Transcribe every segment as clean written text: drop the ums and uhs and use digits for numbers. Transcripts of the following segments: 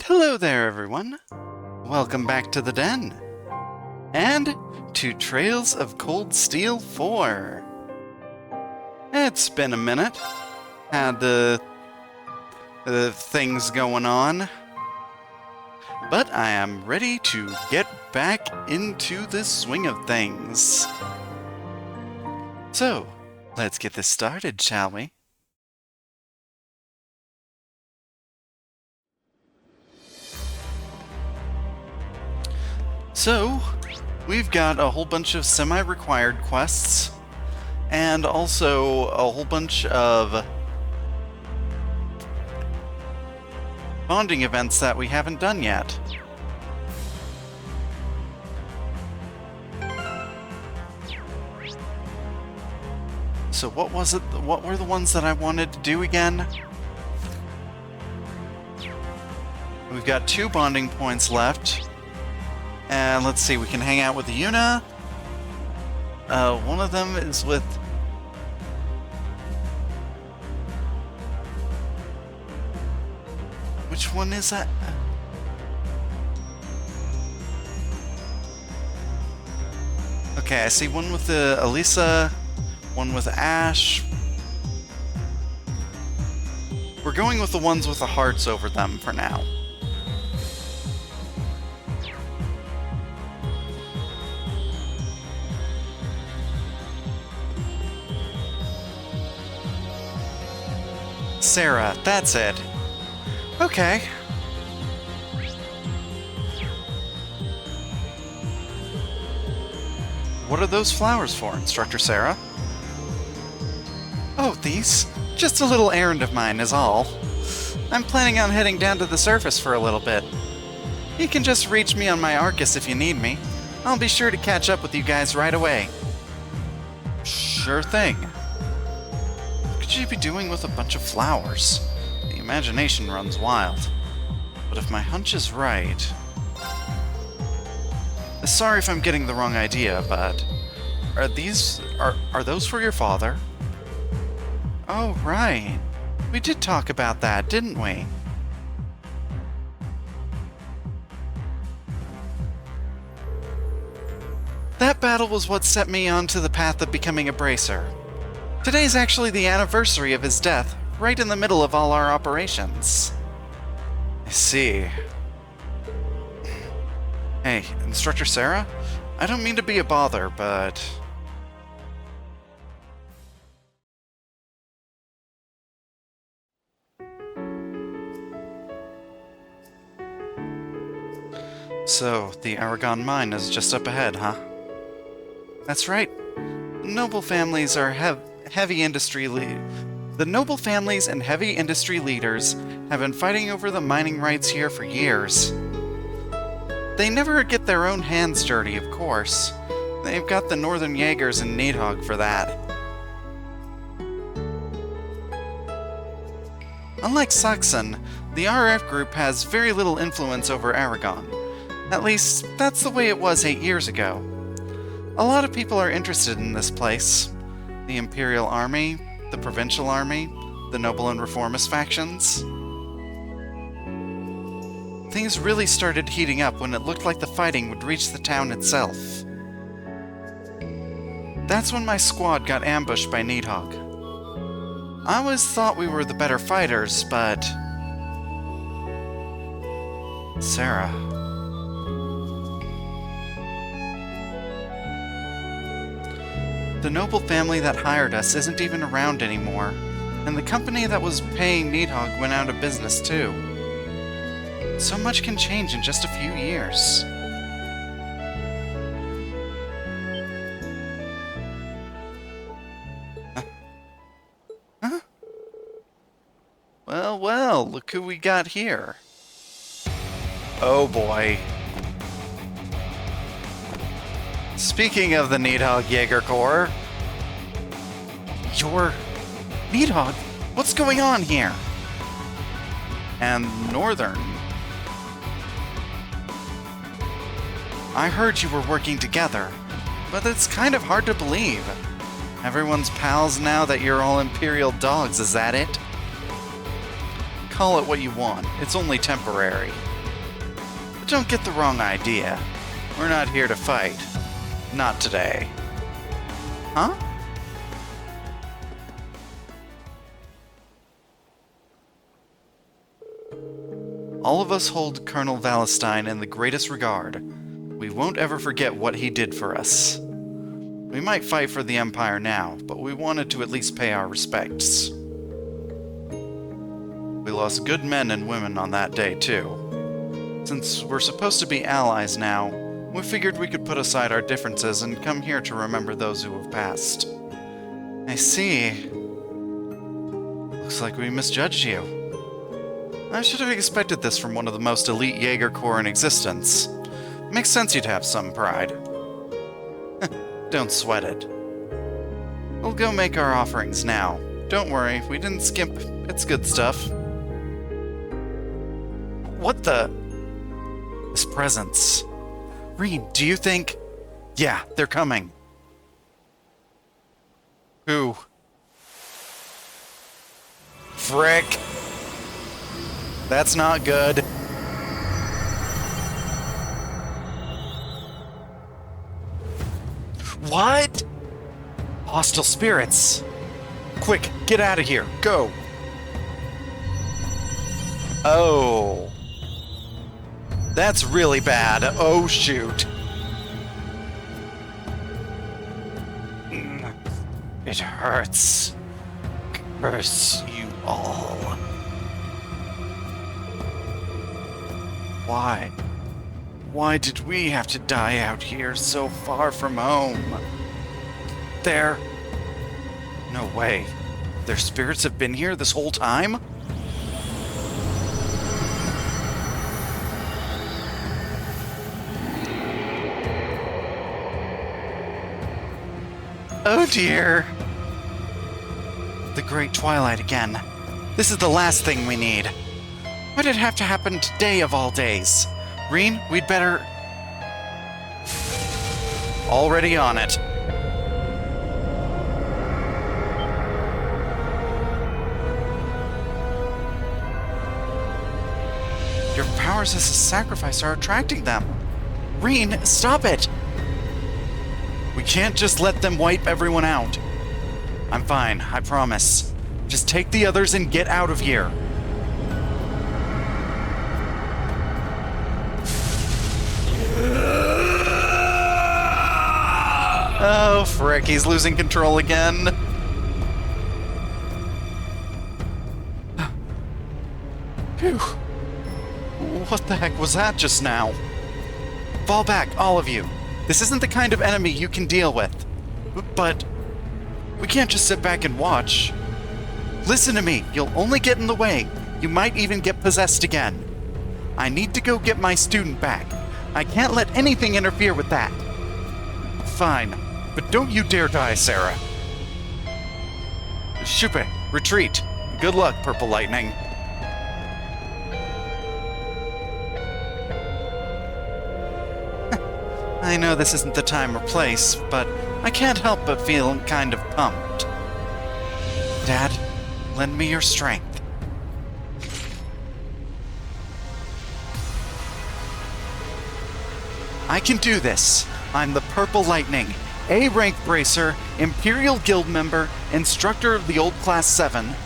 And hello there, everyone. Welcome back to the Den. And to Trails of Cold Steel 4. It's been a minute. Had the things going on. But I am ready to get back into the swing of things. So, let's get this started, shall we? So, we've got a whole bunch of semi-required quests, and also a whole bunch of bonding events that we haven't done yet. So what was it? What were the ones that I wanted to do again? We've got 2 bonding points left. And let's see, we can hang out with the Yuna. One of them is with... Which one is that? Okay, I see one with the Elisa, one with Ash. We're going with the ones with the hearts over them for now. Sarah, that's it. Okay. What are those flowers for, Instructor Sarah? Oh, these? Just a little errand of mine is all. I'm planning on heading down to the surface for a little bit. You can just reach me on my Arcus if you need me. I'll be sure to catch up with you guys right away. Sure thing. What could you be doing with a bunch of flowers? The imagination runs wild. But if my hunch is right... Sorry if I'm getting the wrong idea, but... Are those for your father? Oh, right. We did talk about that, didn't we? That battle was what set me onto the path of becoming a bracer. Today's actually the anniversary of his death, right in the middle of all our operations. I see. Hey, Instructor Sarah? I don't mean to be a bother, but... So, the Aragon mine is just up ahead, huh? That's right. The noble families and heavy industry leaders have been fighting over the mining rights here for years. They never get their own hands dirty, of course. They've got the Northern Jaegers and Needhog for that. Unlike Saxon, the RF group has very little influence over Aragon. At least, that's the way it was 8 years ago. A lot of people are interested in this place. The Imperial Army, the Provincial Army, the Noble and Reformist factions. Things really started heating up when it looked like the fighting would reach the town itself. That's when my squad got ambushed by Needhog. I always thought we were the better fighters, but... Sarah... The noble family that hired us isn't even around anymore, and the company that was paying Needhog went out of business too. So much can change in just a few years. Huh? Well, look who we got here. Oh boy. Speaking of the Needhog Jaeger Corps... You're... Needhog? What's going on here? And Northern... I heard you were working together, but it's kind of hard to believe. Everyone's pals now that you're all Imperial dogs, is that it? call it what you want. It's only temporary. But don't get the wrong idea. We're not here to fight. Not today. Huh? All of us hold Colonel Vallenstein in the greatest regard. We won't ever forget what he did for us. We might fight for the Empire now, but we wanted to at least pay our respects. We lost good men and women on that day, too. Since we're supposed to be allies now, we figured we could put aside our differences and come here to remember those who have passed. I see. Looks like we misjudged you. I should have expected this from one of the most elite Jaeger Corps in existence. Makes sense you'd have some pride. Don't sweat it. We'll go make our offerings now. Don't worry, we didn't skimp. It's good stuff. What the? This presence. Rean, do you think... Yeah, they're coming. Who? Frick. That's not good. What? Hostile spirits. Quick, get out of here. Go. Oh. That's really bad. Oh, shoot. It hurts. Curse you all. Why? Why did we have to die out here so far from home? There... No way. Their spirits have been here this whole time? Oh dear. The Great Twilight again. This is the last thing we need. Why did it have to happen today of all days? Rean, we'd better... Already on it. Your powers as a sacrifice are attracting them. Rean, stop it! We can't just let them wipe everyone out. I'm fine, I promise. Just take the others and get out of here. Oh, frick, he's losing control again. Phew. What the heck was that just now? Fall back, all of you. This isn't the kind of enemy you can deal with. But we can't just sit back and watch. Listen to me, you'll only get in the way. You might even get possessed again. I need to go get my student back. I can't let anything interfere with that. Fine, but don't you dare die, Sarah. Shupe, retreat. Good luck, Purple Lightning. I know this isn't the time or place, but I can't help but feel kind of pumped. Dad, lend me your strength. I can do this. I'm the Purple Lightning, A-rank bracer, Imperial Guild member, instructor of the Old Class 7.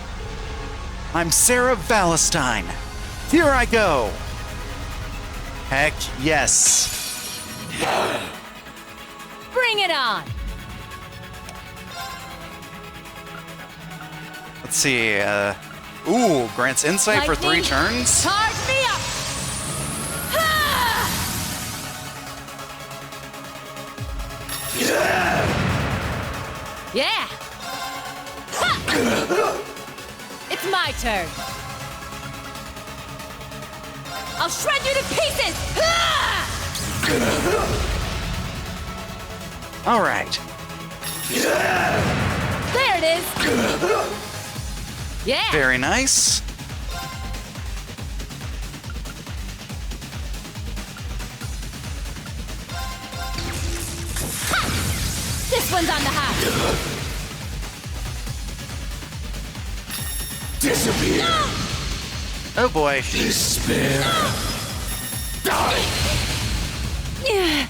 I'm Sarah Vallenstein. Here I go. Heck yes. Bring it on! Let's see, ooh, grants insight for 3 turns? Charge me up! Ha! Yeah! Ha! It's my turn! I'll shred you to pieces! Ha! All right. There it is! Yeah! Very nice. Ha! This one's on the house! Disappear! Oh boy. Despair. Die! Yeah,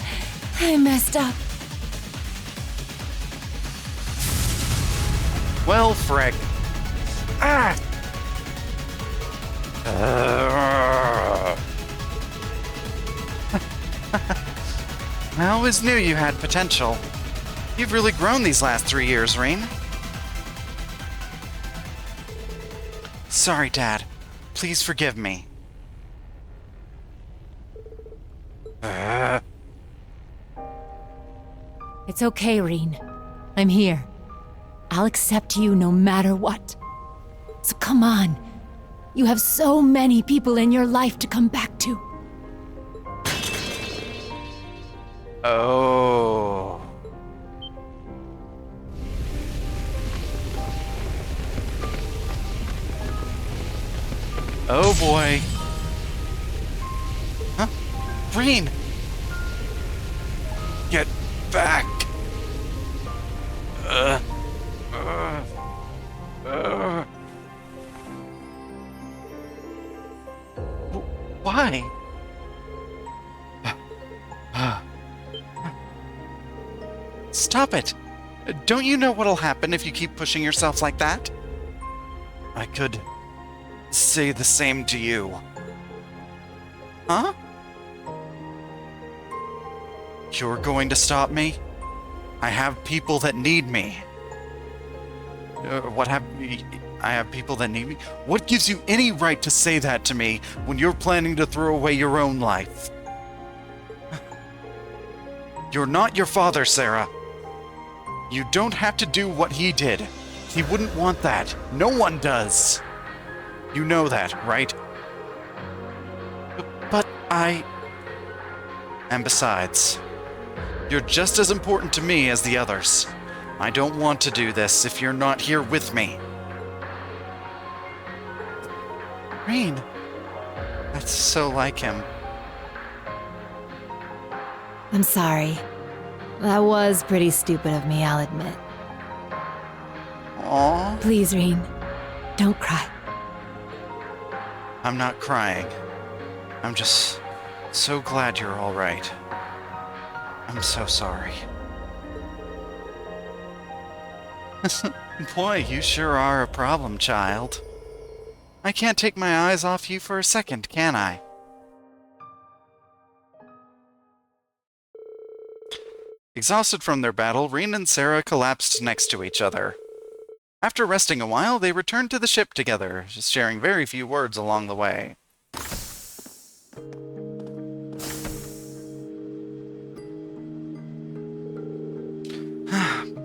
I messed up. Well, frick. Ah! I always knew you had potential. You've really grown these last 3 years, Rean. Sorry, Dad. Please forgive me. It's okay, Rean. I'm here. I'll accept you no matter what. So come on. You have so many people in your life to come back to. Oh. Oh boy. Huh? Rean! Get back! Why? Stop it! Don't you know what'll happen if you keep pushing yourself like that? I could say the same to you. Huh? You're going to stop me? I have people that need me. I have people that need me? What gives you any right to say that to me when you're planning to throw away your own life? You're not your father, Sarah. You don't have to do what he did. He wouldn't want that. No one does. You know that, right? But I... And besides, you're just as important to me as the others. I don't want to do this if you're not here with me. Rean. That's so like him. I'm sorry. That was pretty stupid of me, I'll admit. Aww. Please, Rean, don't cry. I'm not crying. I'm just so glad you're all right. I'm so sorry. Boy, you sure are a problem, child. I can't take my eyes off you for a second, can I? Exhausted from their battle, Rean and Sarah collapsed next to each other. After resting a while, they returned to the ship together, just sharing very few words along the way.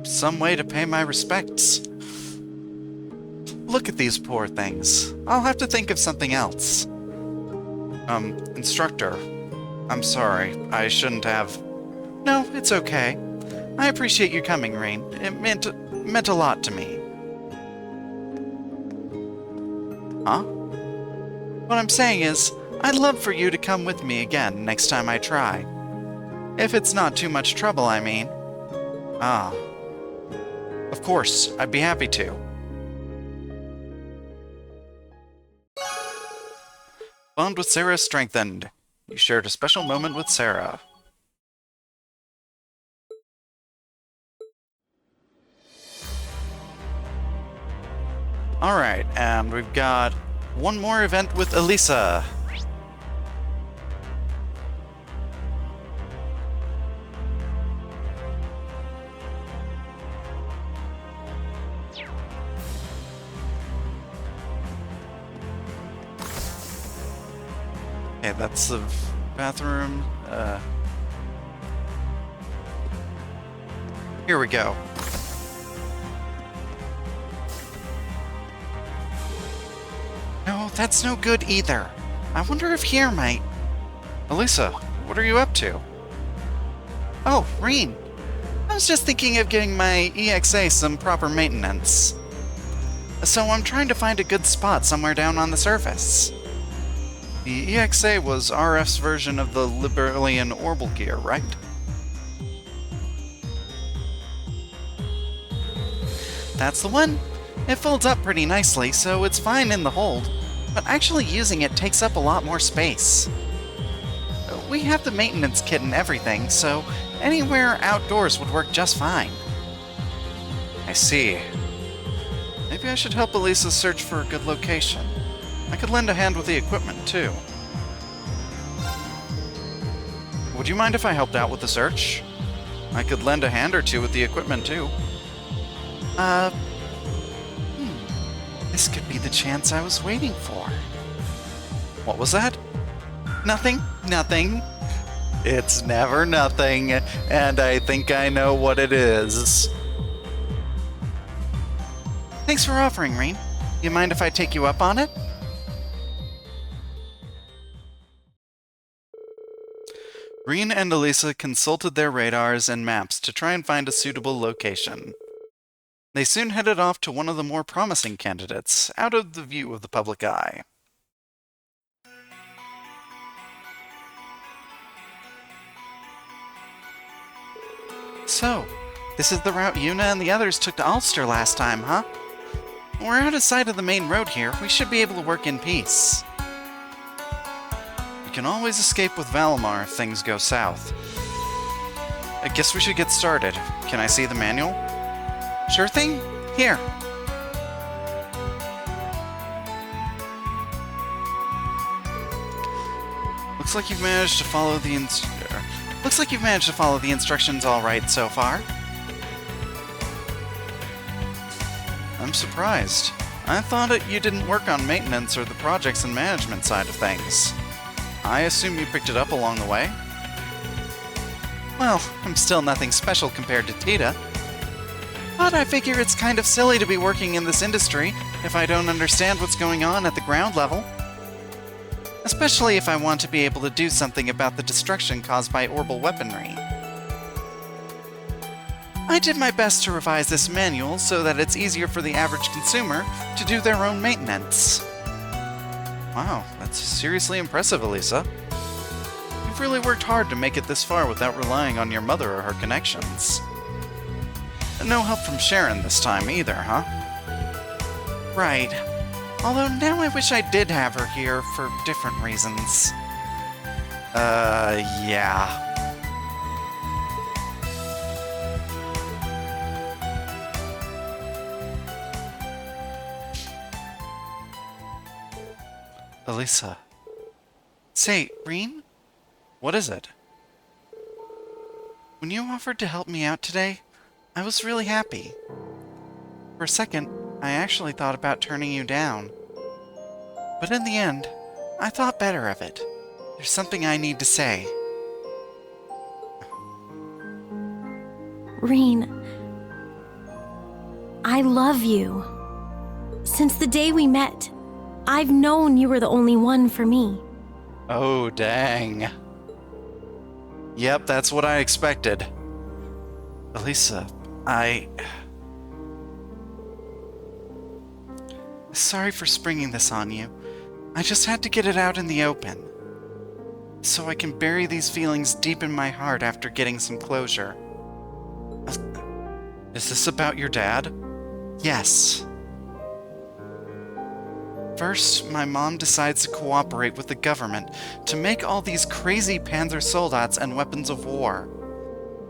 Some way to pay my respects. Look at these poor things. I'll have to think of something else. Instructor. I'm sorry. I shouldn't have... No, it's okay. I appreciate you coming, Rean. It meant a lot to me. Huh? What I'm saying is, I'd love for you to come with me again next time I try. If it's not too much trouble, I mean. Ah. Of course, I'd be happy to. Bond with Sarah strengthened. You shared a special moment with Sarah. Alright, and we've got one more event with Elisa. Okay, that's the bathroom. Here we go. No, that's no good either. I wonder if here might... Elisa, what are you up to? Oh, Rean. I was just thinking of giving my EXA some proper maintenance. So I'm trying to find a good spot somewhere down on the surface. The EXA was RF's version of the Liberalian Orbital Gear, right? That's the one. It folds up pretty nicely, so it's fine in the hold. but actually using it takes up a lot more space. We have the maintenance kit and everything, so anywhere outdoors would work just fine. I see. Maybe I should help Elisa search for a good location. I could lend a hand with the equipment, too. Would you mind if I helped out with the search? I could lend a hand or two with the equipment, too. This could be the chance I was waiting for. What was that? Nothing. It's never nothing, and I think I know what it is. Thanks for offering, Reen. You mind if I take you up on it? Reen and Elisa consulted their radars and maps to try and find a suitable location. They soon headed off to one of the more promising candidates, out of the view of the public eye. So, this is the route Yuna and the others took to Ulster last time, huh? We're out of sight of the main road here. We should be able to work in peace. We can always escape with Valimar if things go south. I guess we should get started. Can I see the manual? Sure thing. Here. Looks like you've managed to follow the instructions all right so far. I'm surprised. I thought you didn't work on maintenance or the projects and management side of things. I assume you picked it up along the way? Well, I'm still nothing special compared to Tita. But I figure it's kind of silly to be working in this industry if I don't understand what's going on at the ground level. Especially if I want to be able to do something about the destruction caused by orbital weaponry. I did my best to revise this manual so that it's easier for the average consumer to do their own maintenance. Wow, that's seriously impressive, Elisa. You've really worked hard to make it this far without relying on your mother or her connections. No help from Sharon this time either, huh? Right. Although now I wish I did have her here for different reasons. Yeah. Elisa. Say, Reen? What is it? When you offered to help me out today, I was really happy. For a second, I actually thought about turning you down. But in the end, I thought better of it. There's something I need to say. Reen, I love you. Since the day we met, I've known you were the only one for me. Oh, dang. Yep, that's what I expected. Elisa, Sorry for springing this on you. I just had to get it out in the open. So I can bury these feelings deep in my heart after getting some closure. Is this about your dad? Yes. First, my mom decides to cooperate with the government to make all these crazy Panzer Soldats and weapons of war.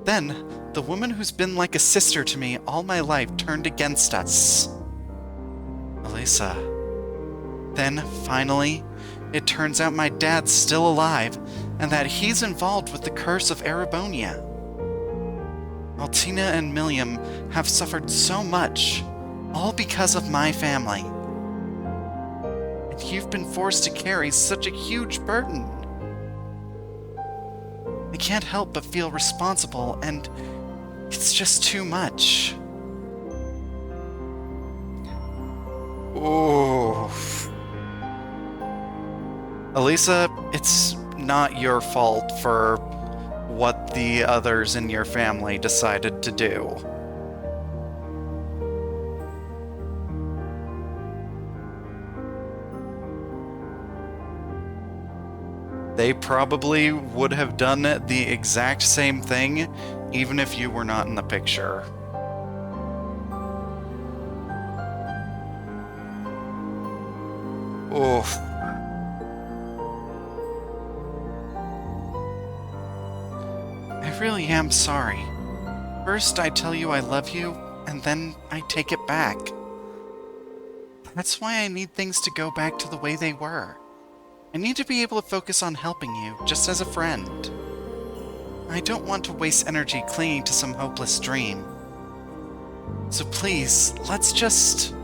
Then, the woman who's been like a sister to me all my life turned against us. Elisa. Then, finally, it turns out my dad's still alive, and that he's involved with the curse of Erebonia. Altina and Milliam have suffered so much, all because of my family. And you've been forced to carry such a huge burden. I can't help but feel responsible, and it's just too much. Oof. Elisa, it's not your fault for what the others in your family decided to do. They probably would have done the exact same thing, even if you were not in the picture. Oof. I really am sorry. First I tell you I love you, and then I take it back. That's why I need things to go back to the way they were. I need to be able to focus on helping you, just as a friend. I don't want to waste energy clinging to some hopeless dream. So please, let's just...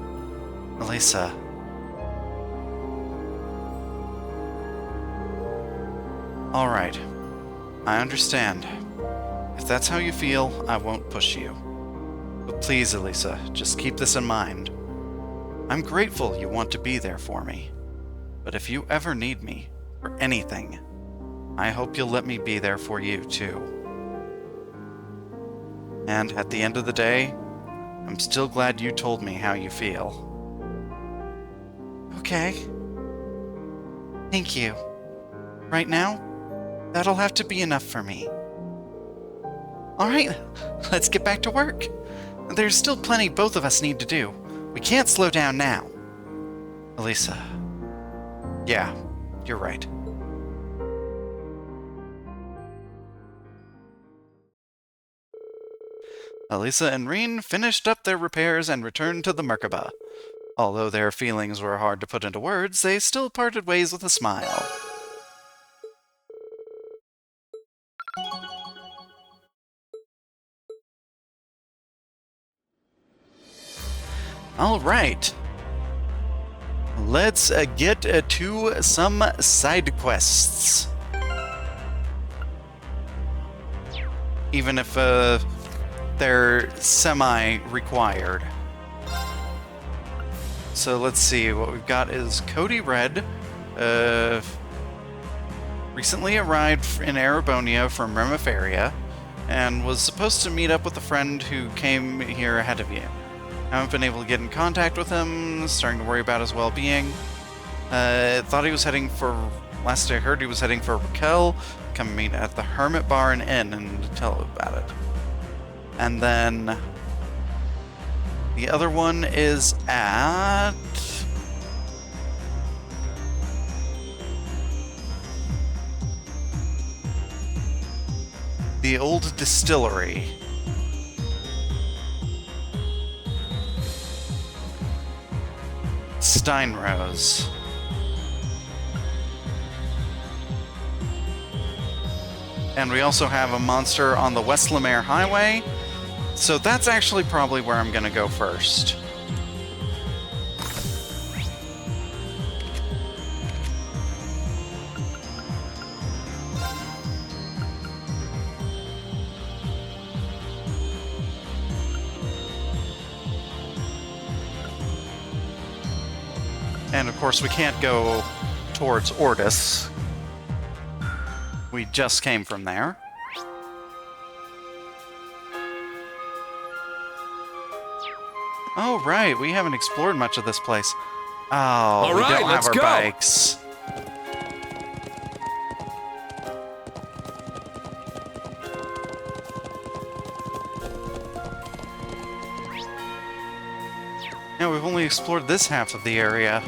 Elisa. Alright. I understand. If that's how you feel, I won't push you. But please, Elisa, just keep this in mind. I'm grateful you want to be there for me. But if you ever need me, for anything, I hope you'll let me be there for you, too. And at the end of the day, I'm still glad you told me how you feel. Okay. Thank you. Right now, that'll have to be enough for me. Alright, let's get back to work. There's still plenty both of us need to do. We can't slow down now. Elisa. Yeah, you're right. Elisa and Reen finished up their repairs and returned to the Merkaba. Although their feelings were hard to put into words, they still parted ways with a smile. Alright. Let's get to some side quests. Even if they're semi-required. So let's see, what we've got is Cody Red, recently arrived in Erebonia from Remiferia, and was supposed to meet up with a friend who came here ahead of you. Haven't been able to get in contact with him, starting to worry about his well-being. Thought he was heading for... Last I heard he was heading for Raquel, come meet at the Hermit Bar and Inn and tell about it. And then... the other one is at... the old distillery. Steinrose. And we also have a monster on the West Lemare Highway, so that's actually probably where I'm gonna go first. And of course we can't go towards Ortis. We just came from there. Oh right, we haven't explored much of this place. Oh, we don't have our bikes. Yeah, we've only explored this half of the area.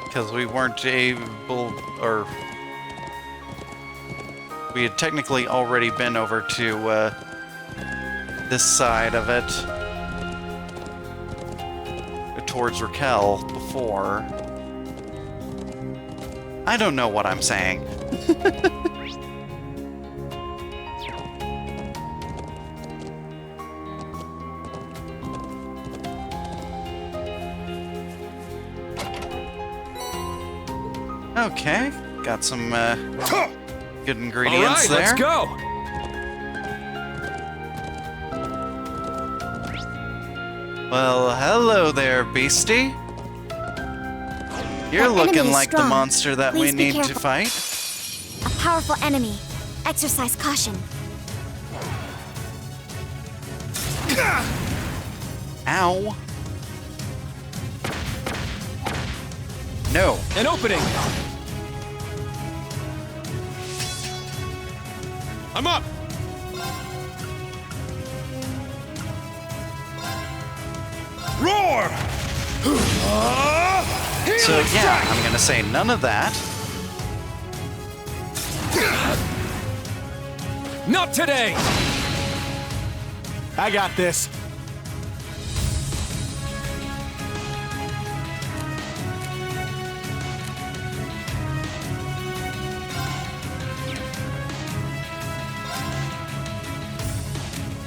Because we weren't able, or... we had technically already been over to, this side of it. Towards Raquel before. I don't know what I'm saying. Okay, got some good ingredients there. Let's go. Well, hello there, beastie. You're That enemy looking is like the strong. monster that Please we be need to careful. fight. A powerful enemy. Exercise caution. Ow. No. An opening. I'm up. Roar! So yeah, I'm gonna say none of that. Not today! I got this.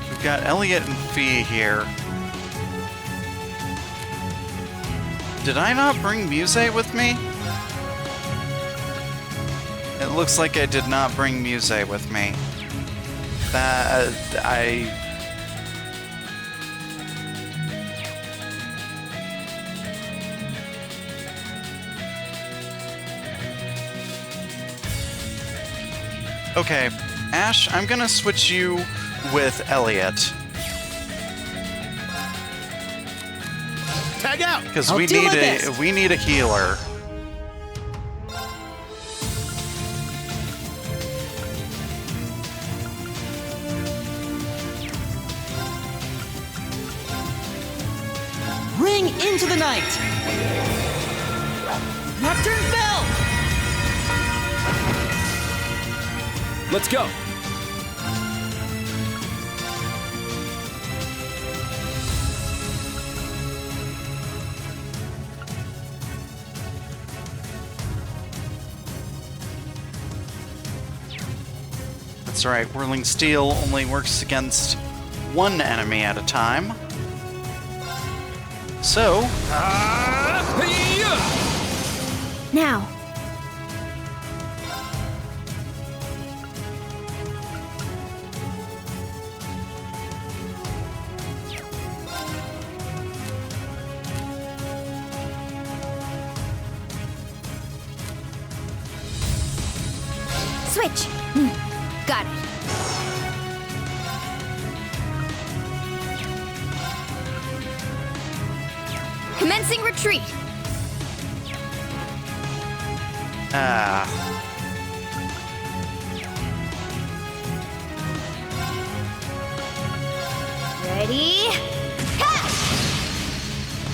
We've got Elliot and Fee here. Did I not bring Muse with me? It looks like I did not bring Muse with me. Okay, Ash, I'm gonna switch you with Elliot. Tag out! Because I'll we do need my a best. we need a healer. Ring into the night! Nocturne Bell! Let's go! That's right, Whirling Steel only works against one enemy at a time. So, Now. Switch. Got it. Commencing retreat. Ready?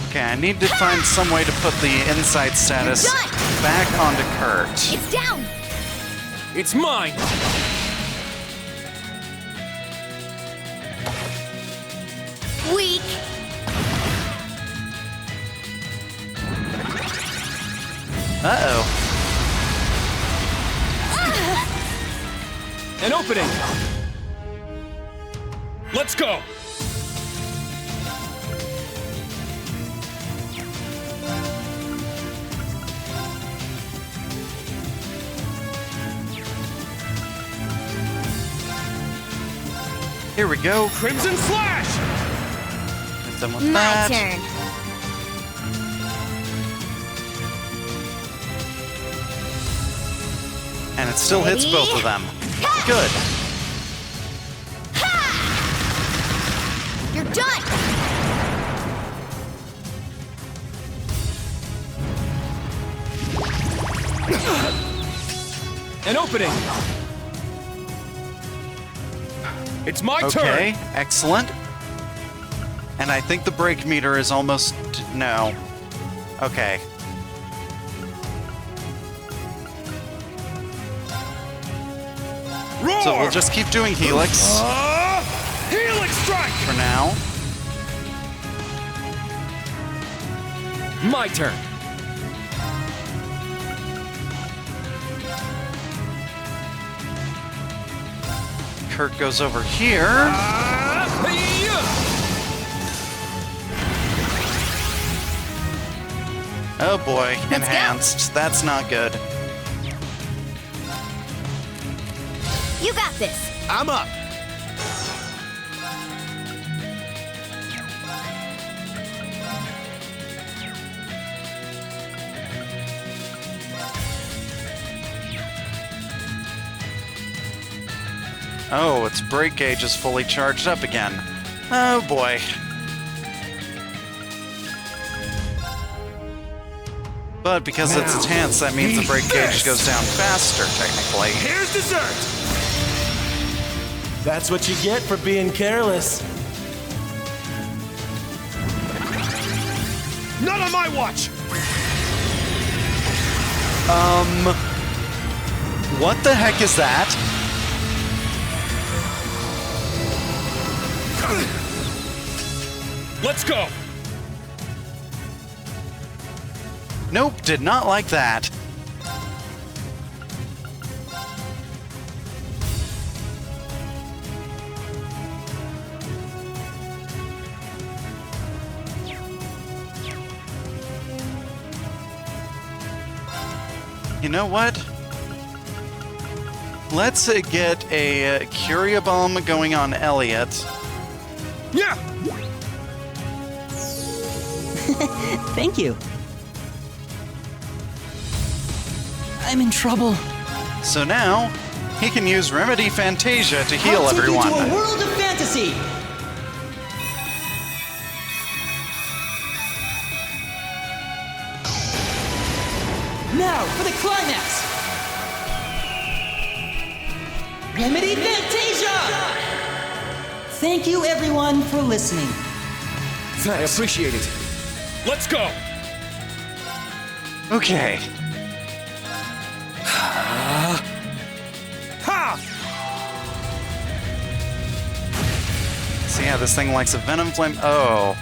okay, I need to find some way to put the insight status You're done. back onto Kurt. It's down. It's mine! Weak. Uh-oh. An opening! Let's go! Here we go. Crimson Slash! Hit them with My that. turn. And it still hits Ready? both of them. Good. You're done. An opening! It's my Okay, turn! excellent. And I think the break meter is almost... no. Okay. Roar! So we'll just keep doing Helix Helix Strike! for now. My turn. Kurt goes over here. Oh boy, enhanced. That's not good. You got this. I'm up. Oh, its brake gauge is fully charged up again. Oh boy. But because it's Now, enhanced, that means the eat brake gauge this. goes down faster, technically. Here's dessert! That's what you get for being careless. Not on my watch! What the heck is that? Let's go! Nope, did not like that. You know what? Let's get a Curia Bomb going on Elliot. Yeah! Thank you. I'm in trouble. So now, he can use Remedy Fantasia to heal I'll take everyone. you to a world of fantasy. Now for the climax. Remedy Fantasia. Thank you, everyone, for listening. I appreciate it. Let's go! Okay. Ha! So yeah, this thing likes a Venom Flame. Oh.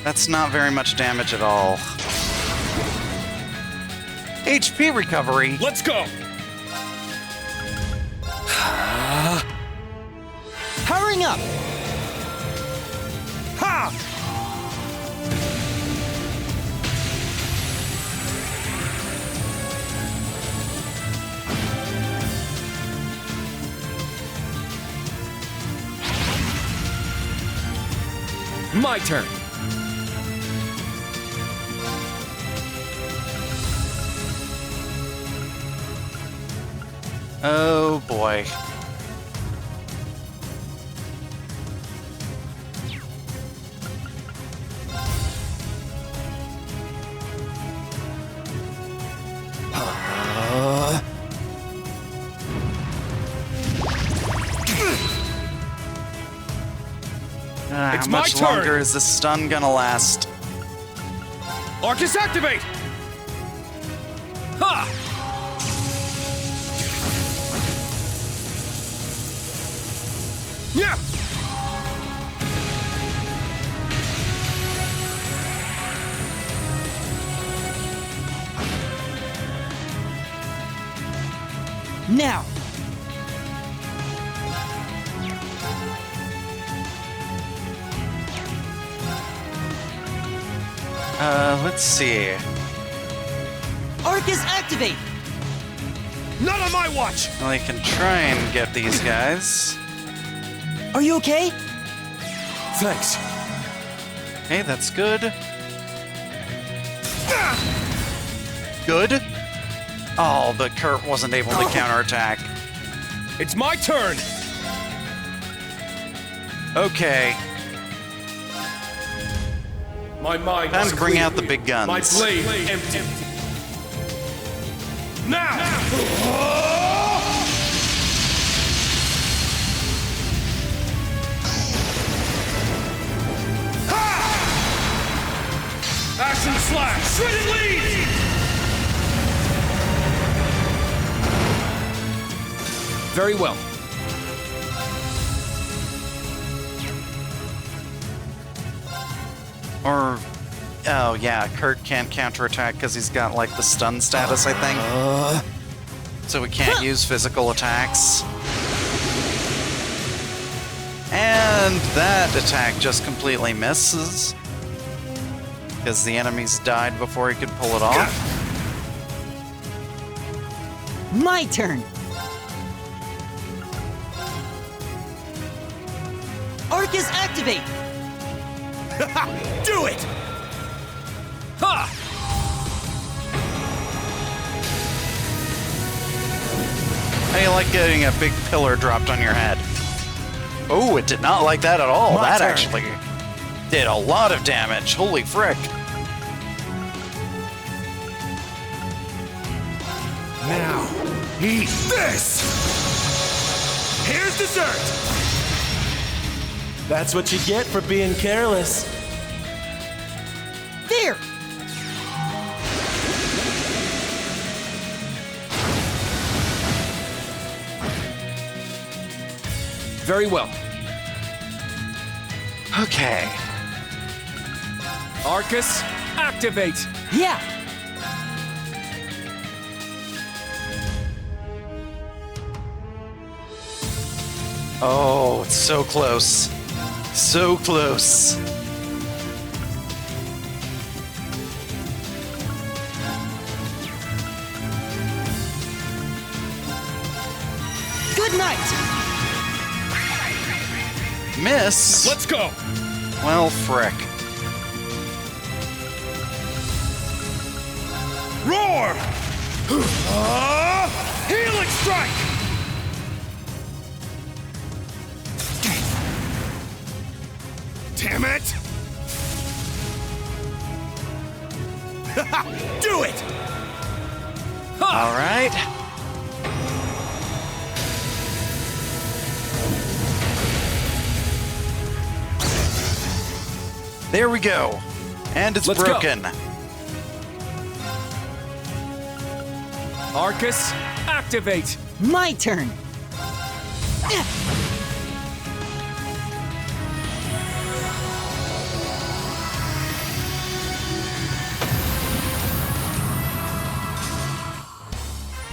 That's not very much damage at all. HP recovery. Let's go! Powering up. Ha! My turn. Oh boy. It's How my much turn. longer is this stun gonna last? Arcus activate! Ha! Yeah! Now. Let's see. Arcus activate. Not on my watch! Well, you can try and get these guys. Are you okay? Thanks. Okay, that's good. Good? Oh, but Kurt wasn't able to counterattack. It's my turn! Okay, My mind time is to bring clear. out the big guns. My blade empty. Now! Ha! Action slash! Shredded lead! Very well. Or, oh yeah, Kurt can't counterattack because he's got like the stun status, I think. So he can't use physical attacks. And that attack just completely misses. Because the enemies died before he could pull it off. My turn. Arcus activate. Do it! Ha! How do you like getting a big pillar dropped on your head? Oh, it did not like that at all. My That turn. actually did a lot of damage. Holy frick. Now, eat this! Here's dessert! That's what you get for being careless. There. Very well. Okay. Arcus, activate! Yeah! Oh, it's so close. So close. Good night! Miss? Let's go! Well, frick. Roar! Healing strike! Damn it! Do it! All right. There we go. And it's Let's go. broken. Arcus, activate! My turn!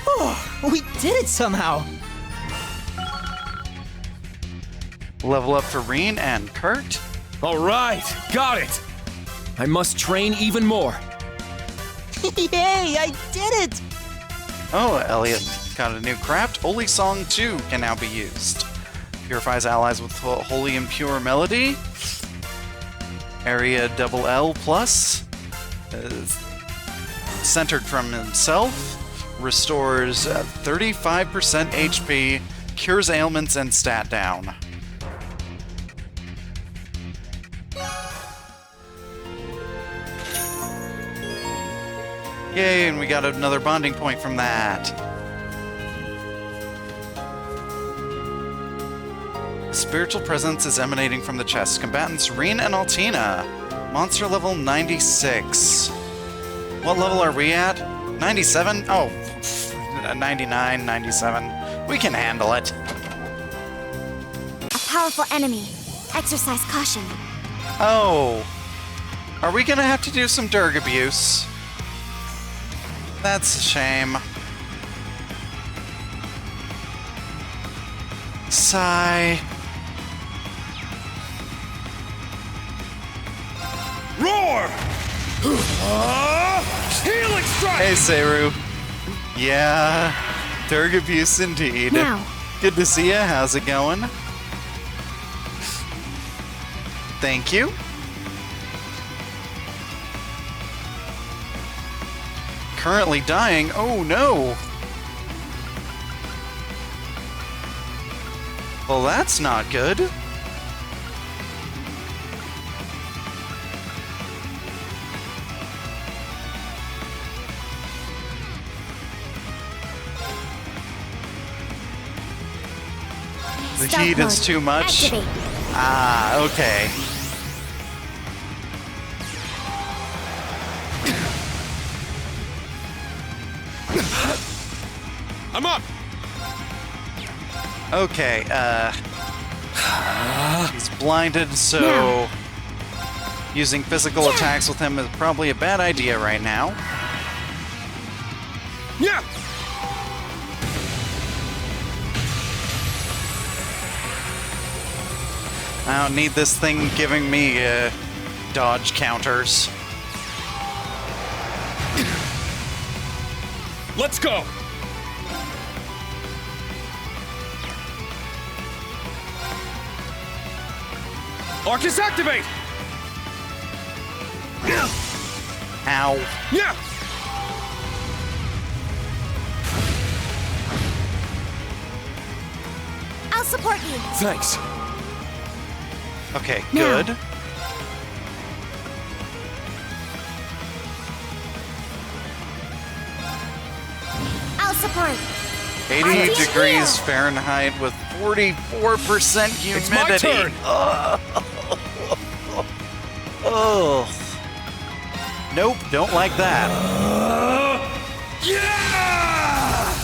Oh, we did it somehow! Level up for Reen and Kurt. All right, got it! I must train even more. Yay, I did it! Oh, Elliot got a new craft. Holy Song 2 can now be used. Purifies allies with holy and pure melody. Area double L plus. Centered from himself. Restores 35% HP. Cures ailments and stat down. Yay, and we got another bonding point from that. Spiritual presence is emanating from the chest. Combatants Reen and Altina. Monster level 96. What level are we at? 97? Oh, 99, 97. We can handle it. A powerful enemy. Exercise caution. Oh. Are we gonna have to do some Durg abuse? That's a shame. Sigh. Roar! Healing strike! Hey, Seru. Yeah, Durg abuse indeed. Now. Good to see ya. How's it going? Thank you. Currently dying. Oh no. Well, that's not good. The Stealth heat is mode. too much. Activate. Ah, okay. I'm up! Okay, he's blinded, so Now. using physical attacks with him is probably a bad idea right now. Yeah! I don't need this thing giving me dodge counters. Let's go! Arcus, activate! Ow. Yeah! I'll support you. Thanks. Okay, Now. good. I'll support. 80 Thank degrees you. Fahrenheit with 44% humidity. It's my turn! Ugh. Nope, don't like that. Yeah!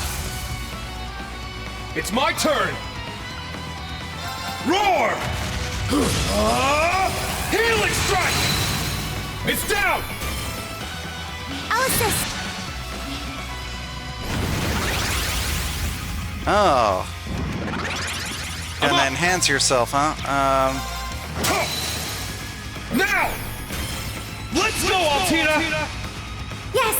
It's my turn! Roar! Healing strike! It's down! I'll assist. Oh. Gonna enhance yourself, huh? Now! Let's go, Altina! Yes.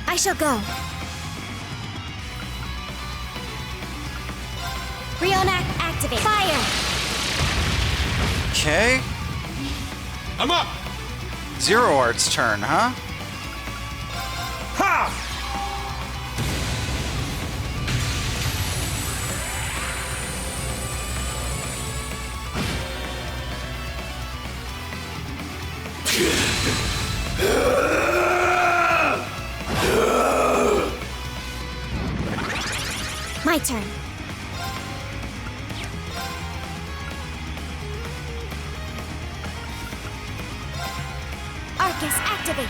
I shall go. Rionac, activate. Fire. Okay. I'm up! Zero Art's turn, huh? Ha! My turn. Arcus, activate.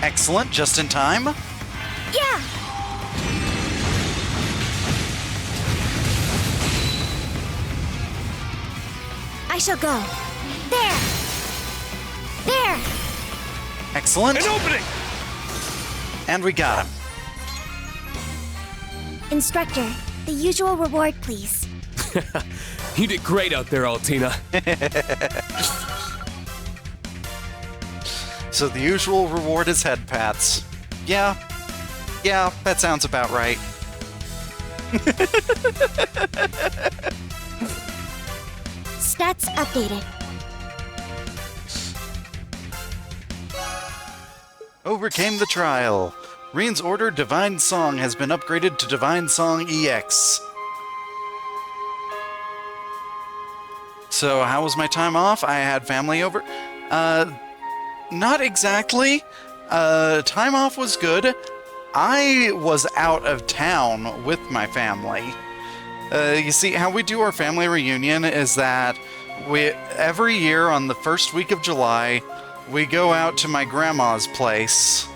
Excellent, just in time. Yeah. I shall go. There. Excellent. An opening! And we got him. Instructor, the usual reward, please. You did great out there, Altina. So the usual reward is head pats. Yeah, that sounds about right. Stats updated. Overcame the trial. Reen's order Divine Song has been upgraded to Divine Song EX. So how was my time off? I had family over. Not exactly. Time off was good. I was out of town with my family. You see, how we do our family reunion is that every year on the first week of July, we go out to my grandma's place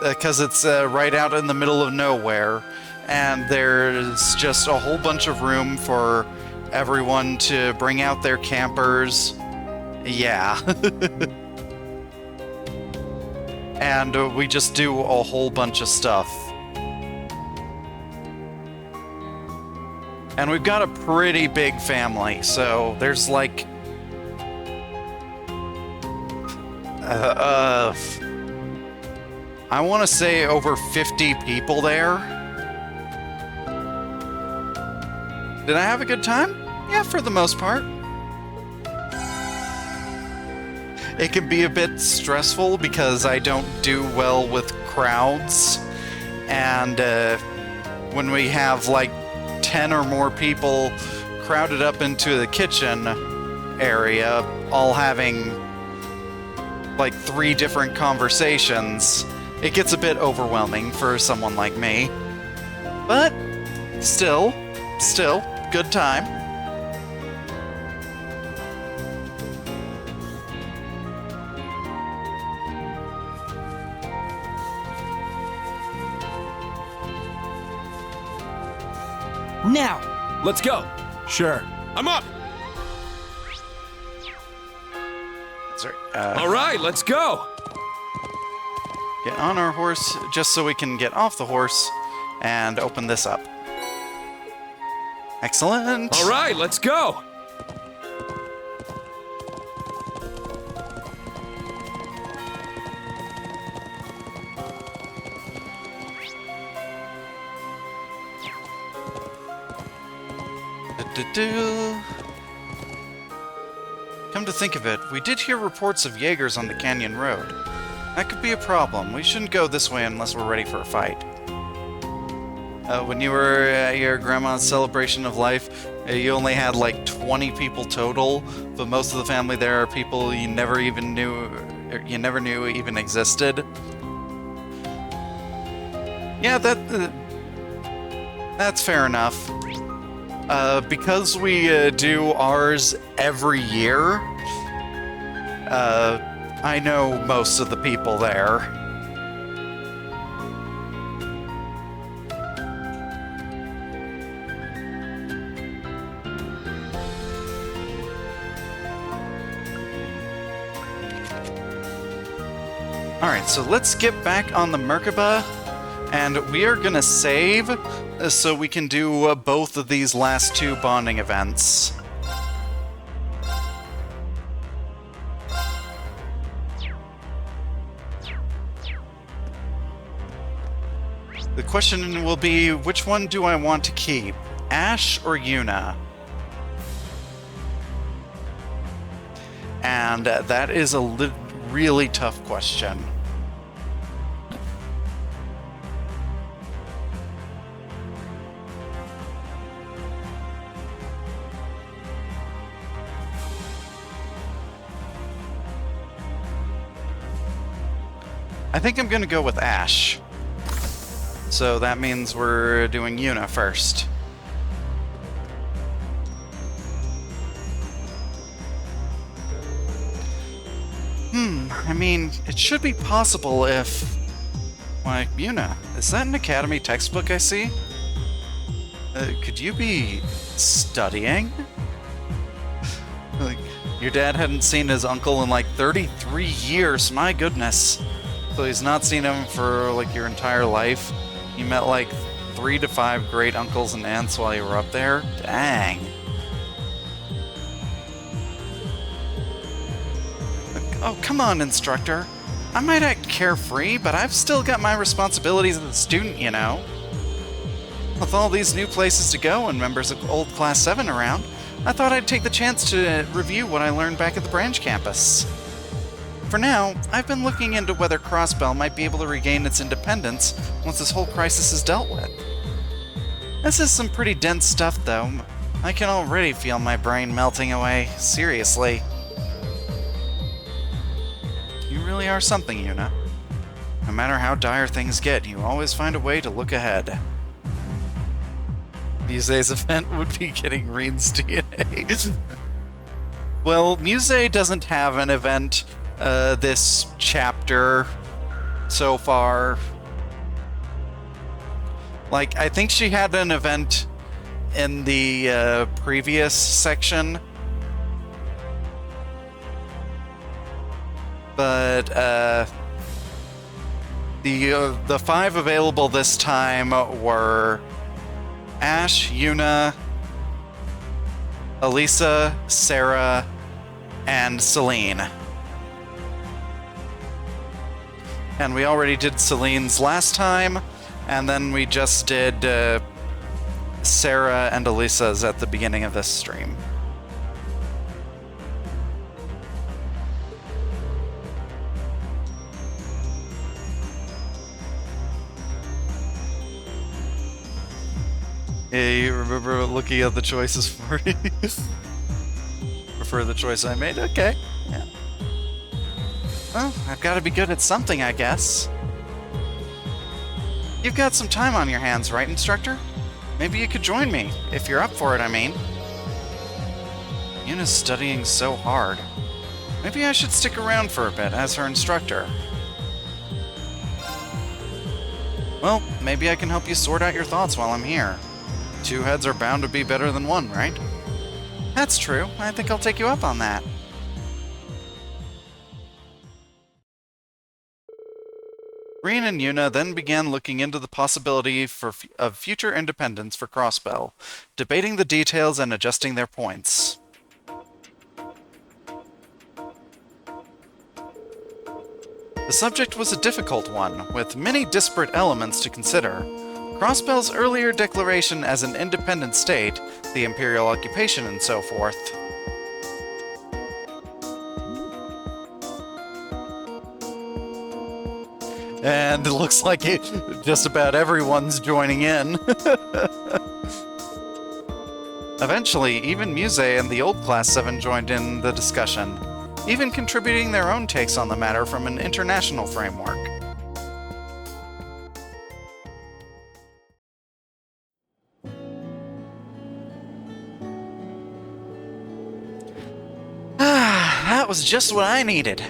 because it's right out in the middle of nowhere, and there's just a whole bunch of room for everyone to bring out their campers. Yeah. And we just do a whole bunch of stuff. And we've got a pretty big family, so there's like... I want to say over 50 people there. Did I have a good time? Yeah, for the most part. It can be a bit stressful because I don't do well with crowds. And when we have like 10 or more people crowded up into the kitchen area, all having like 3 different conversations, it gets a bit overwhelming for someone like me. But still, good time. Now! Let's go. Sure. I'm up. Sorry, All right, let's go. get on our horse just so we can get off the horse and open this up. Excellent. All right, let's go. Come to think of it, we did hear reports of Jaegers on the Canyon Road. That could be a problem. We shouldn't go this way unless we're ready for a fight. When you were at your grandma's celebration of life, you only had like 20 people total, but most of the family there are people you never knew even existed. Yeah, that's fair enough. Because we do ours every year, I know most of the people there. Alright, so let's get back on the Merkaba, and we are gonna save so we can do both of these last two bonding events. The question will be, which one do I want to keep? Ash or Yuna? And that is a really tough question. I think I'm gonna go with Ash. So that means we're doing Yuna first. I mean, it should be possible if... Like, Yuna, is that an academy textbook I see? Could you be studying? Like, your dad hadn't seen his uncle in like 33 years, my goodness. So he's not seen him for like your entire life. You met like 3 to 5 great uncles and aunts while you were up there? Dang. Oh, come on, instructor. I might act carefree, but I've still got my responsibilities as a student, you know. With all these new places to go and members of old Class 7 around, I thought I'd take the chance to review what I learned back at the branch campus. For now, I've been looking into whether Crossbell might be able to regain its independence once this whole crisis is dealt with. This is some pretty dense stuff, though. I can already feel my brain melting away, seriously. You really are something, Yuna. No matter how dire things get, you always find a way to look ahead. Muse's event would be getting Reen's DNA. Well, Muse doesn't have an event this chapter so far. Like, I think she had an event in the previous section. But the 5 available this time were Ash, Yuna, Elisa, Sarah, and Celine. And we already did Celine's last time, and then we just did Sarah and Elisa's at the beginning of this stream. Yeah, you remember looking at the choices for me? Prefer the choice I made? Okay, yeah. Well, I've got to be good at something, I guess. You've got some time on your hands, right, instructor? Maybe you could join me, if you're up for it, I mean. Yuna's studying so hard. Maybe I should stick around for a bit as her instructor. Well, maybe I can help you sort out your thoughts while I'm here. 2 heads are bound to be better than 1, right? That's true. I think I'll take you up on that. Reen and Yuna then began looking into the possibility of future independence for Crossbell, debating the details and adjusting their points. The subject was a difficult one, with many disparate elements to consider. Crossbell's earlier declaration as an independent state, the Imperial occupation, and so forth. And it looks like just about everyone's joining in. Eventually, even Muse and the old Class 7 joined in the discussion, even contributing their own takes on the matter from an international framework. That was just what I needed.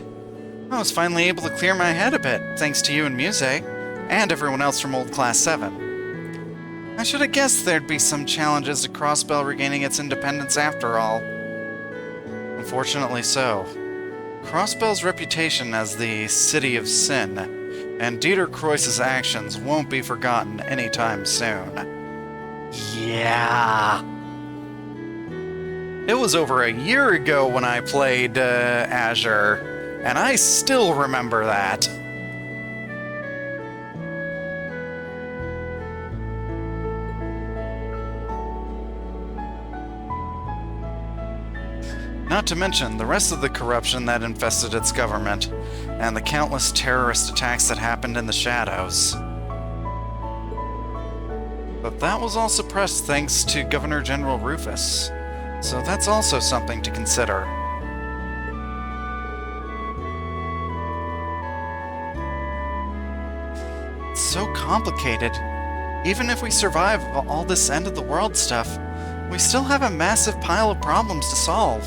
I was finally able to clear my head a bit, thanks to you and Muse, and everyone else from Old Class 7. I should have guessed there'd be some challenges to Crossbell regaining its independence after all. Unfortunately so. Crossbell's reputation as the City of Sin, and Dieter Kreuz's actions won't be forgotten anytime soon. Yeah. It was over a year ago when I played Azure, and I still remember that. Not to mention the rest of the corruption that infested its government, and the countless terrorist attacks that happened in the shadows. But that was all suppressed thanks to Governor General Rufus, so that's also something to consider. It's so complicated. Even if we survive all this end-of-the-world stuff, we still have a massive pile of problems to solve.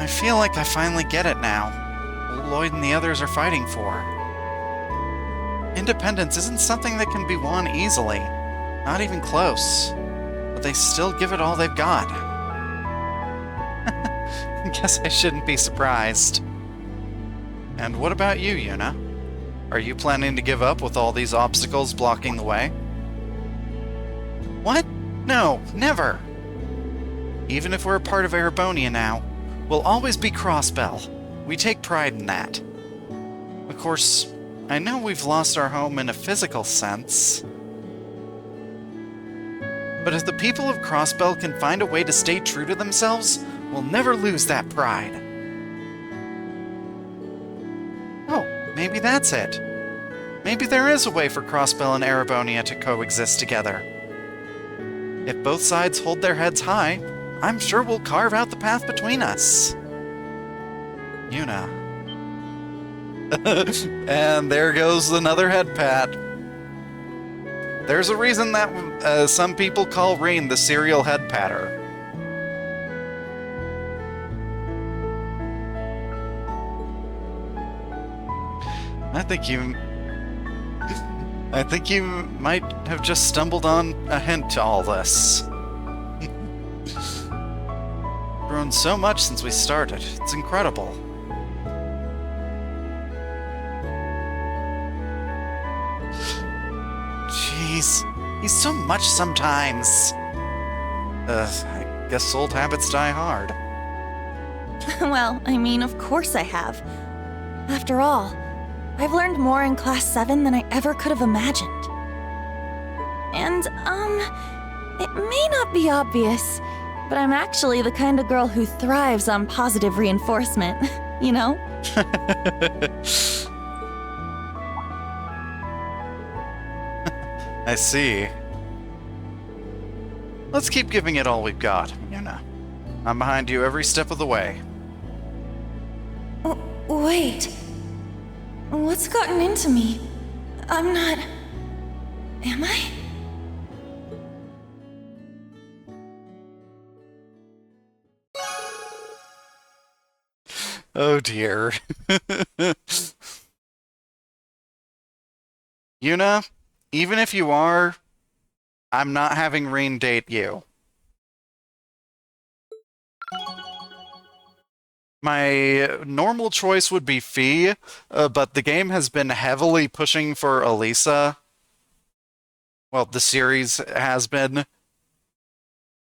I feel like I finally get it now. What Lloyd and the others are fighting for. Independence isn't something that can be won easily. Not even close. But they still give it all they've got. Guess I shouldn't be surprised. And what about you, Yuna? Are you planning to give up with all these obstacles blocking the way? What? No, never! Even if we're a part of Erebonia now, we'll always be Crossbell. We take pride in that. Of course, I know we've lost our home in a physical sense. But if the people of Crossbell can find a way to stay true to themselves, we'll never lose that pride. Oh, maybe that's it. Maybe there is a way for Crossbell and Erebonia to coexist together. If both sides hold their heads high, I'm sure we'll carve out the path between us. Yuna. And there goes another head pat. There's a reason that some people call Rain the serial head patter. I think you might have just stumbled on a hint to all this. Grown so much since we started. It's incredible. Jeez, he's so much sometimes. I guess old habits die hard. Well, I mean, of course I have. After all, I've learned more in Class 7 than I ever could have imagined. And, it may not be obvious, but I'm actually the kind of girl who thrives on positive reinforcement, you know? I see. Let's keep giving it all we've got, Yuna. I'm behind you every step of the way. Wait. What's gotten into me? I'm not... Am I? Oh dear. Yuna, even if you are, I'm not having Rain date you. My normal choice would be Fee, but the game has been heavily pushing for Elisa. Well, the series has been.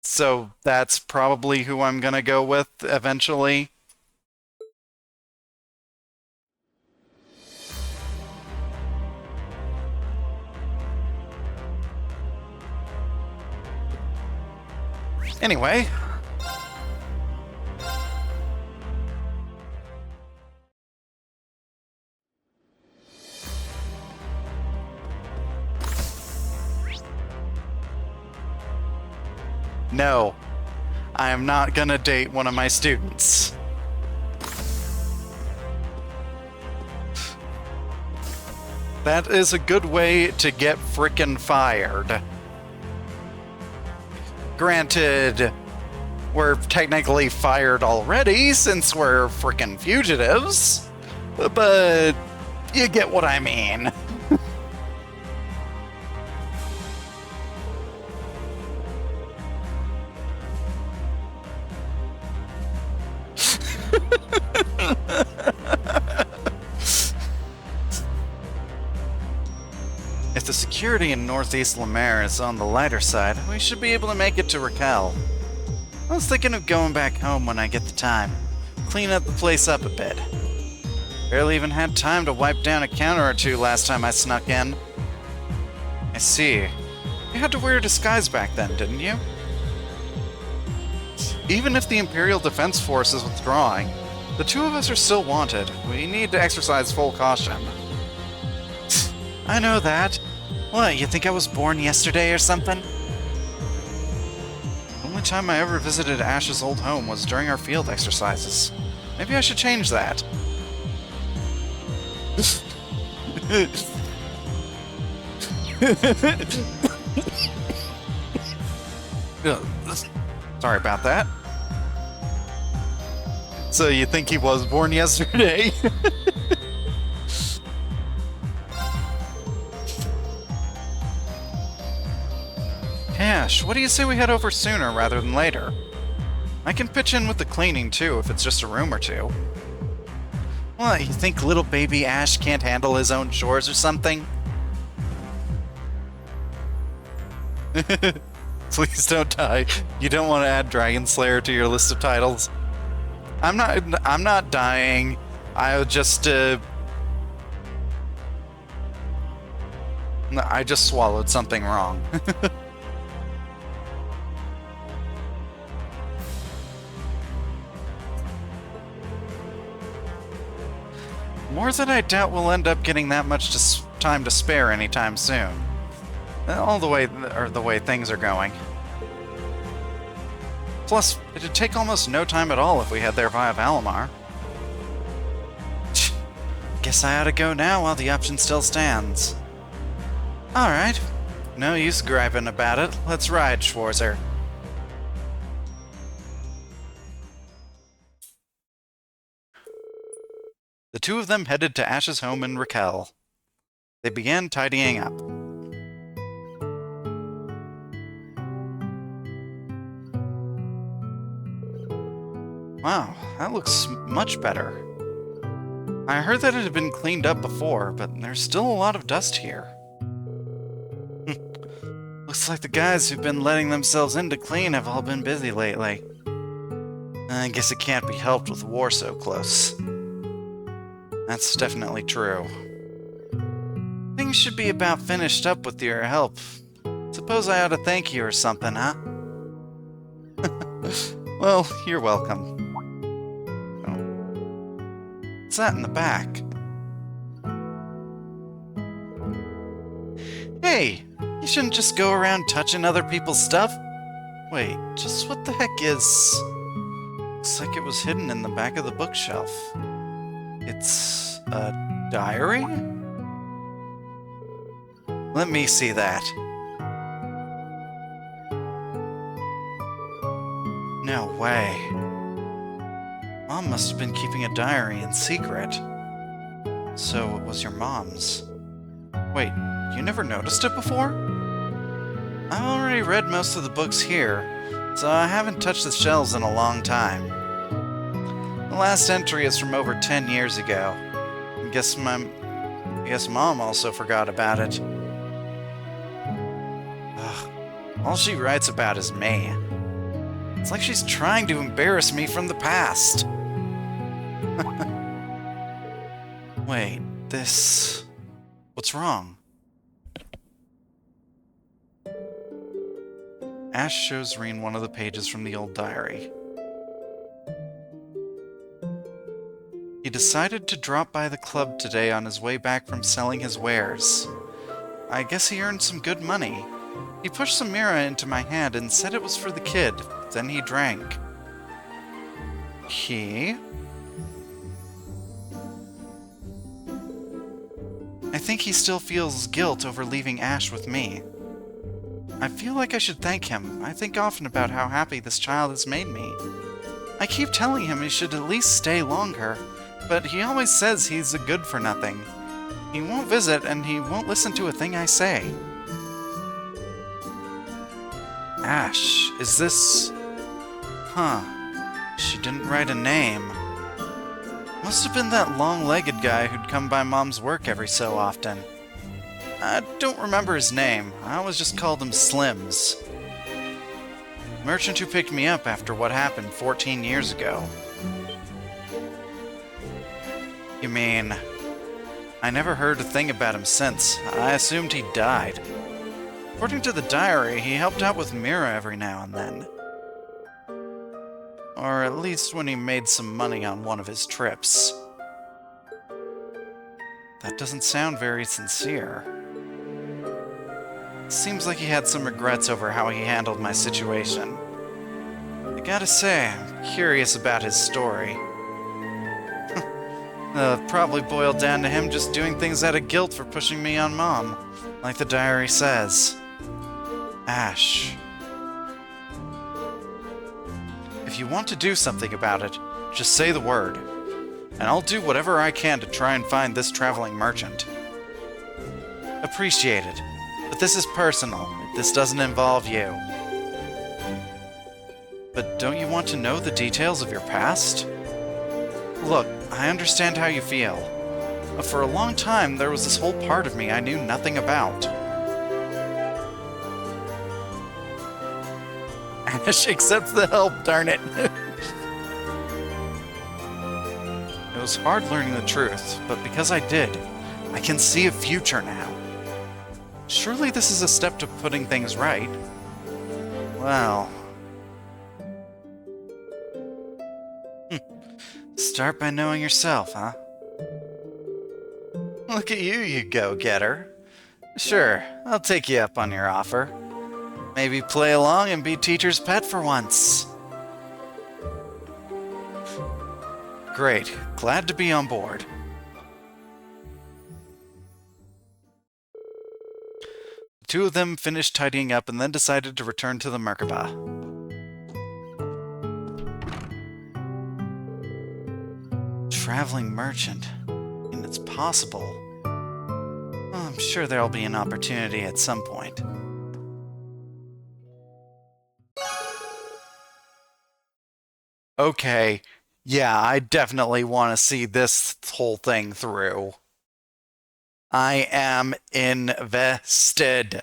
So that's probably who I'm gonna go with eventually. Anyway. No, I am not gonna date one of my students. That is a good way to get frickin' fired. Granted, we're technically fired already since we're freaking fugitives. But you get what I mean. If the security in Northeast Lemaire is on the lighter side, we should be able to make it to Raquel. I was thinking of going back home when I get the time. Clean up the place up a bit. Barely even had time to wipe down a counter or two last time I snuck in. I see. You had to wear a disguise back then, didn't you? Even if the Imperial Defense Force is withdrawing, the two of us are still wanted. We need to exercise full caution. I know that. What, you think I was born yesterday or something? The only time I ever visited Ash's old home was during our field exercises. Maybe I should change that. Sorry about that. So you think he was born yesterday? Ash, what do you say we head over sooner rather than later? I can pitch in with the cleaning too if it's just a room or two. What, you think little baby Ash can't handle his own chores or something? Please don't die. You don't want to add Dragon Slayer to your list of titles. I'm not dying. I just I just swallowed something wrong. More than I doubt we'll end up getting that much time to spare anytime soon. The way things are going. Plus, it'd take almost no time at all if we head there via Valimar. Guess I ought to go now while the option still stands. Alright. No use griping about it. Let's ride, Schwarzer. The two of them headed to Ash's home in Raquel. They began tidying up. Wow, that looks much better. I heard that it had been cleaned up before, but there's still a lot of dust here. Looks like the guys who've been letting themselves in to clean have all been busy lately. I guess it can't be helped with war so close. That's definitely true. Things should be about finished up with your help. Suppose I ought to thank you or something, huh? Well, you're welcome. What's that in the back? Hey, you shouldn't just go around touching other people's stuff. Wait, just what the heck is... Looks like it was hidden in the back of the bookshelf. It's a diary? Let me see that. No way. Mom must have been keeping a diary in secret. So it was your mom's. Wait, you never noticed it before? I've already read most of the books here, so I haven't touched the shelves in a long time. The last entry is from over 10 years ago. I guess Mom also forgot about it. Ugh, all she writes about is me. It's like she's trying to embarrass me from the past. Wait, this... What's wrong? Ash shows Reen one of the pages from the old diary. He decided to drop by the club today on his way back from selling his wares. I guess he earned some good money. He pushed some Mira into my hand and said it was for the kid. Then he drank. He? I think he still feels guilt over leaving Ash with me. I feel like I should thank him. I think often about how happy this child has made me. I keep telling him he should at least stay longer, but he always says he's a good-for-nothing. He won't visit, and he won't listen to a thing I say. Ash, is this... Huh. She didn't write a name. Must have been that long-legged guy who'd come by Mom's work every so often. I don't remember his name. I always just called him Slims. Merchant who picked me up after what happened 14 years ago. You mean... I never heard a thing about him since. I assumed he died. According to the diary, he helped out with Mira every now and then. Or at least when he made some money on one of his trips. That doesn't sound very sincere. Seems like he had some regrets over how he handled my situation. I gotta say, I'm curious about his story. Probably boiled down to him just doing things out of guilt for pushing me on Mom, like the diary says. Ash. If you want to do something about it, just say the word, and I'll do whatever I can to try and find this traveling merchant. Appreciate it, but this is personal. This doesn't involve you. But don't you want to know the details of your past? Look, I understand how you feel. But for a long time, there was this whole part of me I knew nothing about. Ash accepts the help, darn it. It was hard learning the truth, but because I did, I can see a future now. Surely this is a step to putting things right. Well... Start by knowing yourself, huh? Look at you, you go-getter. Sure, I'll take you up on your offer. Maybe play along and be teacher's pet for once. Great. Glad to be on board. The two of them finished tidying up and then decided to return to the Merkaba. Traveling merchant. And it's possible. Well, I'm sure there'll be an opportunity at some point. Okay, yeah, I definitely want to see this whole thing through. I am invested.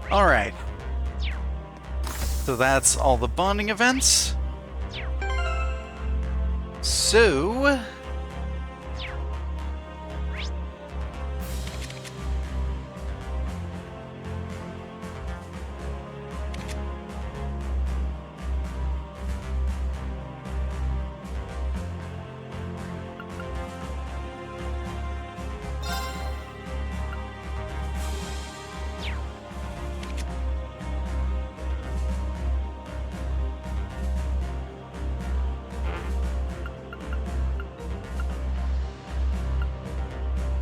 Alright. So that's all the bonding events. So...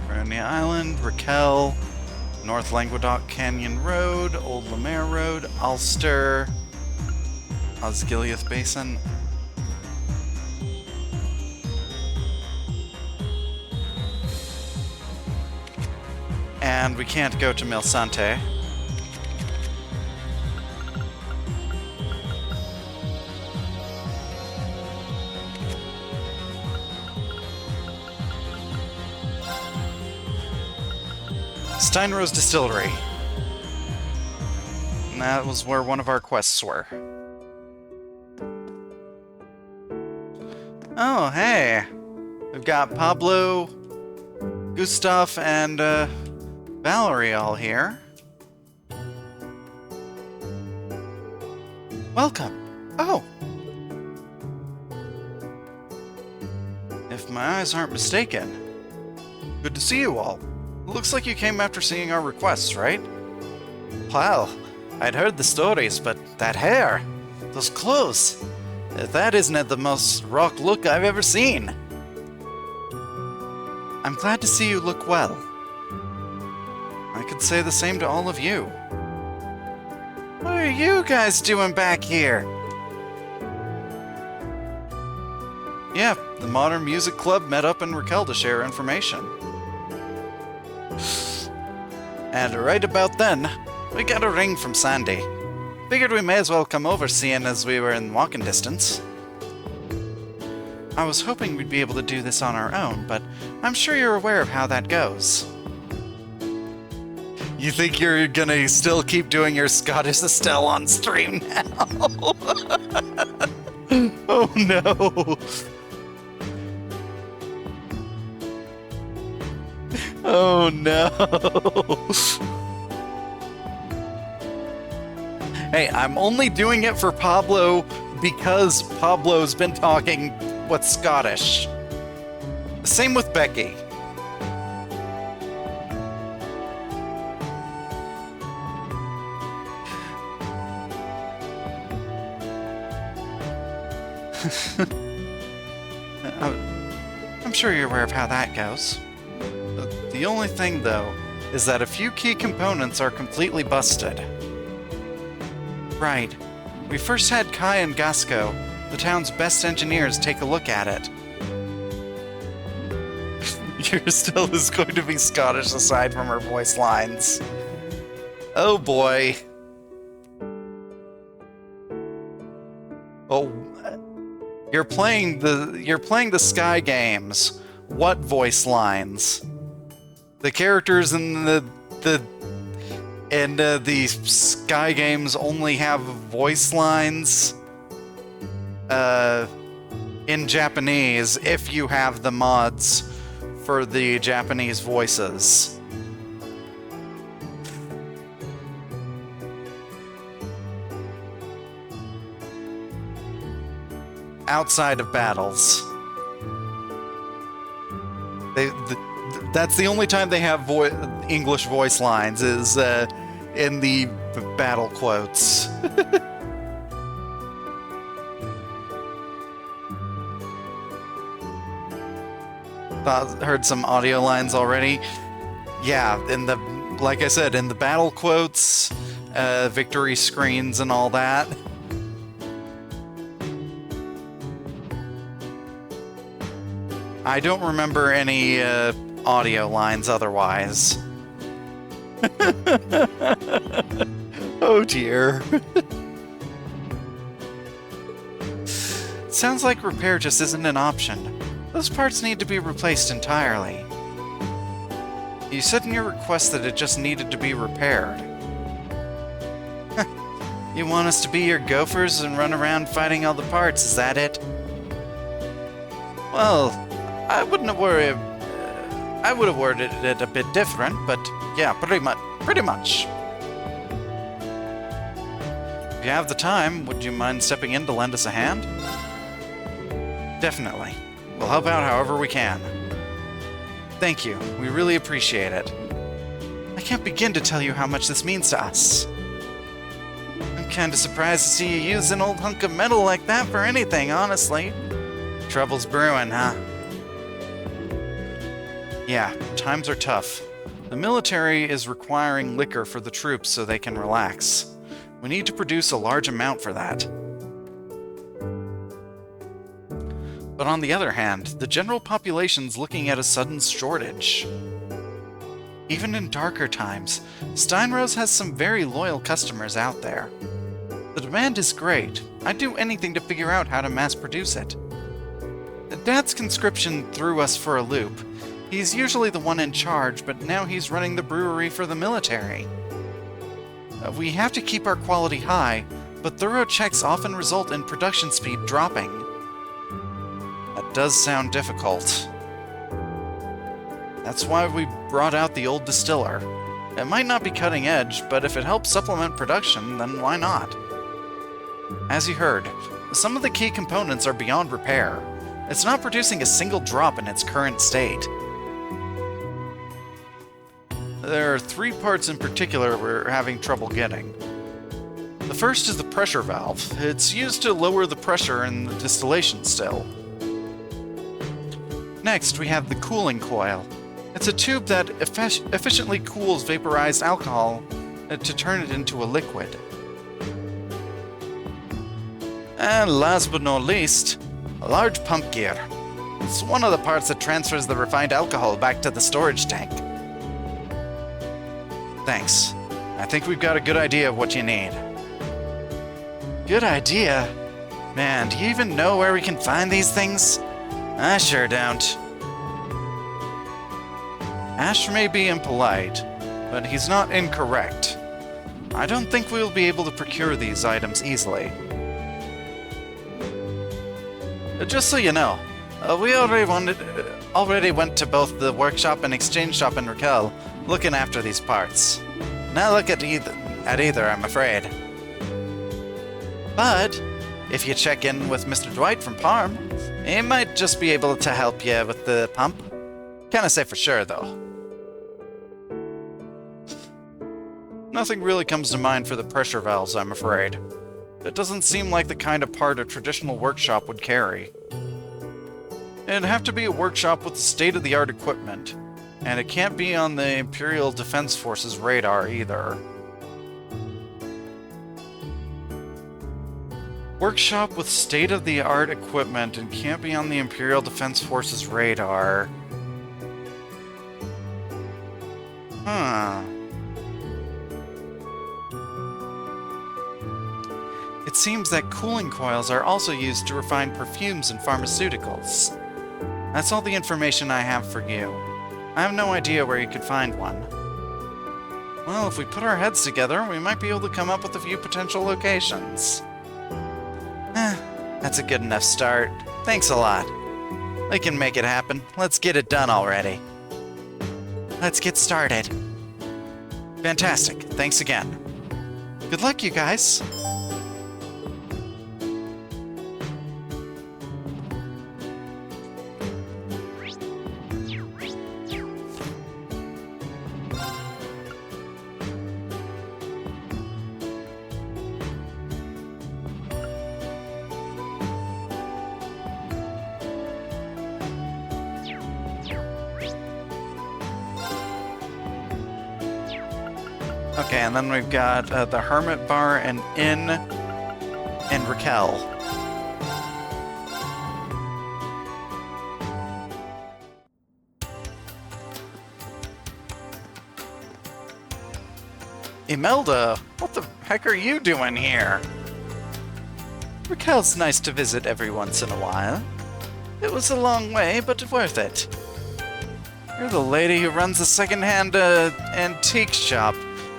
Brandy Island, Raquel, North Languedoc Canyon Road, Old Lemaire Road, Ulster, Osgiliath Basin. And we can't go to Milsante. Steinrose Distillery. And that was where one of our quests were. Oh, hey! We've got Pablo, Gustav, and Valerie all here. Welcome! Oh! If my eyes aren't mistaken, good to see you all. Looks like you came after seeing our requests, right? Well, I'd heard the stories, but that hair, those clothes, That isn't the most rock look I've ever seen. I'm glad to see you look well. I could say the same to all of you. What are you guys doing back here? Yeah, the Modern Music Club met up in Raquel to share information. And right about then, we got a ring from Sandy. Figured we may as well come over seeing as we were in walking distance. I was hoping we'd be able to do this on our own, but I'm sure you're aware of how that goes. You think you're gonna still keep doing your Scottish Estelle on stream now? Oh no! Oh no! Hey, I'm only doing it for Pablo because Pablo's been talking what's Scottish. Same with Becky. I'm sure you're aware of how that goes. The only thing, though, is that a few key components are completely busted. Right. We first had Kai and Gasco, the town's best engineers, take a look at it. Your still is going to be Scottish aside from her voice lines. Oh boy. Oh, you're playing the Sky games. What voice lines? The characters in the Sky games only have voice lines in Japanese if you have the mods for the Japanese voices. Outside of battles. That's the only time they have English voice lines, is in the battle quotes. Heard some audio lines already. Yeah, like I said, in the battle quotes, victory screens and all that. I don't remember any audio lines otherwise. Oh dear. Sounds like repair just isn't an option. Those parts need to be replaced entirely. You said in your request that it just needed to be repaired. You want us to be your gophers and run around fighting all the parts, is that it? Well, I would have worded it a bit different, but yeah, pretty much. If you have the time, would you mind stepping in to lend us a hand? Definitely. We'll help out however we can. Thank you. We really appreciate it. I can't begin to tell you how much this means to us. I'm kinda surprised to see you use an old hunk of metal like that for anything, honestly. Trouble's brewing, huh? Yeah, times are tough. The military is requiring liquor for the troops so they can relax. We need to produce a large amount for that. But on the other hand, the general population's looking at a sudden shortage. Even in darker times, Steinrose has some very loyal customers out there. The demand is great. I'd do anything to figure out how to mass produce it. Dad's conscription threw us for a loop. He's usually the one in charge, but now he's running the brewery for the military. We have to keep our quality high, but thorough checks often result in production speed dropping. That does sound difficult. That's why we brought out the old distiller. It might not be cutting edge, but if it helps supplement production, then why not? As you heard, some of the key components are beyond repair. It's not producing a single drop in its current state. There are 3 parts in particular we're having trouble getting. The first is the pressure valve. It's used to lower the pressure in the distillation still. Next, we have the cooling coil. It's a tube that efficiently cools vaporized alcohol to turn it into a liquid. And last but not least, a large pump gear. It's one of the parts that transfers the refined alcohol back to the storage tank. Thanks. I think we've got a good idea of what you need. Good idea? Man, do you even know where we can find these things? I sure don't. Ash may be impolite, but he's not incorrect. I don't think we'll be able to procure these items easily. Just so you know, we already went to both the workshop and exchange shop in Raquel, looking after these parts. Not look at either, I'm afraid. But if you check in with Mr. Dwight from Parm, he might just be able to help you with the pump. Can't say for sure, though. Nothing really comes to mind for the pressure valves, I'm afraid. It doesn't seem like the kind of part a traditional workshop would carry. It'd have to be a workshop with state-of-the-art equipment, and it can't be on the Imperial Defense Force's radar either. Workshop with state-of-the-art equipment and can't be on the Imperial Defense Force's radar. Huh. It seems that cooling coils are also used to refine perfumes and pharmaceuticals. That's all the information I have for you. I have no idea where you could find one. Well, if we put our heads together, we might be able to come up with a few potential locations. That's a good enough start. Thanks a lot. We can make it happen. Let's get it done already. Let's get started. Fantastic. Thanks again. Good luck, you guys. Okay, and then we've got the Hermit Bar and Inn in Raquel. Imelda, what the heck are you doing here? Raquel's nice to visit every once in a while. It was a long way, but worth it. You're the lady who runs a second-hand antique shop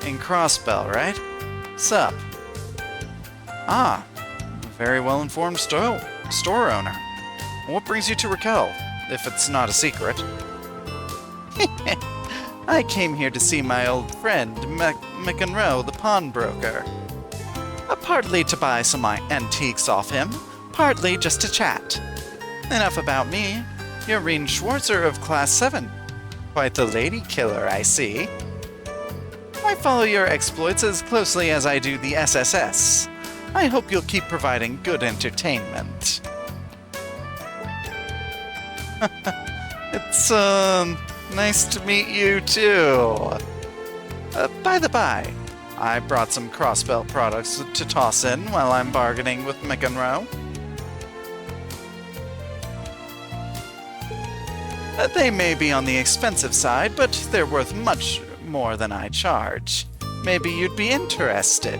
in Crossbell, right? Sup? Ah, a very well-informed store owner. What brings you to Raquel, if it's not a secret? I came here to see my old friend, McEnroe, the pawnbroker. Partly to buy some antiques off him, partly just to chat. Enough about me. You're Reen Schwarzer of Class 7. Quite the lady killer, I see. I follow your exploits as closely as I do the SSS. I hope you'll keep providing good entertainment. It's, nice to meet you, too. By the by, I brought some Crossbell products to toss in while I'm bargaining with McEnroe. They may be on the expensive side, but they're worth much more than I charge. Maybe you'd be interested.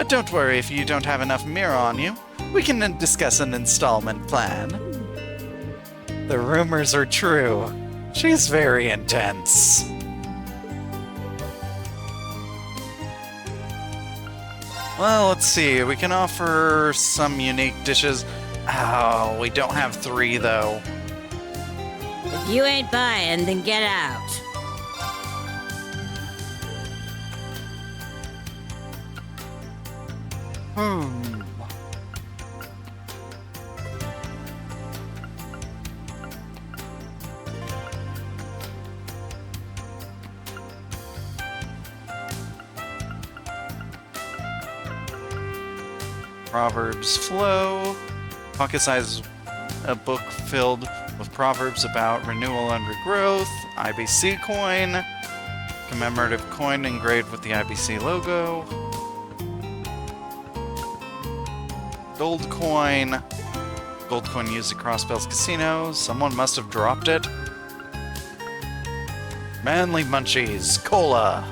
Don't worry if you don't have enough mirror on you. We can discuss an installment plan. The rumors are true. She's very intense. Well, let's see. We can offer some unique dishes. Oh, we don't have 3, though. If you ain't buying, then get out. Proverbs flow. Pocket size a book filled with proverbs about renewal and regrowth. IBC coin. Commemorative coin engraved with the IBC logo. Gold coin. Gold coin used at Crossbells Casino. Someone must have dropped it. Manly Munchies. Cola.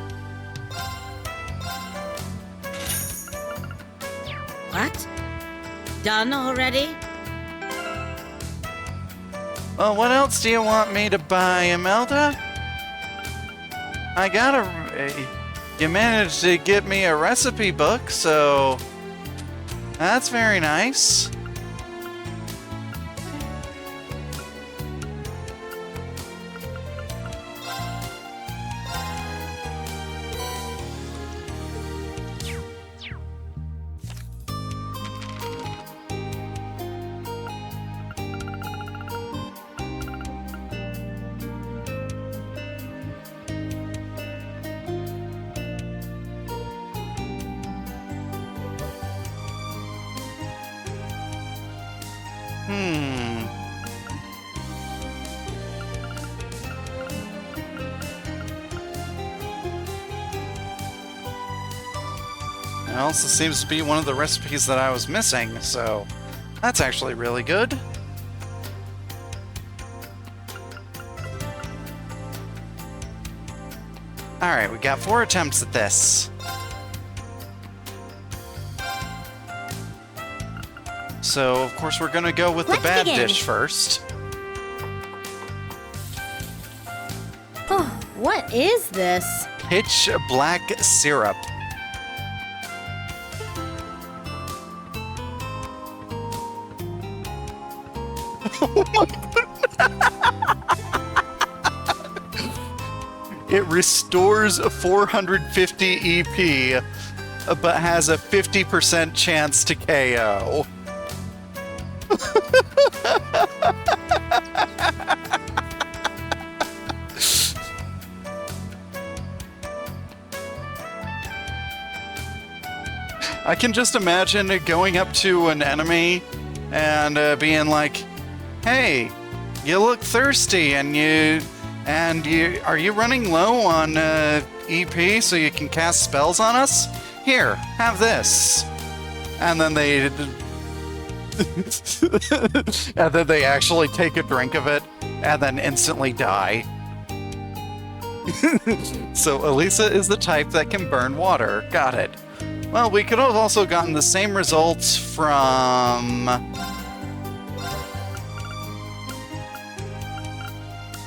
What? Done already? Well, what else do you want me to buy, Imelda? I got you managed to get me a recipe book, so that's very nice. Well, this seems to be one of the recipes that I was missing, so that's actually really good. Alright, we got 4 attempts at this. So, of course, we're gonna go with the bad dish first. Oh, what is this? Pitch black syrup. Oh my goodness. It restores 450 EP, but has a 50% chance to KO. I can just imagine going up to an enemy and being like, "Hey, you look thirsty, and are you running low on EP so you can cast spells on us? Here, have this." And then they and then they actually take a drink of it and then instantly die. So Elisa is the type that can burn water. Got it. Well, we could have also gotten the same results from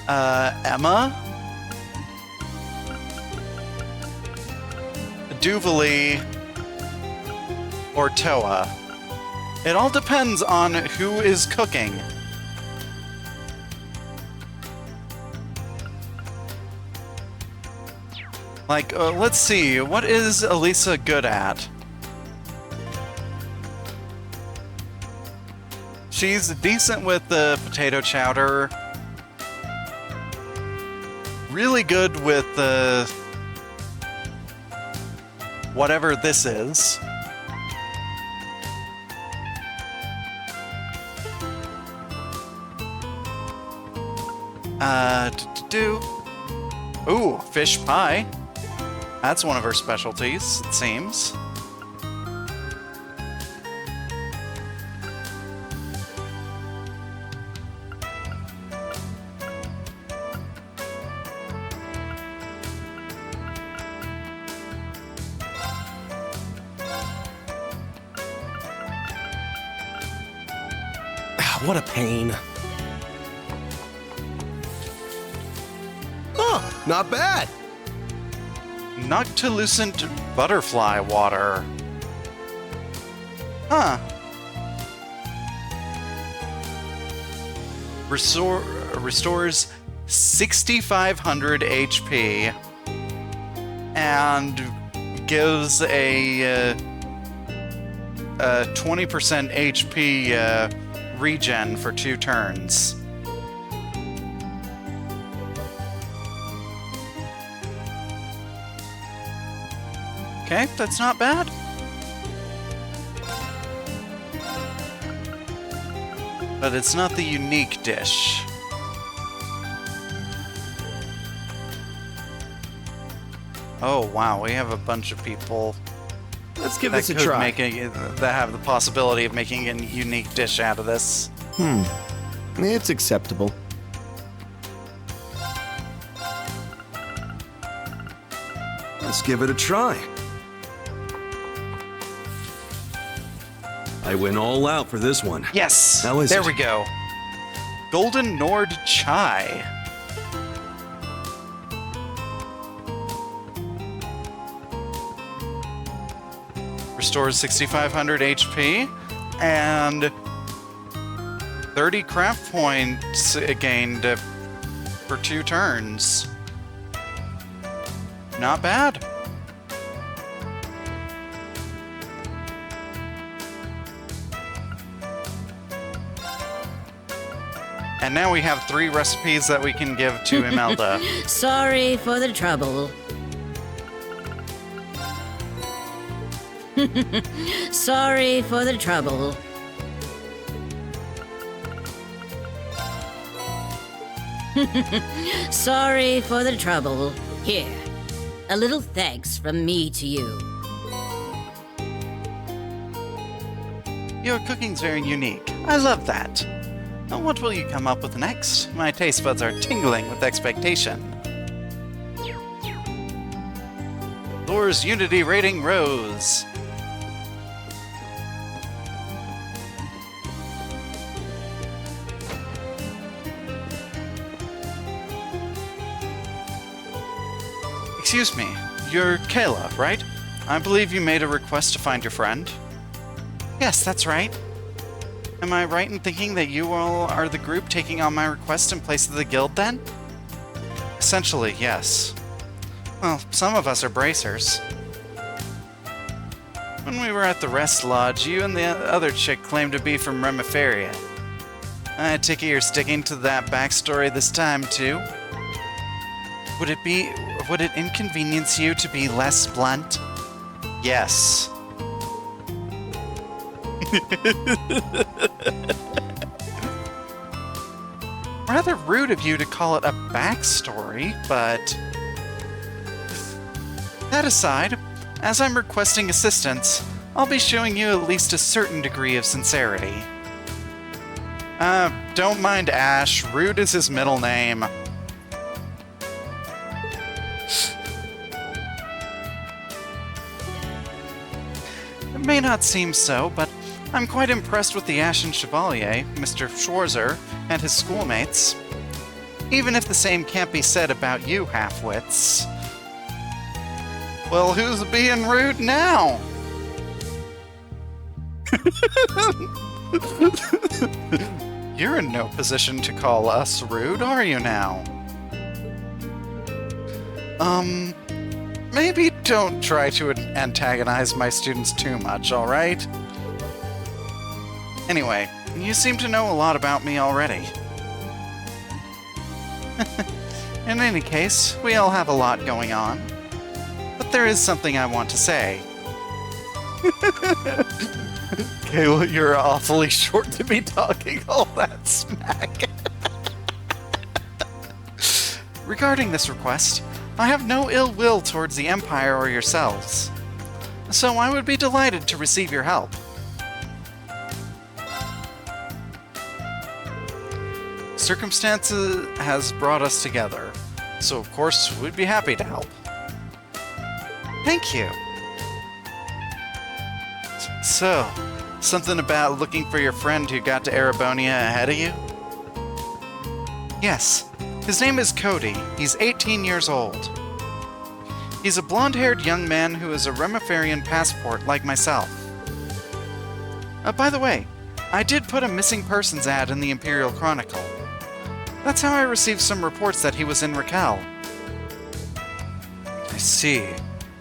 Emma, Duvali, or Toa. It all depends on who is cooking. Like, let's see, what is Elisa good at? She's decent with the potato chowder. Really good with the whatever this is. Ooh, fish pie. That's one of her specialties, it seems. What a pain. Oh, not bad. Noctilucent butterfly water. Huh. Restores 6,500 HP and gives a 20% HP regen for 2 turns. Okay, that's not bad. But it's not the unique dish. Oh wow, we have a bunch of people Let's give that this a could try. that have the possibility of making a unique dish out of this. It's acceptable. Let's give it a try. I went all out for this one. Yes! How is there it? we go. Golden Nord Chai. Restores 6,500 HP and 30 craft points gained for 2 turns. Not bad. And now we have 3 recipes that we can give to Imelda. Sorry for the trouble. Sorry for the trouble. Sorry for the trouble. Here, a little thanks from me to you. Your cooking's very unique. I love that. Now, what will you come up with next? My taste buds are tingling with expectation. Lore's Unity rating rose. Excuse me, you're Kayla, right? I believe you made a request to find your friend. Yes, that's right. Am I right in thinking that you all are the group taking on my request in place of the guild, then? Essentially, yes. Well, some of us are bracers. When we were at the rest lodge, you and the other chick claimed to be from Remiferia. I take it you're sticking to that backstory this time, too? Would it inconvenience you to be less blunt? Yes. Rather rude of you to call it a backstory, but... That aside, as I'm requesting assistance, I'll be showing you at least a certain degree of sincerity. Don't mind Ash. Rude is his middle name. It may not seem so, but I'm quite impressed with the Ashen Chevalier, Mr. Schwarzer, and his schoolmates. Even if the same can't be said about you, half-wits. Well, who's being rude now? You're in no position to call us rude, are you now? Maybe don't try to antagonize my students too much, alright? Anyway, you seem to know a lot about me already. In any case, we all have a lot going on. But there is something I want to say. Kayla, you're awfully short to be talking all that smack. Regarding this request, I have no ill will towards the Empire or yourselves. So I would be delighted to receive your help. Circumstances has brought us together, so of course we'd be happy to help. Thank you. So, something about looking for your friend who got to Erebonia ahead of you? Yes, his name is Cody. He's 18 years old. He's a blonde-haired young man who has a Remiferian passport like myself. By the way, I did put a missing persons ad in the Imperial Chronicle. That's how I received some reports that he was in Raquel. I see.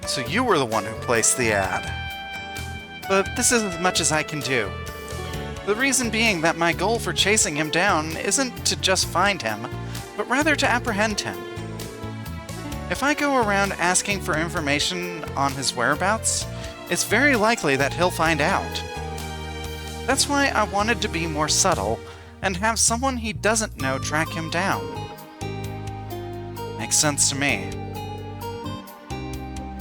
So you were the one who placed the ad. But this is as much as I can do. The reason being that my goal for chasing him down isn't to just find him, but rather to apprehend him. If I go around asking for information on his whereabouts, it's very likely that he'll find out. That's why I wanted to be more subtle, and have someone he doesn't know track him down. Makes sense to me.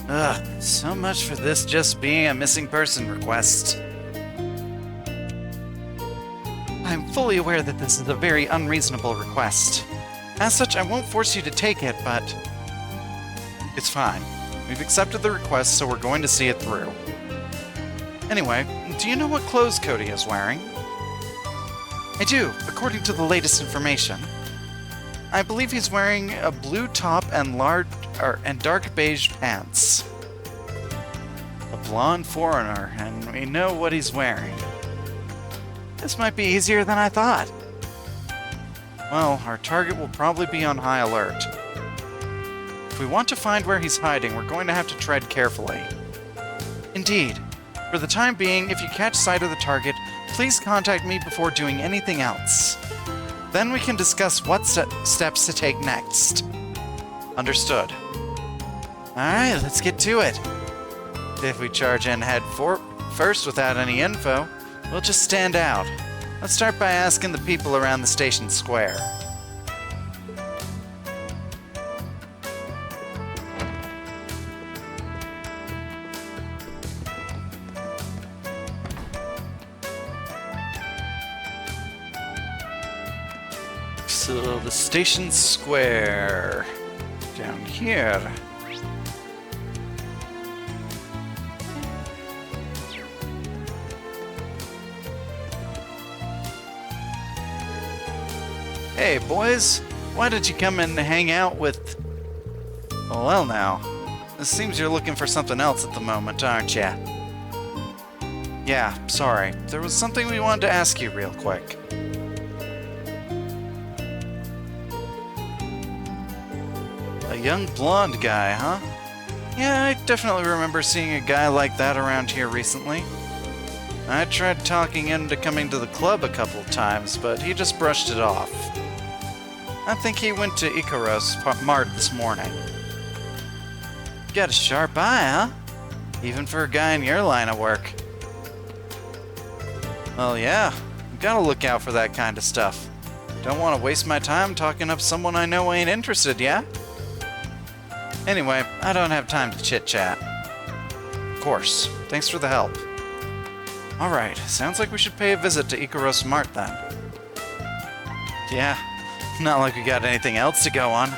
Ugh, so much for this just being a missing person request. I'm fully aware that this is a very unreasonable request. As such, I won't force you to take it, but it's fine. We've accepted the request, so we're going to see it through. Anyway, do you know what clothes Cody is wearing? I do, according to the latest information. I believe he's wearing a blue top and dark beige pants. A blonde foreigner, and we know what he's wearing. This might be easier than I thought. Well, our target will probably be on high alert. If we want to find where he's hiding, we're going to have to tread carefully. Indeed. For the time being, if you catch sight of the target, please contact me before doing anything else. Then we can discuss what steps to take next. Understood. Alright, let's get to it. If we charge in head first without any info, we'll just stand out. Let's start by asking the people around the station square. So, the station square. Down here. Hey, boys. Why did you come and hang out with... Well, now. It seems you're looking for something else at the moment, aren't ya? Yeah, sorry. There was something we wanted to ask you real quick. A young blonde guy, huh? Yeah, I definitely remember seeing a guy like that around here recently. I tried talking him into coming to the club a couple of times, but he just brushed it off. I think he went to Icaros Mart this morning. Got a sharp eye, huh? Even for a guy in your line of work. Well, yeah. Gotta look out for that kind of stuff. Don't want to waste my time talking up someone I know ain't interested, yeah? Anyway, I don't have time to chit-chat. Of course. Thanks for the help. Alright, sounds like we should pay a visit to Icaros Mart then. Yeah, not like we got anything else to go on.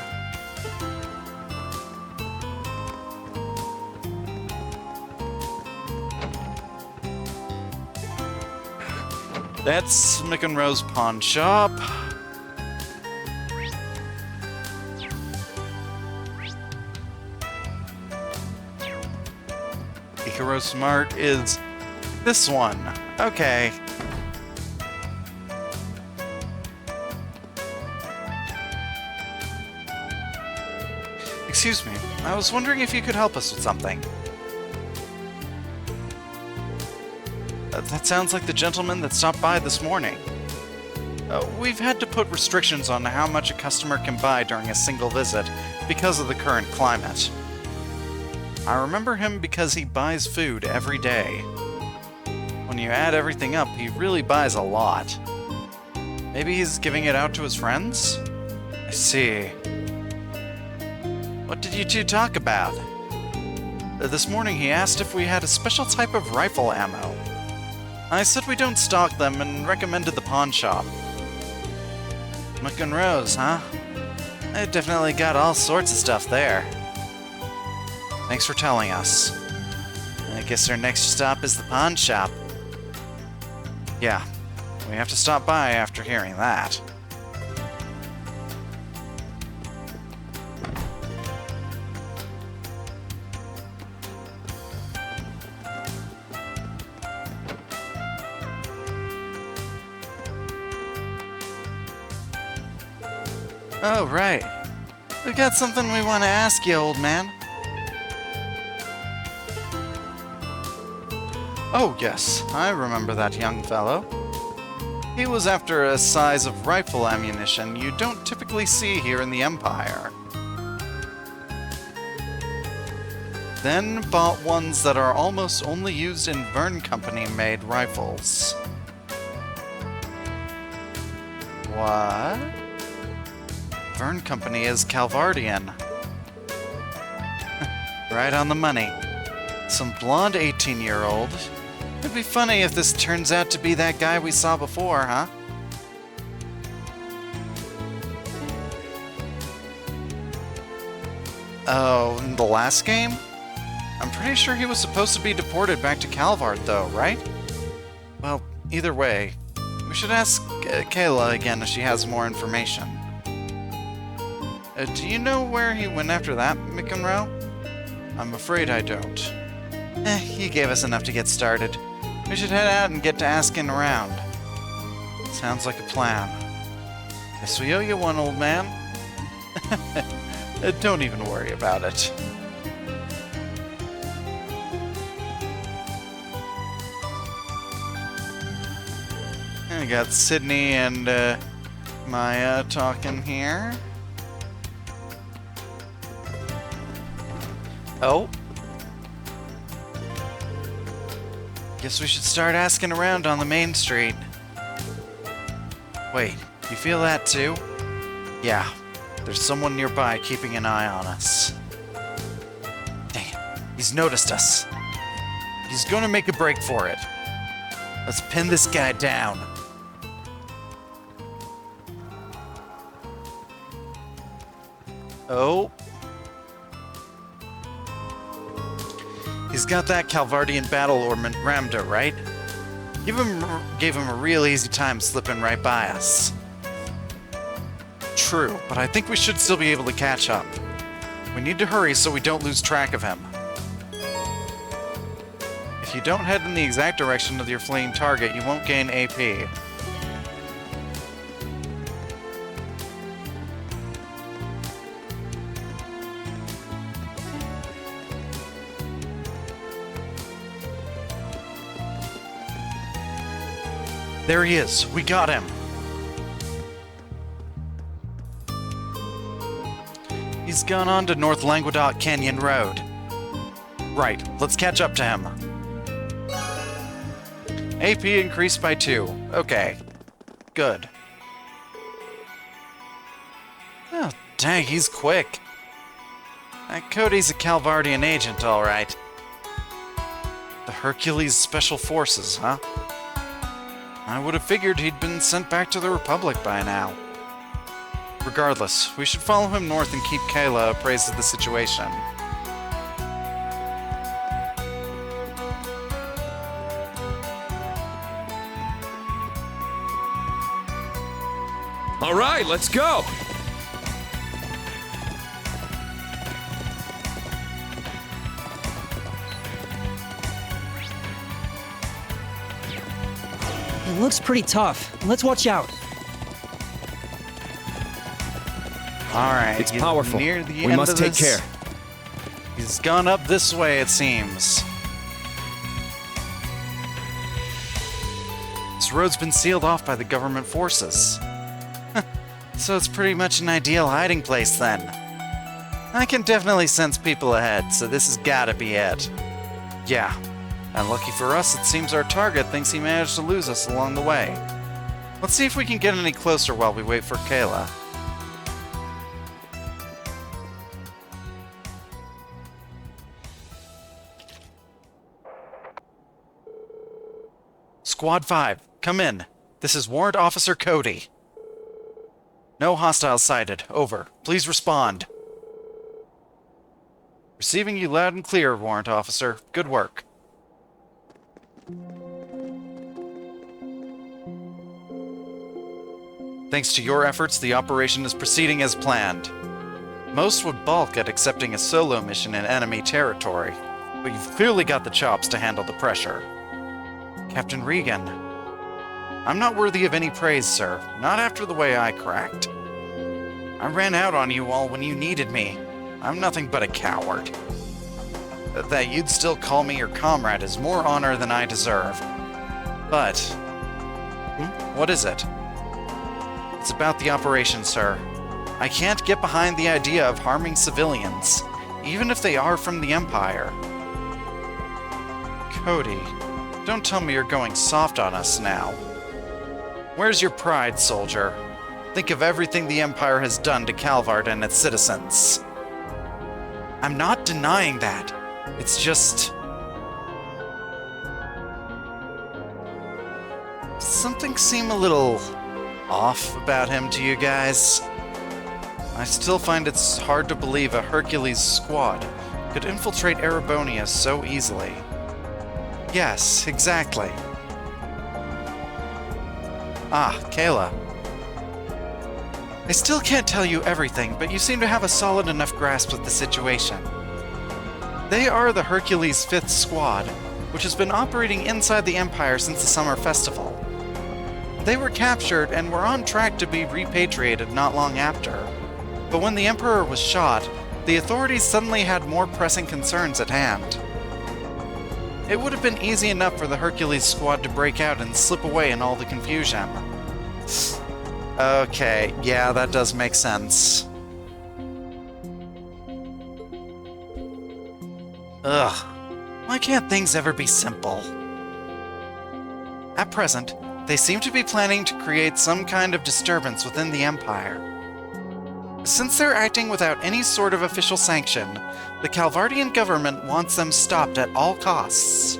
That's McEnroe's pawn shop. Icaros Mart is this one. Okay. Excuse me, I was wondering if you could help us with something. That sounds like the gentleman that stopped by this morning. We've had to put restrictions on how much a customer can buy during a single visit because of the current climate. I remember him because he buys food every day. When you add everything up, he really buys a lot. Maybe he's giving it out to his friends? I see. What did you two talk about? This morning he asked if we had a special type of rifle ammo. I said we don't stock them and recommended the pawn shop. McEnroe's, huh? They definitely got all sorts of stuff there. Thanks for telling us. I guess our next stop is the pawn shop. Yeah, we have to stop by after hearing that. Oh, right. We've got something we want to ask you, old man. Oh, yes, I remember that young fellow. He was after a size of rifle ammunition you don't typically see here in the Empire. Then bought ones that are almost only used in Verne Company-made rifles. What? Vern Company is Calvardian. Right on the money. Some blonde 18-year-old. It'd be funny if this turns out to be that guy we saw before, huh? Oh, in the last game? I'm pretty sure he was supposed to be deported back to Calvard, though, right? Well, either way, we should ask Kayla again if she has more information. Do you know where he went after that, McEnroe? I'm afraid I don't. He gave us enough to get started. We should head out and get to asking around. Sounds like a plan. Guess we owe you one, old man. Don't even worry about it. I got Sydney and Maya talking here. Oh. Guess we should start asking around on the main street. Wait, you feel that too? Yeah, there's someone nearby keeping an eye on us. Dang, he's noticed us. He's gonna make a break for it. Let's pin this guy down. Oh. He's got that Calvardian battle ornament Ramda, right? Gave him a real easy time slipping right by us. True, but I think we should still be able to catch up. We need to hurry so we don't lose track of him. If you don't head in the exact direction of your fleeing target, you won't gain AP. There he is. We got him. He's gone on to North Languedoc Canyon Road. Right, let's catch up to him. AP increased by 2. Okay. Good. Oh, dang, he's quick. That Cody's a Calvardian agent, all right. The Hercules Special Forces, huh? I would have figured he'd been sent back to the Republic by now. Regardless, we should follow him north and keep Kayla appraised of the situation. All right, let's go! It looks pretty tough. Let's watch out. Alright, It's powerful. Near the We end must of take this. care. He's gone up this way, it seems. This road's been sealed off by the government forces. So it's pretty much an ideal hiding place then. I can definitely sense people ahead, so this has gotta be it. Yeah. And lucky for us, it seems our target thinks he managed to lose us along the way. Let's see if we can get any closer while we wait for Kayla. Squad 5, come in. This is Warrant Officer Cody. No hostiles sighted. Over. Please respond. Receiving you loud and clear, Warrant Officer. Good work. Thanks to your efforts, the operation is proceeding as planned. Most would balk at accepting a solo mission in enemy territory, but you've clearly got the chops to handle the pressure. Captain Regan, I'm not worthy of any praise, sir. Not after the way I cracked. I ran out on you all when you needed me. I'm nothing but a coward. That you'd still call me your comrade is more honor than I deserve. But... what is it? It's about the operation, sir. I can't get behind the idea of harming civilians, even if they are from the Empire. Cody, don't tell me you're going soft on us now. Where's your pride, soldier? Think of everything the Empire has done to Calvard and its citizens. I'm not denying that. It's just... Does something seem a little off about him to you guys? I still find it's hard to believe a Hercules squad could infiltrate Erebonia so easily. Yes, exactly. Ah, Kayla. I still can't tell you everything, but you seem to have a solid enough grasp of the situation. They are the Hercules 5th Squad, which has been operating inside the Empire since the Summer Festival. They were captured and were on track to be repatriated not long after. But when the Emperor was shot, the authorities suddenly had more pressing concerns at hand. It would have been easy enough for the Hercules squad to break out and slip away in all the confusion. Okay, yeah, that does make sense. Ugh, why can't things ever be simple? At present, they seem to be planning to create some kind of disturbance within the Empire. Since they're acting without any sort of official sanction, the Calvardian government wants them stopped at all costs.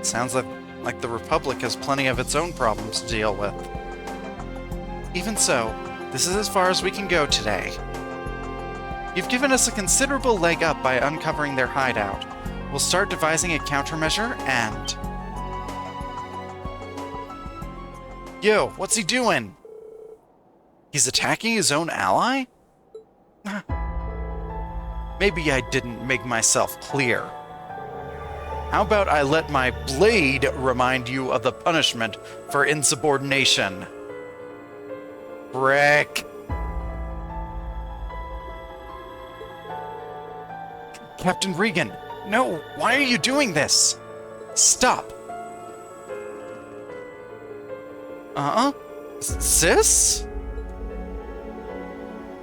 Sounds like the Republic has plenty of its own problems to deal with. Even so, this is as far as we can go today. You've given us a considerable leg up by uncovering their hideout. We'll start devising a countermeasure and... Yo, what's he doing? He's attacking his own ally? Maybe I didn't make myself clear. How about I let my blade remind you of the punishment for insubordination? Brick. Captain Regan, no, why are you doing this? Stop. Sis?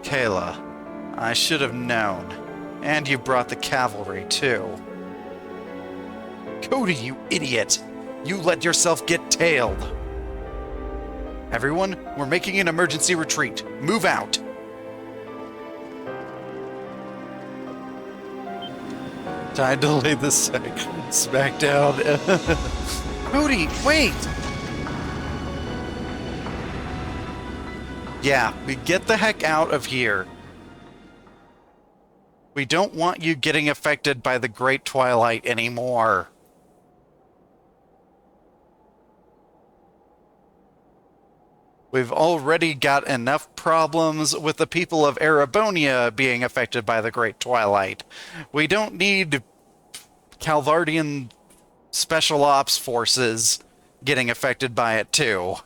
Kayla, I should have known. And you brought the cavalry, too. Cody, you idiot! You let yourself get tailed! Everyone, we're making an emergency retreat. Move out! Time to lay the smack down. Cody, wait! Yeah, we get the heck out of here. We don't want you getting affected by the Great Twilight anymore. We've already got enough problems with the people of Erebonia being affected by the Great Twilight. We don't need Calvardian special ops forces getting affected by it too.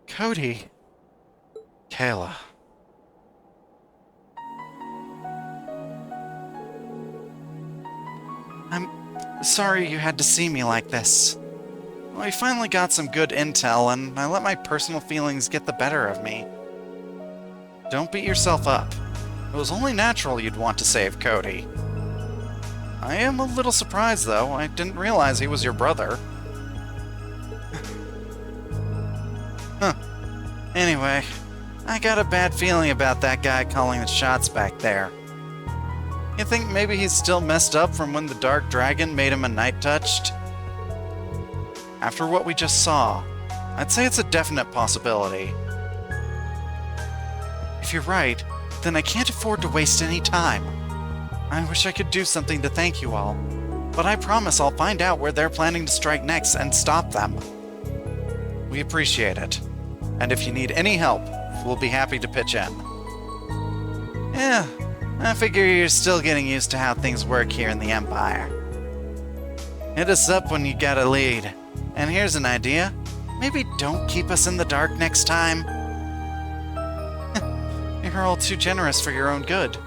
Cody. Kayla. I'm sorry you had to see me like this. Well, I finally got some good intel, and I let my personal feelings get the better of me. Don't beat yourself up. It was only natural you'd want to save Cody. I am a little surprised, though. I didn't realize he was your brother. Huh. Anyway, I got a bad feeling about that guy calling the shots back there. You think maybe he's still messed up from when the Dark Dragon made him a Night Touched? After what we just saw, I'd say it's a definite possibility. If you're right, then I can't afford to waste any time. I wish I could do something to thank you all, but I promise I'll find out where they're planning to strike next and stop them. We appreciate it, and if you need any help, we'll be happy to pitch in. Yeah, I figure you're still getting used to how things work here in the Empire. Hit us up when you got a lead. And here's an idea. Maybe don't keep us in the dark next time. You're all too generous for your own good.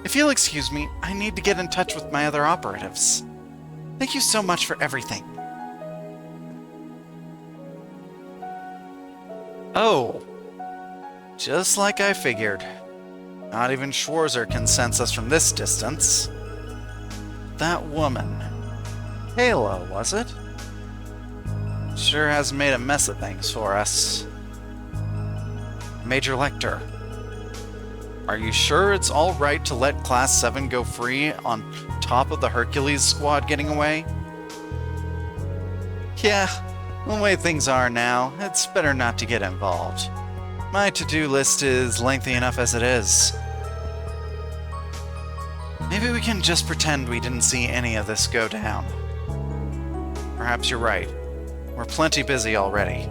If you'll excuse me, I need to get in touch with my other operatives. Thank you so much for everything. Oh. Just like I figured. Not even Schwarzer can sense us from this distance. That woman. Kayla, was it? Sure has made a mess of things for us. Major Lecter, are you sure it's alright to let Class 7 go free on top of the Hercules squad getting away? Yeah, the way things are now, it's better not to get involved. My to-do list is lengthy enough as it is. Maybe we can just pretend we didn't see any of this go down. Perhaps you're right. We're plenty busy already.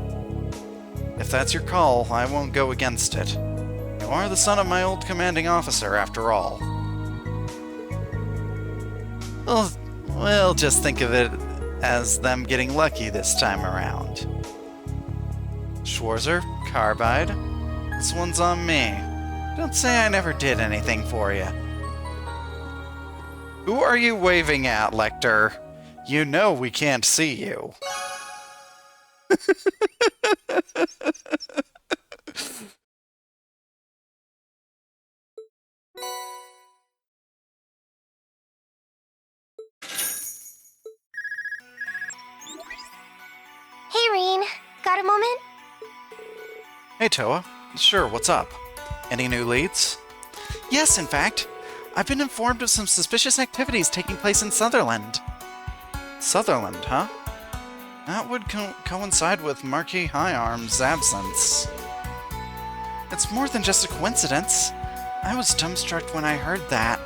If that's your call, I won't go against it. You are the son of my old commanding officer, after all. We'll just think of it as them getting lucky this time around. Schwarzer, Carbide, this one's on me. Don't say I never did anything for you. Who are you waving at, Lecter? You know we can't see you. Hey, Reen. Got a moment? Hey, Toa. Sure, what's up? Any new leads? Yes, in fact. I've been informed of some suspicious activities taking place in Sutherland. Sutherland, huh? That would coincide with Marquis Higharm's absence. It's more than just a coincidence. I was dumbstruck when I heard that.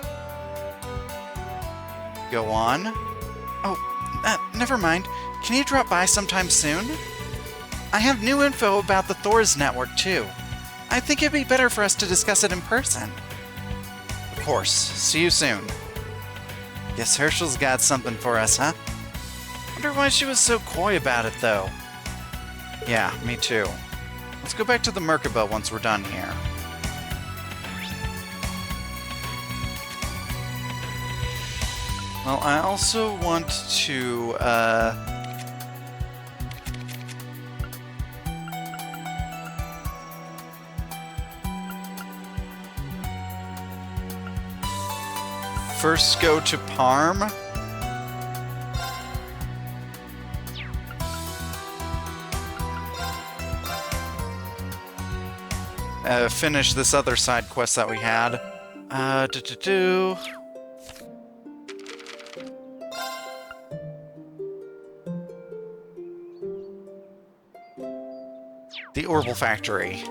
Go on. Oh, never mind. Can you drop by sometime soon? I have new info about the Thor's network, too. I think it'd be better for us to discuss it in person. Of course. See you soon. Guess Herschel's got something for us, huh? Wonder why she was so coy about it, though. Yeah, me too. Let's go back to the Merkaba once we're done here. Well, I also want to, first go to Parm. Finish this other side quest that we had. The Orbital Factory.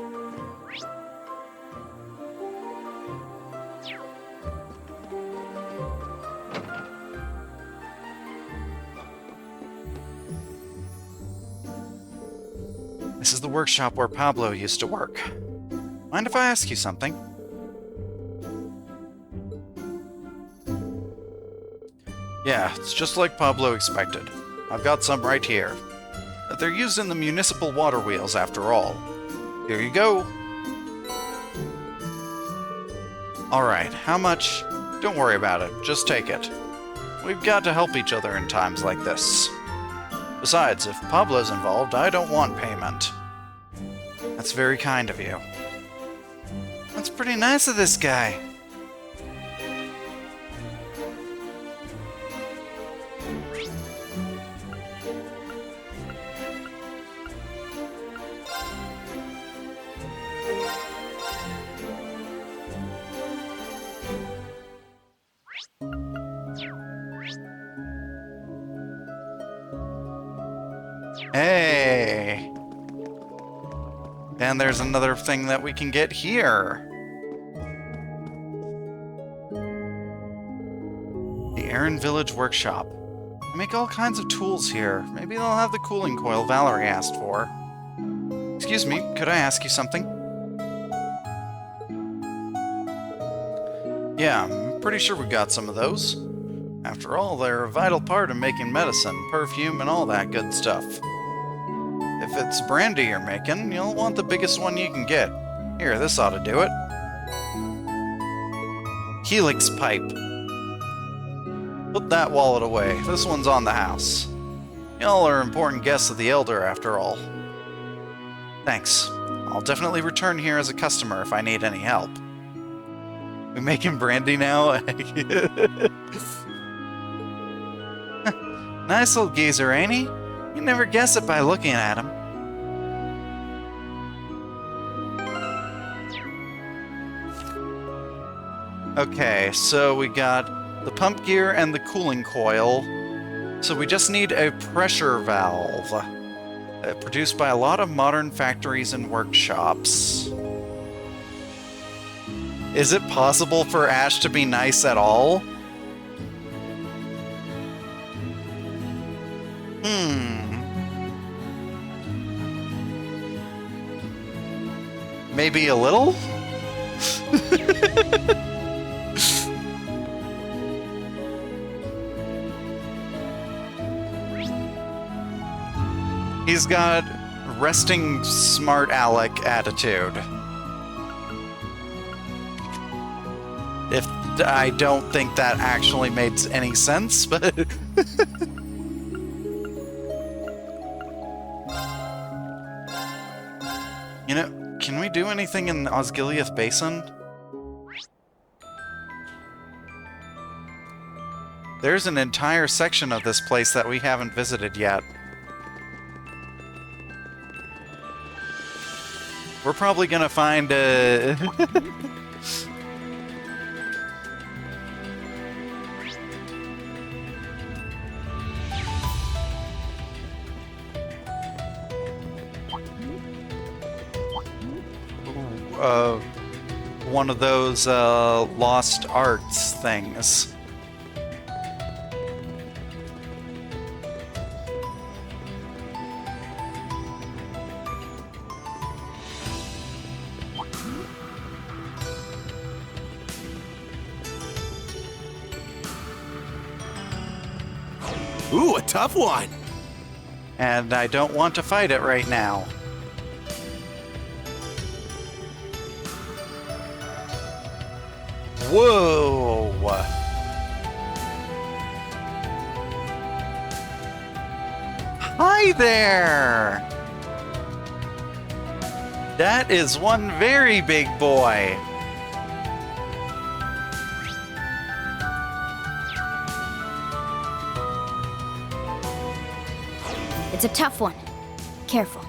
This is the workshop where Pablo used to work. Mind if I ask you something? Yeah, it's just like Pablo expected. I've got some right here. They're used in the municipal water wheels, after all. Here you go. Alright, how much? Don't worry about it, just take it. We've got to help each other in times like this. Besides, if Pablo's involved, I don't want payment. That's very kind of you. That's pretty nice of this guy. Hey! And there's another thing that we can get here. The Aaron Village Workshop. They make all kinds of tools here. Maybe they'll have the cooling coil Valerie asked for. Excuse me, could I ask you something? Yeah, I'm pretty sure we got some of those. After all, they're a vital part of making medicine, perfume, and all that good stuff. If it's brandy you're making, you'll want the biggest one you can get. Here, this ought to do it. Helix pipe. Put that wallet away. This one's on the house. Y'all are important guests of the Elder, after all. Thanks. I'll definitely return here as a customer if I need any help. We making brandy now? Nice old geezer, ain't he? You never guess it by looking at him. Okay, so we got the pump gear and the cooling coil. So we just need a pressure valve. Produced by a lot of modern factories and workshops. Is it possible for Ash to be nice at all? Maybe a little? He's got resting smart aleck attitude. If I don't think that actually made any sense, but... You know, can we do anything in the Osgiliath Basin? There's an entire section of this place that we haven't visited yet. We're probably gonna find a... one of those lost arts things. Ooh, a tough one. And I don't want to fight it right now. Whoa! Hi there! That is one very big boy. It's a tough one. Careful.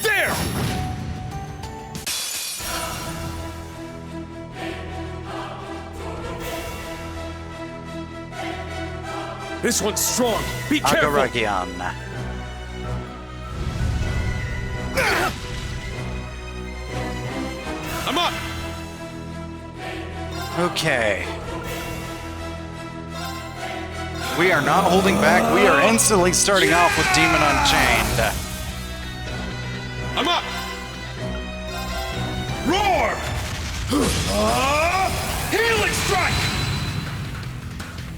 There! This one's strong. Be careful. Agaragian. I'm up. Okay. We are not holding back. We are instantly starting off with Demon Unchained. I'm up. Roar! Healing strike!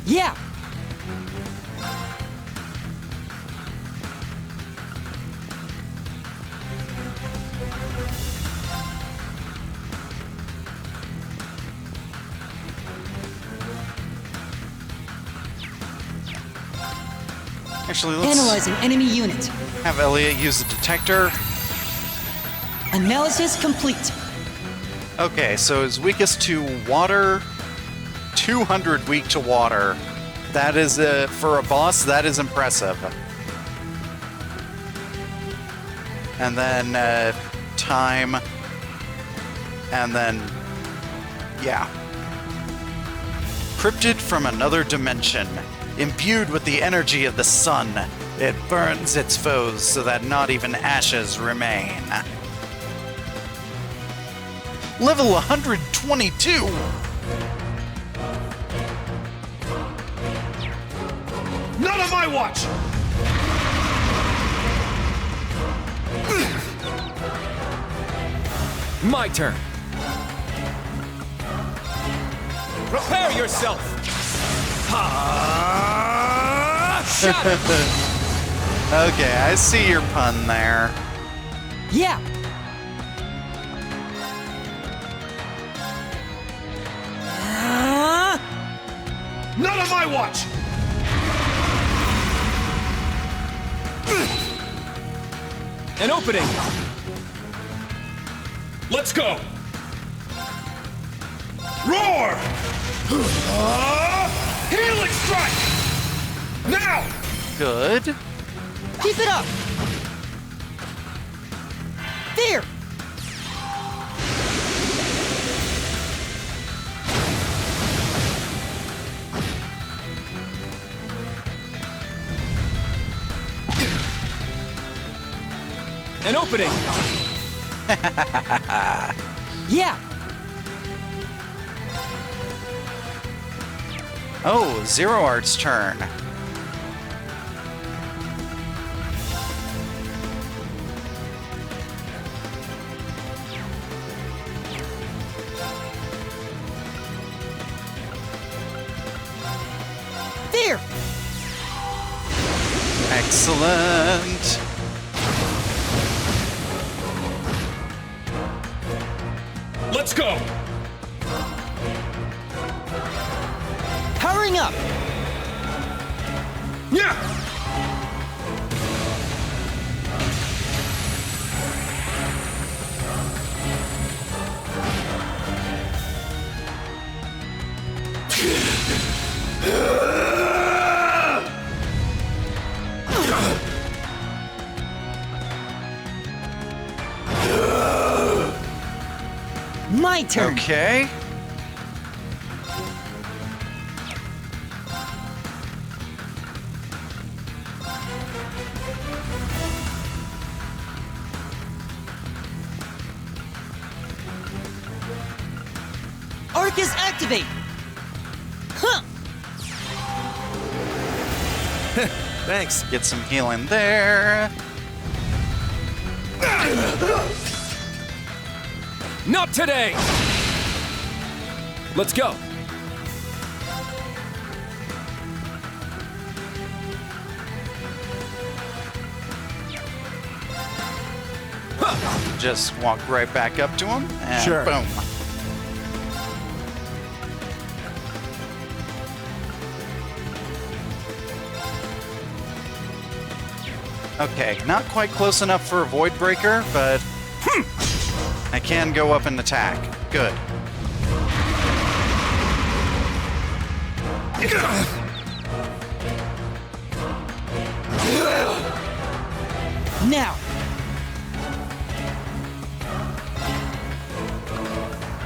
Yeah! Actually, let's Analyzing enemy unit. have Elliot use a detector. Analysis complete. Okay, so his weakest to water, 200 weak to water. That is, for a boss, that is impressive. And then, time. And then, yeah. Cryptid from another dimension. Imbued with the energy of the sun, it burns its foes so that not even ashes remain. Level 122! Not on my watch! My turn. Prepare yourself! Okay, I see your pun there. Yeah! Not on my watch! An opening! Let's go! Roar! Healing strike! Now! Good. Keep it up! There! An opening! Yeah! Oh, Zero Art's turn. There! Excellent. Let's go! Powering up! Yeah! My turn! Okay. Arcus activate! Huh! Thanks. Get some healing there. Not today! Let's go! Just walk right back up to him, and Sure. boom. Okay, not quite close enough for a Void Breaker, but I can go up and attack. Good. Now!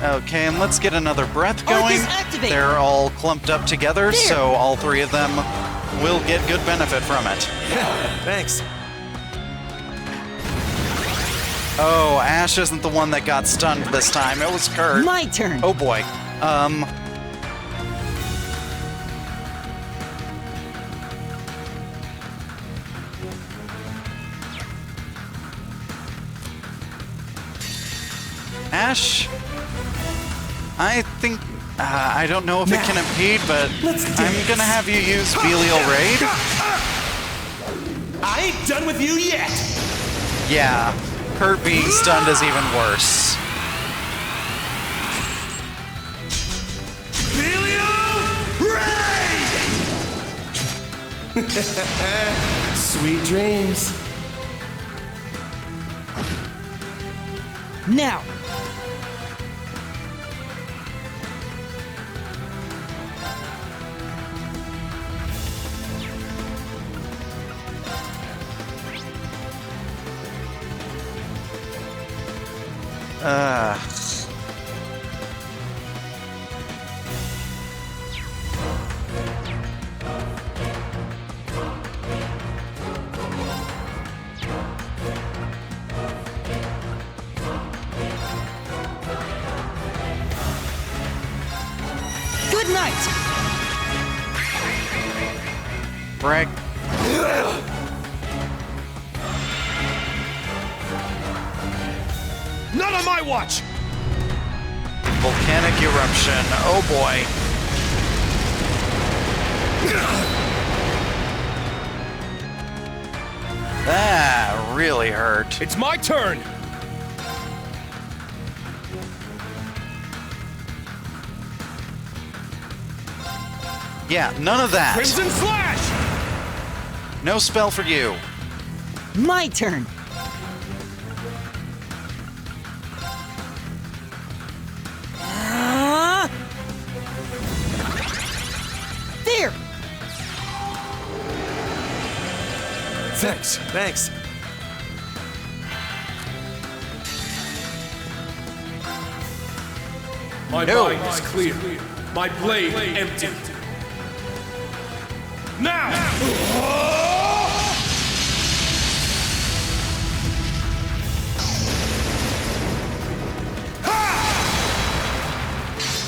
Okay, and let's get another breath going. Arcus activate! They're all clumped up together, so all three of them will get good benefit from it. Thanks. Oh, Ash isn't the one that got stunned this time. It was Kurt. My turn! Oh boy. Ash, I think, I don't know if it can impede, but I'm gonna have you use Belial Raid. I ain't done with you yet! Yeah, Kurt being stunned is even worse. Sweet dreams. Now! Good night! Brag. Not on my watch! Volcanic eruption. Oh boy. That really hurt. It's my turn! Yeah, none of that. Crimson Slash! No spell for you. My turn! There! Thanks. Thanks. My mind is clear. My blade empty. Now!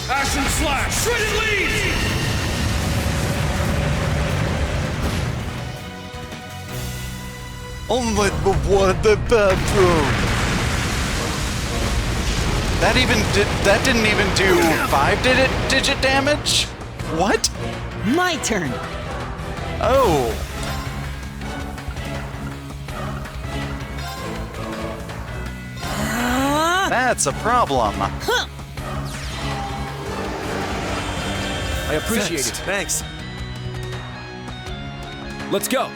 Action slash! Shredded lead! Only the bathroom. That didn't even do 5-digit damage? What? My turn. Oh. That's a problem. I appreciate Thanks. it. Thanks. Let's go.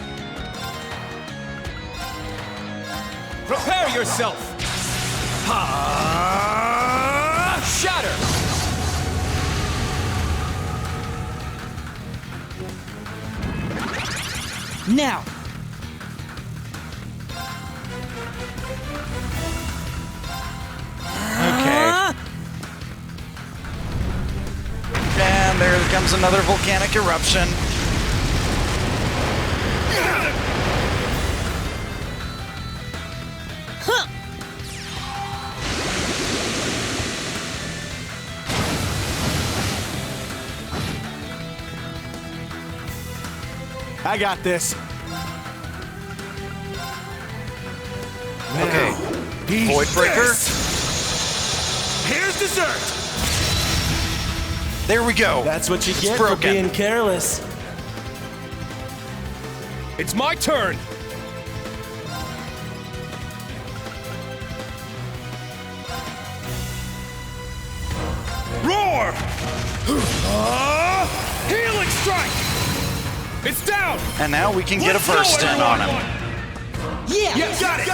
Prepare yourself. Shatter. Now. Okay. And there comes another volcanic eruption. I got this. Okay. Eat Void Breaker. this. Here's dessert. There we go. That's what you It's get for broken. being careless. It's my turn. Roar! Healing strike! It's down! And now we can get a Let's go, burst in on everyone! him. Yeah. Yes, got it!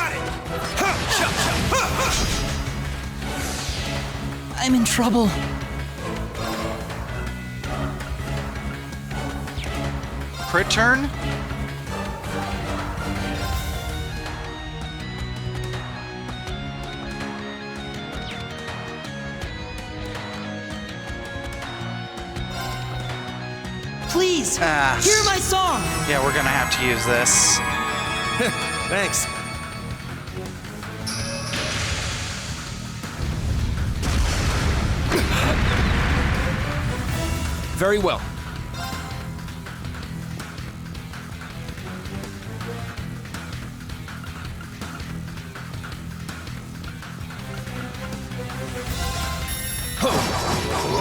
I'm in trouble. Crit turn? Please, Ah. hear my song. Yeah, we're gonna have to use this. Thanks. Very well.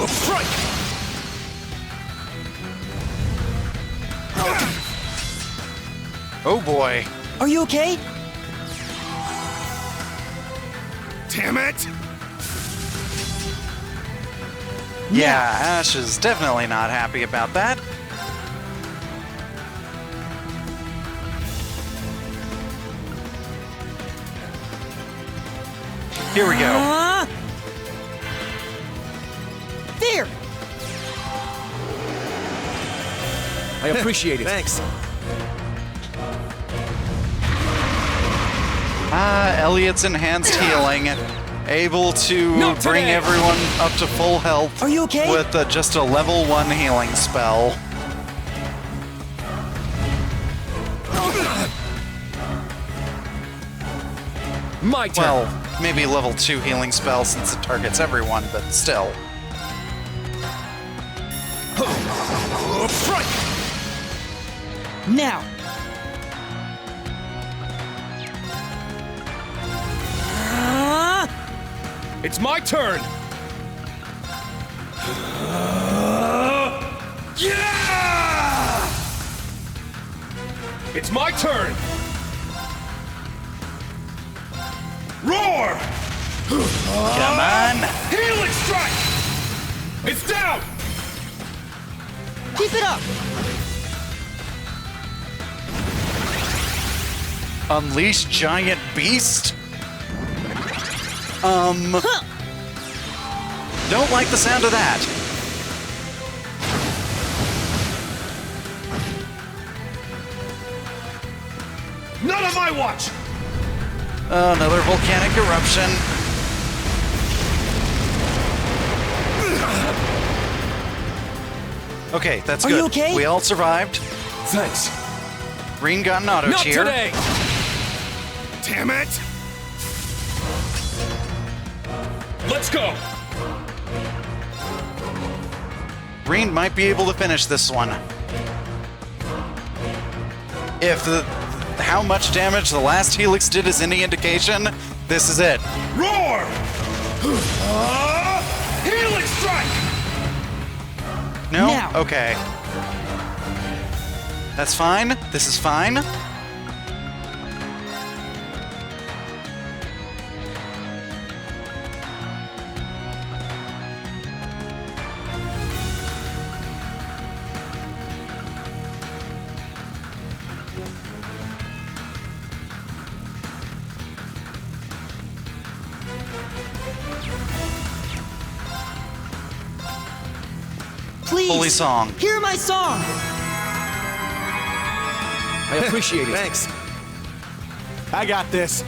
Strike. Oh boy. Are you okay? Damn it. Yeah, Ash is definitely not happy about that. Here we go. There. I appreciate it. Thanks. Elliot's enhanced healing, able to Not bring today. everyone up to full health Are you okay? with just a level 1 healing spell. My turn. Well, maybe level 2 healing spell since it targets everyone, but still. Strike. Now. It's my turn. Yeah! It's my turn. Roar! Come on! Healing strike! It's down! Keep it up. Unleash Giant Beast? Don't like the sound of that. on my watch! Oh, another volcanic eruption. Okay, that's Are good. you okay? We all survived. Thanks. Green got an auto Not cheer. today! Damn it! Let's go! Green might be able to finish this one. If how much damage the last Helix did is any indication, this is it. Roar! Helix strike! No? Now. Okay. That's fine. This is fine. Please. Holy song. Hear my song. I appreciate it. Thanks. I got this.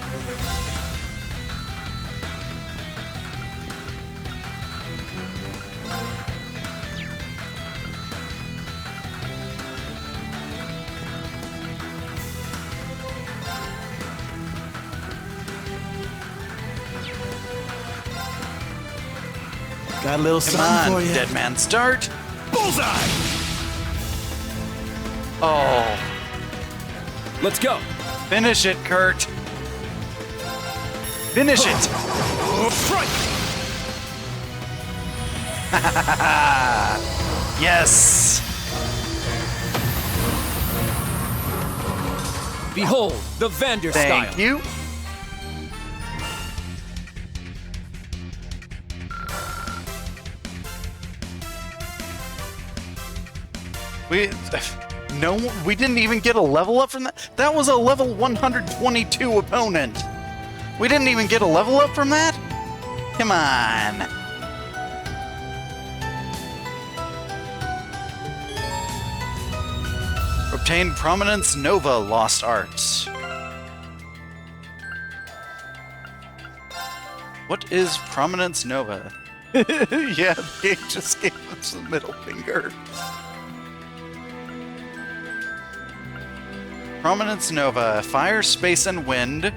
Got a little Come something on, for you. dead man, start. Bullseye! Oh, Let's go. finish it, Kurt. Finish it. Strike! Yes. Behold, the Vander style. Thank you. We didn't even get a level up from that. That was a level 122 opponent. We didn't even get a level up from that? Come on. Obtained Prominence Nova Lost Arts. What is Prominence Nova? Yeah, the game just gave us the middle finger. Prominence Nova, Fire, Space, and Wind.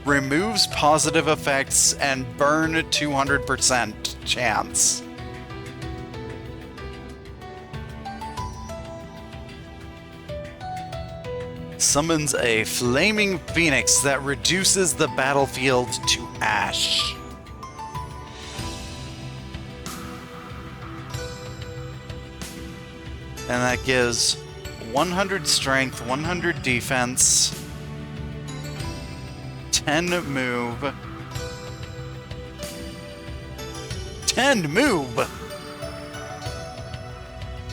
Removes positive effects and burn 200% chance. Summons a flaming phoenix that reduces the battlefield to ash. And that gives 100 strength, 100 defense, 10 move, 10 move,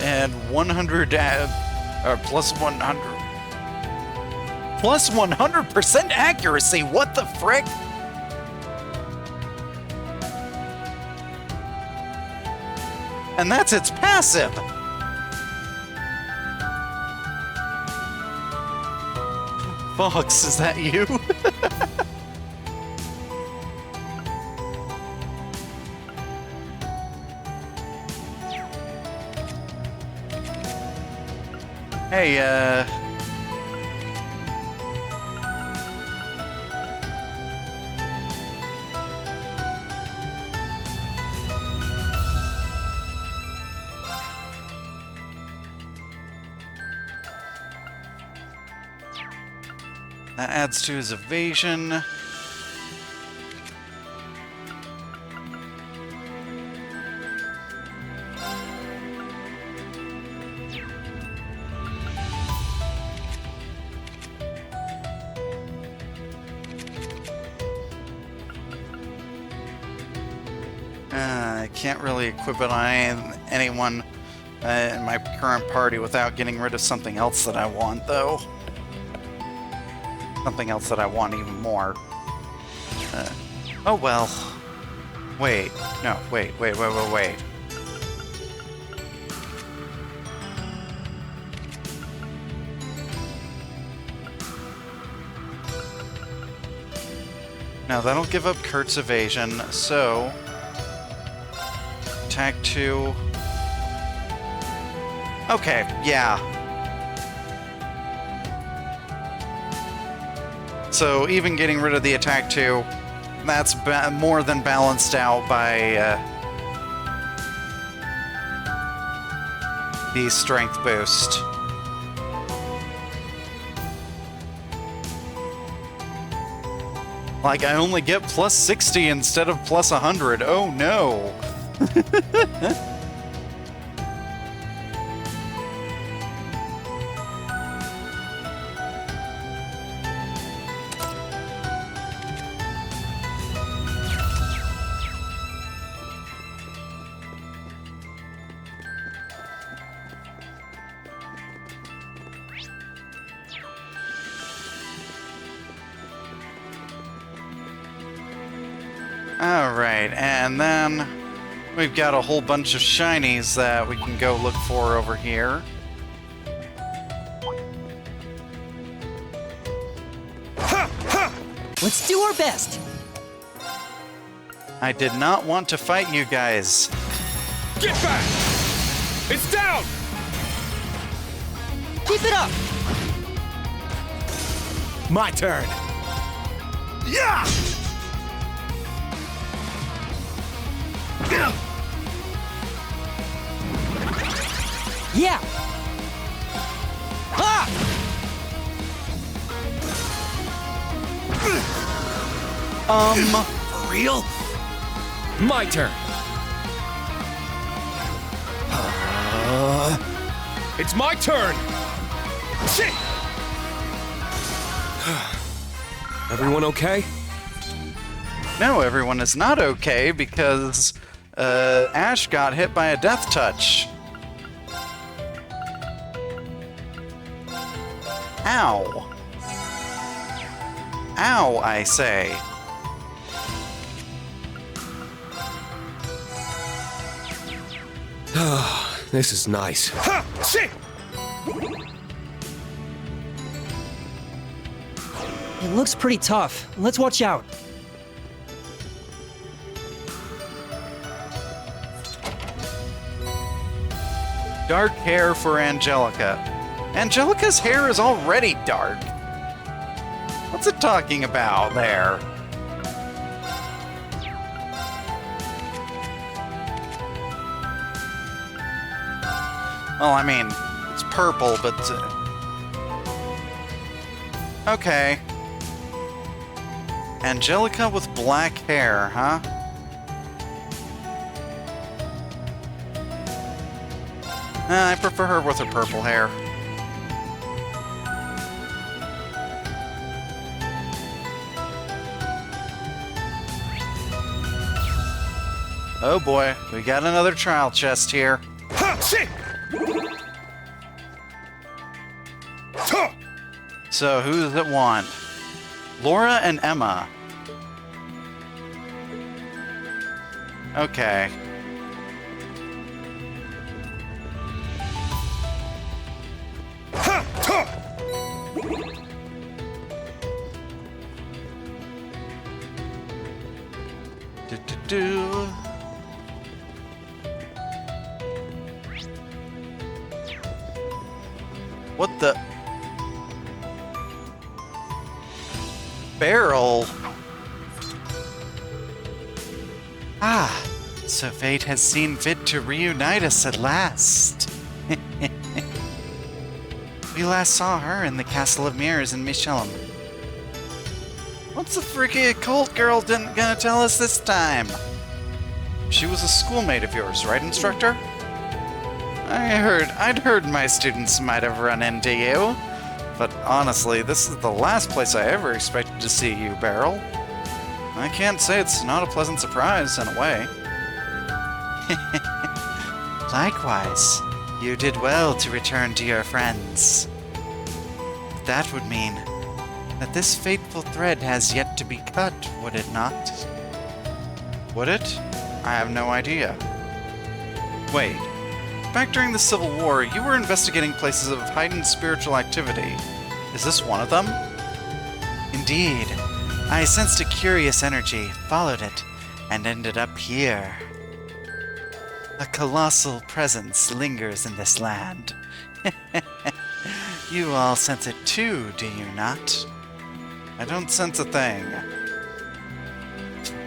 and 100 plus 100. Plus 100% accuracy, what the frick? And that's its passive. Fox, is that you? Hey, that adds to his evasion. I can't really equip it on anyone in my current party without getting rid of something else that I want, though. Something else that I want even more. Oh well. Wait. No, wait. Now that'll give up Kurt's evasion, so... Attack 2... Okay, yeah. So even getting rid of the attack 2, that's more than balanced out by the strength boost. Like, I only get plus 60 instead of plus 100. Oh no! Alright, and then we've got a whole bunch of shinies that we can go look for over here. Let's do our best. I did not want to fight you guys. Get back! It's down! Keep it up. My turn. Yeah! Yeah. Ah! For real? My turn. It's my turn. Shit! Everyone okay? No, everyone is not okay because Ash got hit by a death touch. Ow. Ow, I say. This is nice. Ha! Shit! It looks pretty tough. Let's watch out. Dark hair for Angelica. Angelica's hair is already dark. What's it talking about there? Well, I mean, it's purple, but... okay. Angelica with black hair, huh? I prefer her with her purple hair. Oh boy, we got another trial chest here. Ha! Shit! Huh! So, who does it want? Laura and Emma. Okay. Ha! Huh! Do. What the? Barrel? Ah, so fate has seen fit to reunite us at last. We last saw her in the Castle of Mirrors in Michelin. What's the freaky occult girl gonna tell us this time? She was a schoolmate of yours, right, instructor? I'd heard my students might have run into you. But honestly, this is the last place I ever expected to see you, Beryl. I can't say it's not a pleasant surprise, in a way. Likewise, you did well to return to your friends. But that would mean that this fateful thread has yet to be cut, would it not? Would it? I have no idea. Wait. Back during the Civil War, you were investigating places of heightened spiritual activity. Is this one of them? Indeed. I sensed a curious energy, followed it, and ended up here. A colossal presence lingers in this land. You all sense it too, do you not? I don't sense a thing.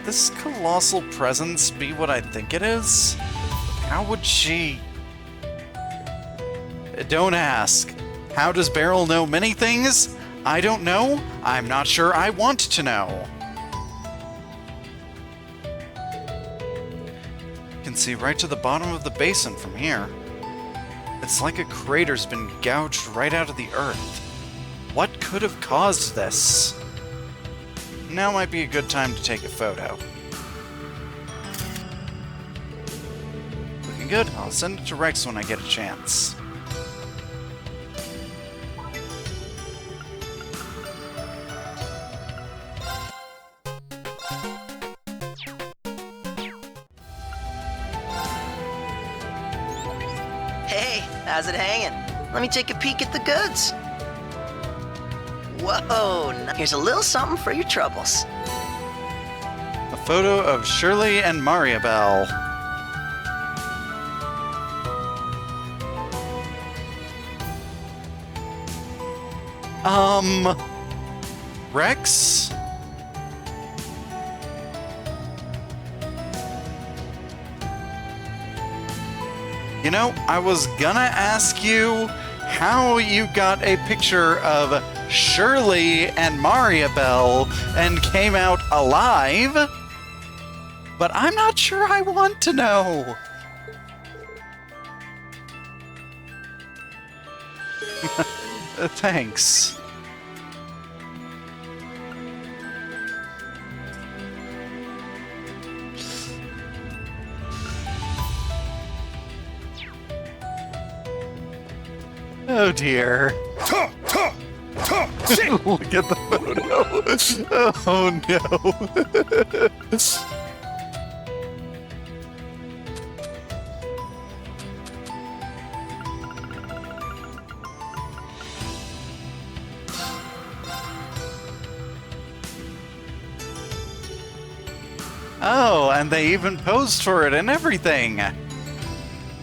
This colossal presence be what I think it is? How would she... Don't ask. How does Beryl know many things? I don't know. I'm not sure I want to know. You can see right to the bottom of the basin from here. It's like a crater's been gouged right out of the earth. What could have caused this? Now might be a good time to take a photo. Looking good. I'll send it to Rex when I get a chance. Hey, how's it hanging? Let me take a peek at the goods. Whoa, here's a little something for your troubles. A photo of Shirley and Mariabelle. Rex? You know, I was gonna ask you how you got a picture of Shirley and Mariabelle and came out alive, but I'm not sure I want to know. Thanks. Oh dear. Look at the photo. Oh no. Oh, and they even posed for it and everything.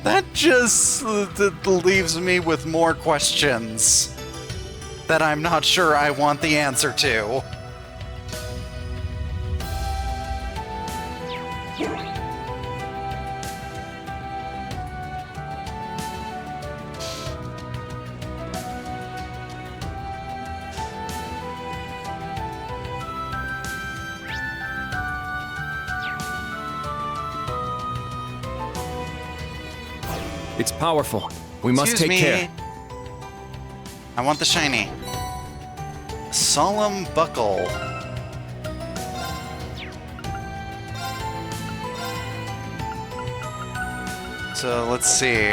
That just leaves me with more questions that I'm not sure I want the answer to. It's powerful. We must Excuse take care. I want the shiny. Solemn buckle. So let's see.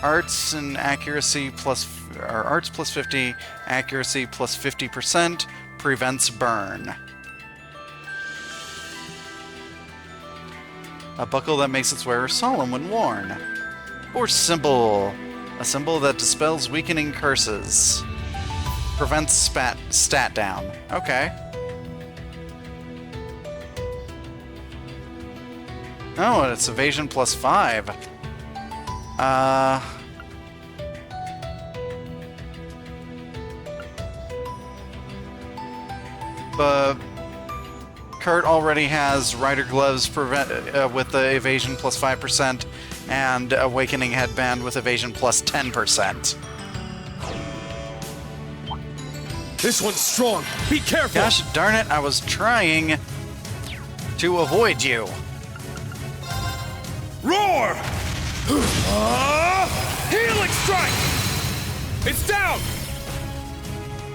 Arts and accuracy plus, or arts plus 50, accuracy plus 50%, prevents burn. A buckle that makes its wearer solemn when worn. Or symbol. A symbol that dispels weakening curses. Prevents stat down. Okay. Oh, it's evasion plus 5. But Kurt already has Rider Gloves with the evasion plus 5% and Awakening Headband with evasion plus 10%. This one's strong. Be careful. Gosh darn it, I was trying to avoid you. Roar! Healing strike! It's down!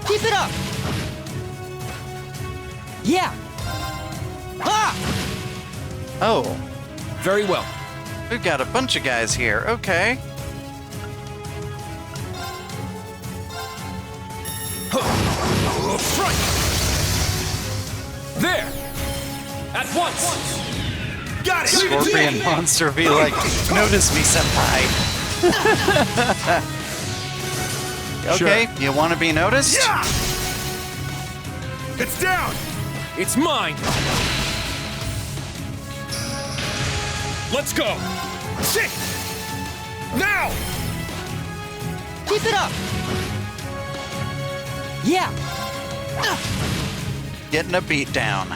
Keep it up! Yeah! Ah! Oh, Very well. we've got a bunch of guys here. Okay. Strike! There! At once! Got it! Scorpion monster be like, notice me, senpai. Okay, you want to be noticed? Yeah! It's down! It's mine! Let's go! Shit! Now! Keep it up! Yeah! Getting a beat down.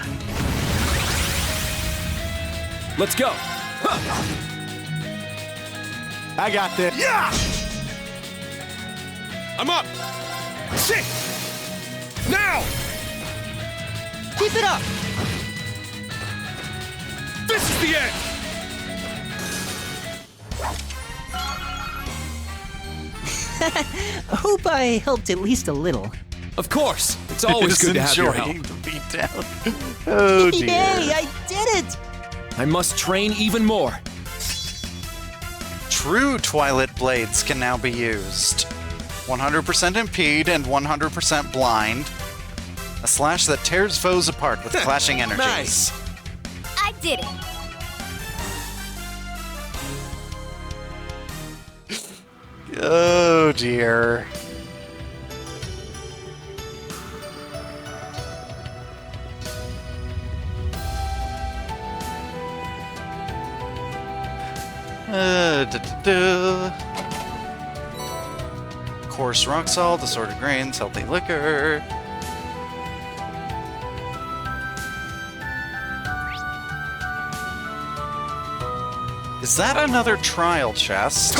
Let's go! I got this. Yeah! I'm up! Shit! Now! Keep it up! This is the end! Hope I helped at least a little. Of course! It's always good to have your help. Enjoying the beat down. Oh dear. Yay, I did it! I must train even more. True Twilight Blades can now be used. 100% impede and 100% blind. A slash that tears foes apart with clashing energies. Nice. I did it. Oh dear. Coarse rock salt, assorted grains, healthy liquor. Is that another trial chest?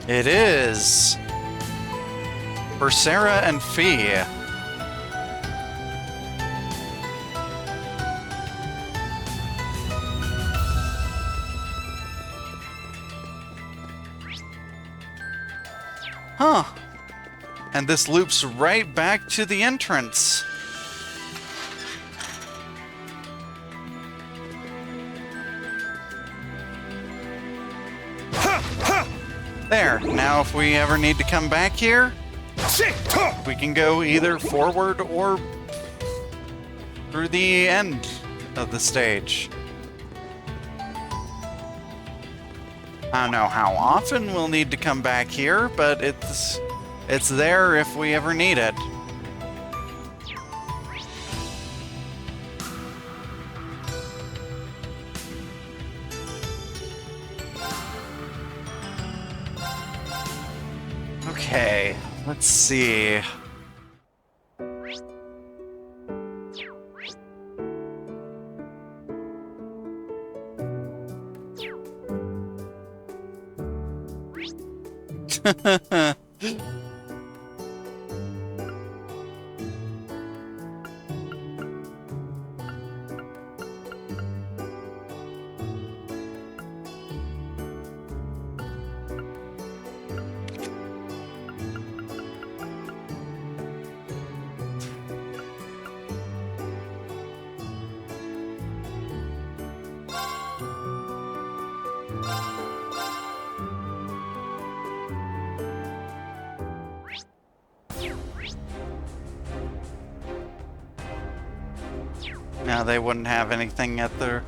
It is. For Sarah and Fee. Huh. And this loops right back to the entrance. There. Now if we ever need to come back here, we can go either forward or through the end of the stage. I don't know how often we'll need to come back here, but it's there if we ever need it. Okay, let's see. Now they wouldn't have anything at the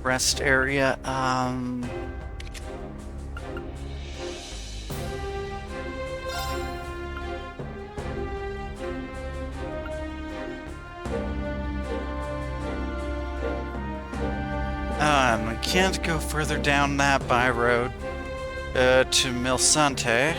rest area. We can't go further down that by road to Milsante.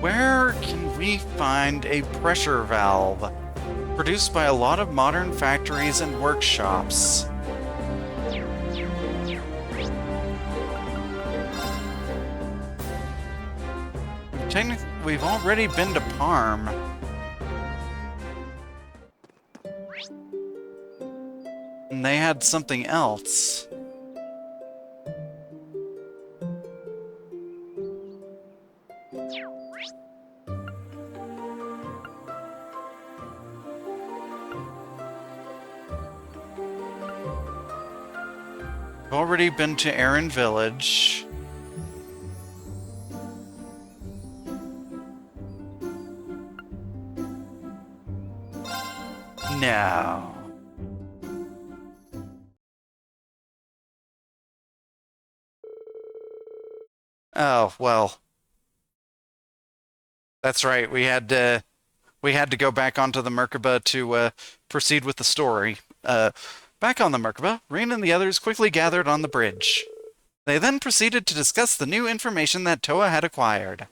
Where can we find a pressure valve produced by a lot of modern factories and workshops? Technically, we've already been to Parm. And they had something else. Already been to Aaron Village. No. Oh, well. That's right. We had to go back onto the Merkaba to proceed with the story. Back on the Merkaba, Reen and the others quickly gathered on the bridge. They then proceeded to discuss the new information that Toa had acquired.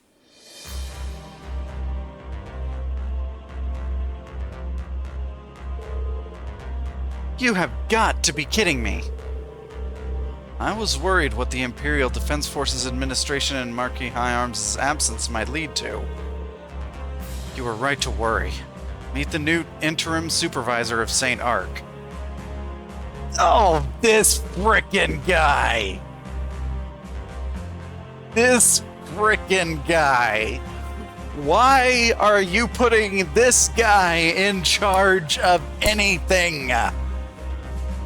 You have got to be kidding me. I was worried what the Imperial Defense Forces Administration and Marquis High Arms' absence might lead to. You were right to worry. Meet the new interim supervisor of St. Ark. Oh, this frickin' guy! This frickin' guy! Why are you putting this guy in charge of anything?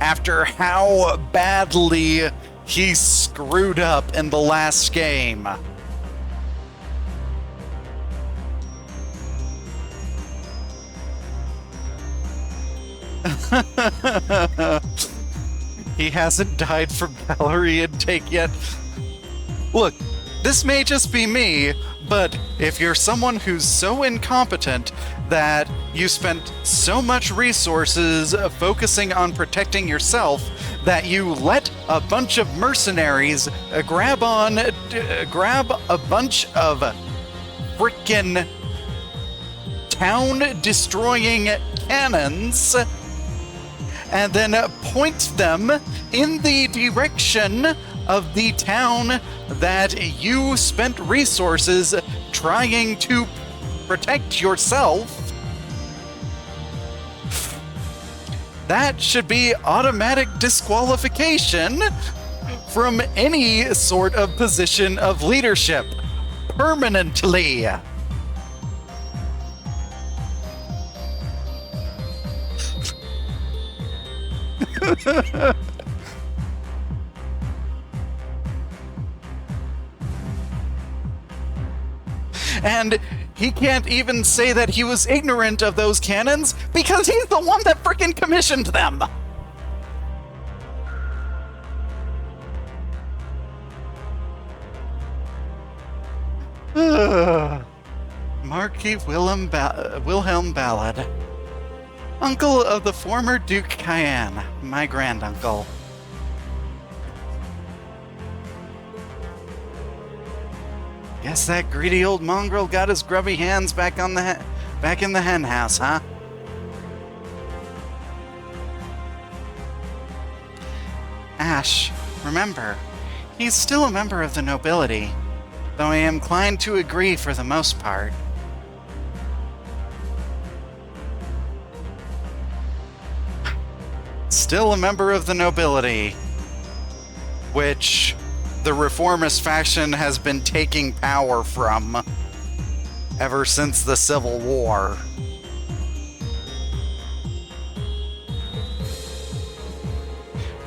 After how badly he screwed up in the last game. He hasn't died from calorie intake yet. Look, this may just be me, but if you're someone who's so incompetent that you spent so much resources focusing on protecting yourself that you let a bunch of mercenaries grab a bunch of frickin' town-destroying cannons and then point them in the direction of the town that you spent resources trying to protect yourself, that should be automatic disqualification from any sort of position of leadership. Permanently. And he can't even say that he was ignorant of those cannons because he's the one that frickin' commissioned them. Marquis Wilhelm Ballad, uncle of the former Duke Cayenne, my granduncle. Guess that greedy old mongrel got his grubby hands back in the hen house, huh? Ash, remember, he's still a member of the nobility, though I am inclined to agree for the most part. Still a member of the nobility, which the reformist faction has been taking power from ever since the Civil War.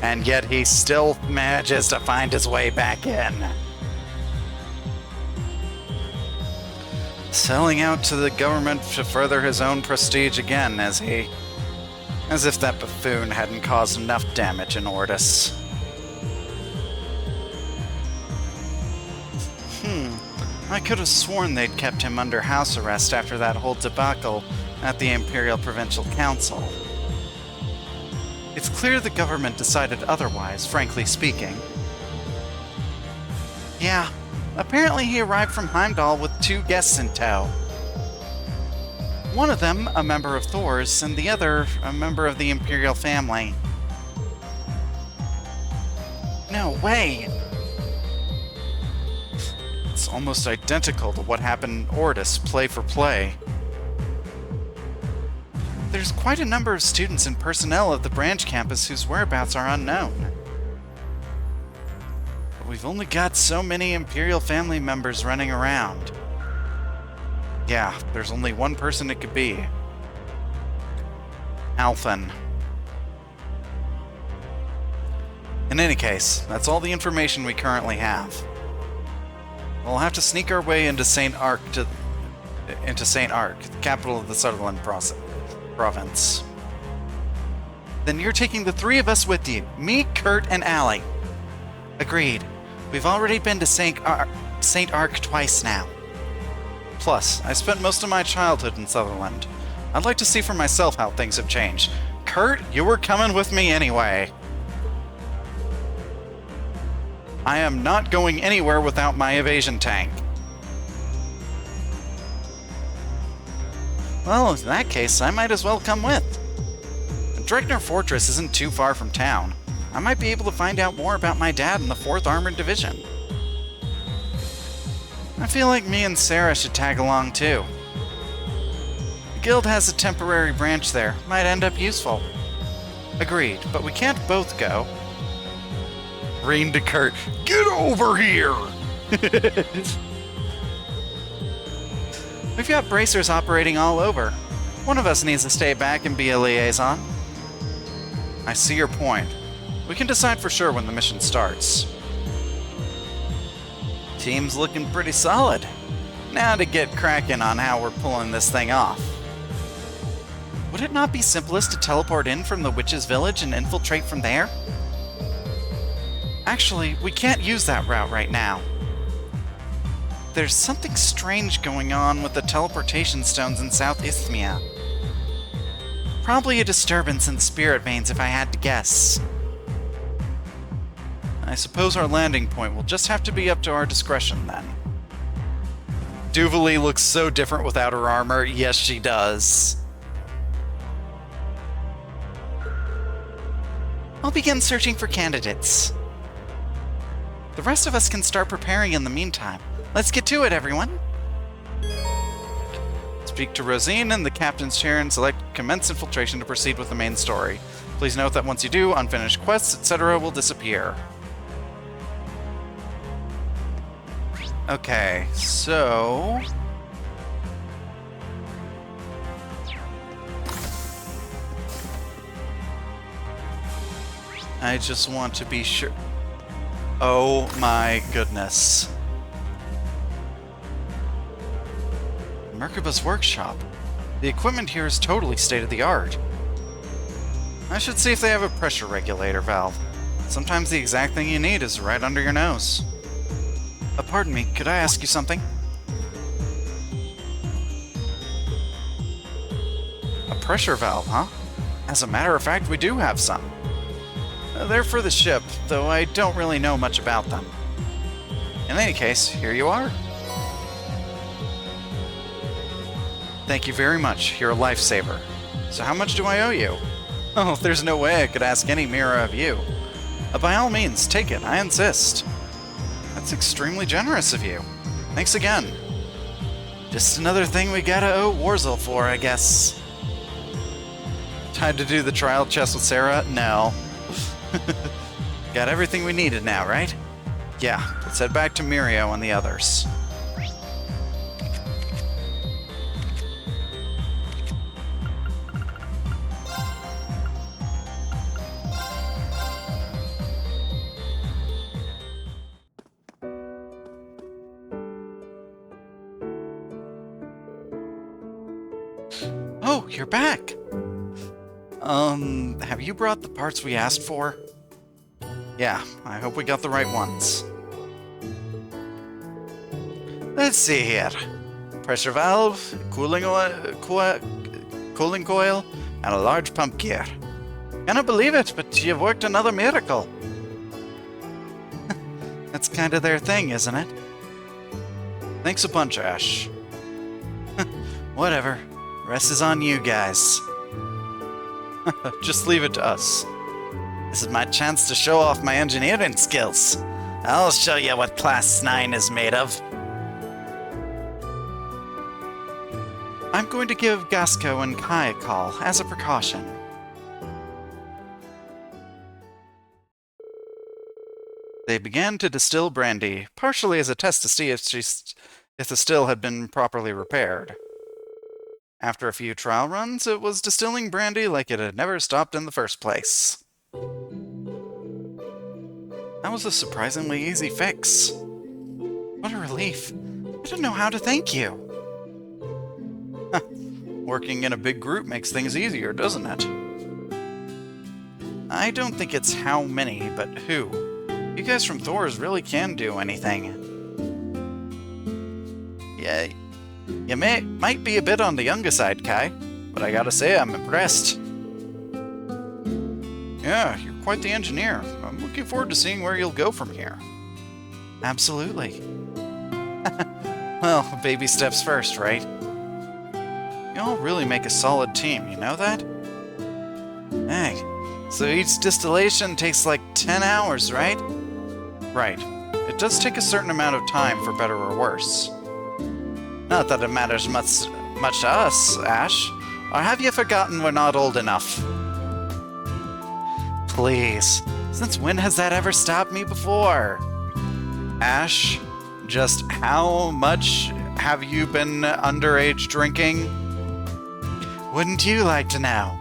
And yet he still manages to find his way back in. Selling out to the government to further his own prestige again, as if that buffoon hadn't caused enough damage in Ordis. I could have sworn they'd kept him under house arrest after that whole debacle at the Imperial Provincial Council. It's clear the government decided otherwise, frankly speaking. Yeah, apparently he arrived from Heimdall with 2 guests in tow. One of them a member of Thor's, and the other a member of the Imperial family. No way! It's almost identical to what happened in Ordis, play for play. There's quite a number of students and personnel of the branch campus whose whereabouts are unknown. But we've only got so many Imperial family members running around. Yeah, there's only one person it could be. Alphen. In any case, that's all the information we currently have. We'll have to sneak our way into St. Ark, the capital of the Sutherland province. Then you're taking the three of us with you. Me, Kurt, and Allie. Agreed. We've already been to St. Ark twice now. Plus, I spent most of my childhood in Sutherland. I'd like to see for myself how things have changed. Kurt, you were coming with me anyway. I am not going anywhere without my evasion tank. Well, in that case, I might as well come with. Dregner Fortress isn't too far from town. I might be able to find out more about my dad in the 4th Armored Division. I feel like me and Sarah should tag along too. The guild has a temporary branch there. Might end up useful. Agreed, but we can't both go. Reen to Kurt, get over here! We've got bracers operating all over. One of us needs to stay back and be a liaison. I see your point. We can decide for sure when the mission starts. Team's looking pretty solid. Now to get cracking on how we're pulling this thing off. Would it not be simplest to teleport in from the witch's village and infiltrate from there? Actually, we can't use that route right now. There's something strange going on with the teleportation stones in South Isthmia. Probably a disturbance in the spirit veins if I had to guess. I suppose our landing point will just have to be up to our discretion then. Duvalie looks so different without her armor. Yes, she does. I'll begin searching for candidates. The rest of us can start preparing in the meantime. Let's get to it, everyone. Speak to Rosine in the captain's chair and select commence infiltration to proceed with the main story. Please note that once you do, unfinished quests, etc. will disappear. Okay, so... I just want to be sure... Oh my goodness. Merkaba's workshop. The equipment here is totally state-of-the-art. I should see if they have a pressure regulator valve. Sometimes the exact thing you need is right under your nose. Pardon me, could I ask you something? A pressure valve, huh? As a matter of fact, we do have some. They're for the ship, though I don't really know much about them. In any case, here you are. Thank you very much. You're a lifesaver. So how much do I owe you? Oh, there's no way I could ask any mirror of you. By all means, take it. I insist. That's extremely generous of you. Thanks again. Just another thing we gotta owe Warzel for, I guess. Time to do the trial chest with Sarah? No. Got everything we needed now, right? Yeah, let's head back to Mirio and the others. Oh, you're back! Have you brought the parts we asked for? Yeah, I hope we got the right ones. Let's see here. Pressure valve, cooling coil, and a large pump gear. Cannot believe it, but you've worked another miracle. That's kind of their thing, isn't it? Thanks a bunch, Ash. Whatever. Rest is on you guys. Just leave it to us. This is my chance to show off my engineering skills. I'll show you what Class 9 is made of. I'm going to give Gasco and Kai a call, as a precaution. They began to distill brandy, partially as a test to see if the still had been properly repaired. After a few trial runs, it was distilling brandy like it had never stopped in the first place. That was a surprisingly easy fix. What a relief. I don't know how to thank you. Working in a big group makes things easier, doesn't it? I don't think it's how many, but who. You guys from Thor's really can do anything. Yeah, you might be a bit on the younger side, Kai, but I gotta say I'm impressed. Yeah, you're quite the engineer. I'm looking forward to seeing where you'll go from here. Absolutely. Well, baby steps first, right? Y'all really make a solid team, you know that? Hey, so each distillation takes like 10 hours, right? Right. It does take a certain amount of time, for better or worse. Not that it matters much to us, Ash. Or have you forgotten we're not old enough? Please. Since when has that ever stopped me before? Ash, just how much have you been underage drinking? Wouldn't you like to know?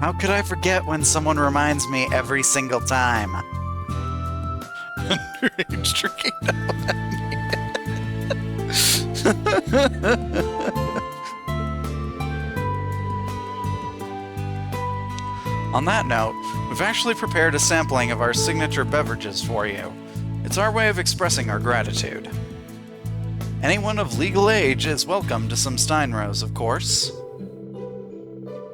How could I forget when someone reminds me every single time? Underage drinking. On that note, we've actually prepared a sampling of our signature beverages for you. It's our way of expressing our gratitude. Anyone of legal age is welcome to some Steinrose, of course.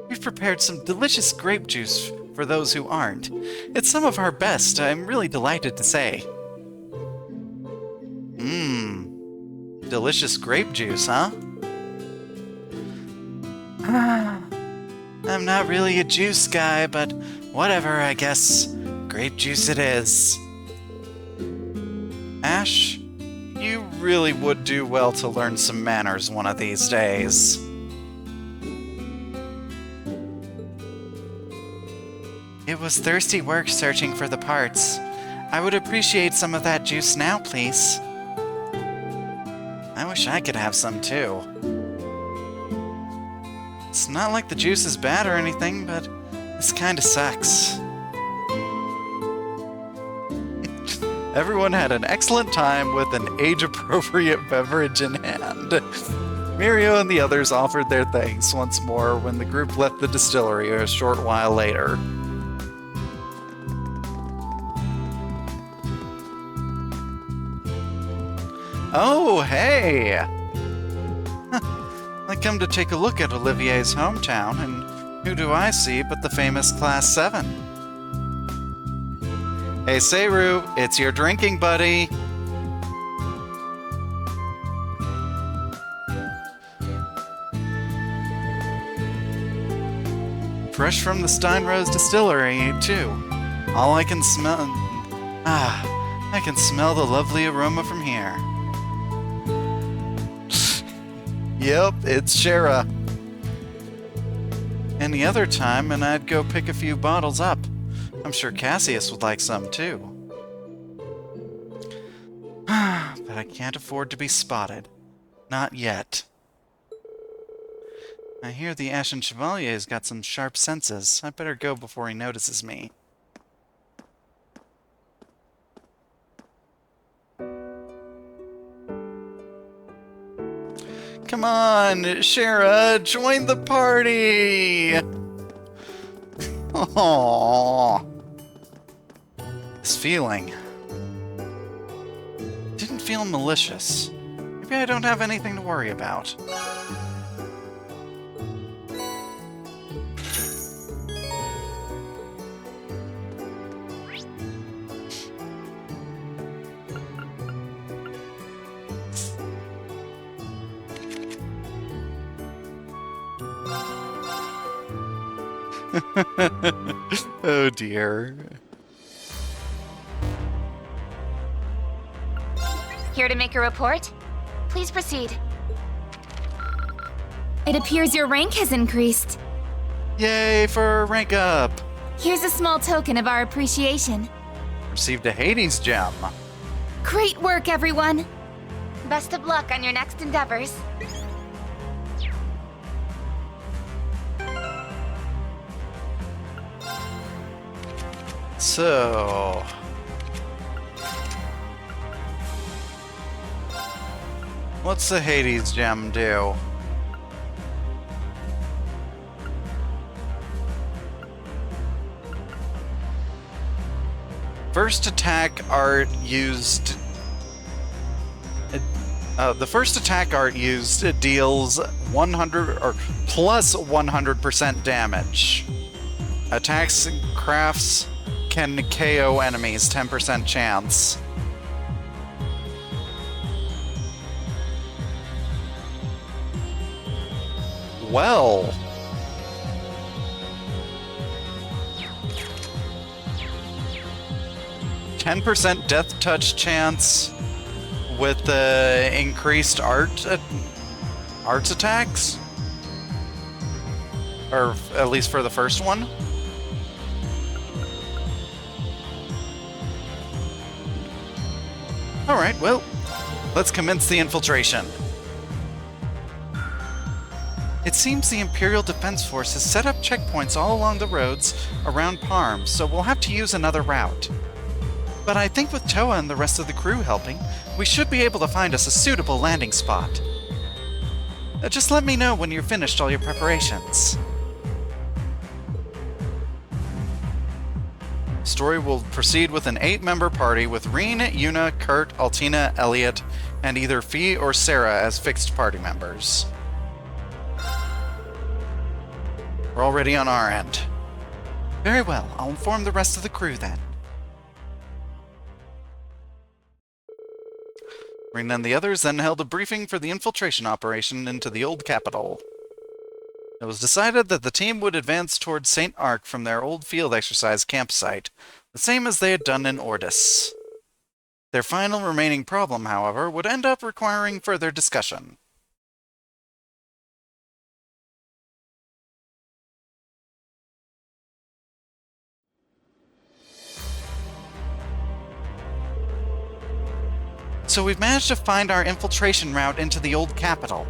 We've prepared some delicious grape juice for those who aren't. It's some of our best, I'm really delighted to say. Delicious grape juice, huh? I'm not really a juice guy, but whatever, I guess. Grape juice it is. Ash, you really would do well to learn some manners one of these days. It was thirsty work searching for the parts. I would appreciate some of that juice now, please. I wish I could have some too. It's not like the juice is bad or anything, but this kinda sucks. Everyone had an excellent time with an age-appropriate beverage in hand. Mirio and the others offered their thanks once more when the group left the distillery a short while later. Oh, hey! I come to take a look at Olivier's hometown, and who do I see but the famous Class 7? Hey, Seiru, it's your drinking buddy! Fresh from the Steinrose distillery, too. All I can smell... I can smell the lovely aroma from here. Yep, it's Shara. Any other time, and I'd go pick a few bottles up. I'm sure Cassius would like some, too. But I can't afford to be spotted. Not yet. I hear the Ashen Chevalier's got some sharp senses. I better go before he notices me. Come on, Shara, join the party! Aww. This feeling didn't feel malicious. Maybe I don't have anything to worry about. Oh dear. Here to make a report? Please proceed. It appears your rank has increased. Yay for a rank up! Here's a small token of our appreciation. Received a Hades gem. Great work, everyone! Best of luck on your next endeavors. So... What's the Hades gem do? First attack art used... the first attack art used deals 100 or plus 100% damage. Attacks and crafts can KO enemies, 10% chance. Well... 10% death touch chance with the increased arts attacks? Or at least for the first one? Alright, well, let's commence the infiltration. It seems the Imperial Defense Force has set up checkpoints all along the roads around Parm, so we'll have to use another route. But I think with Toa and the rest of the crew helping, we should be able to find us a suitable landing spot. Just let me know when you've finished all your preparations. Story will proceed with an 8-member party with Reen, Yuna, Kurt, Altina, Elliot, and either Fee or Sarah as fixed party members. We're already on our end. Very well, I'll inform the rest of the crew then. Reen and the others then held a briefing for the infiltration operation into the old capital. It was decided that the team would advance towards St. Ark from their old field exercise campsite, the same as they had done in Ordis. Their final remaining problem, however, would end up requiring further discussion. So we've managed to find our infiltration route into the old capital.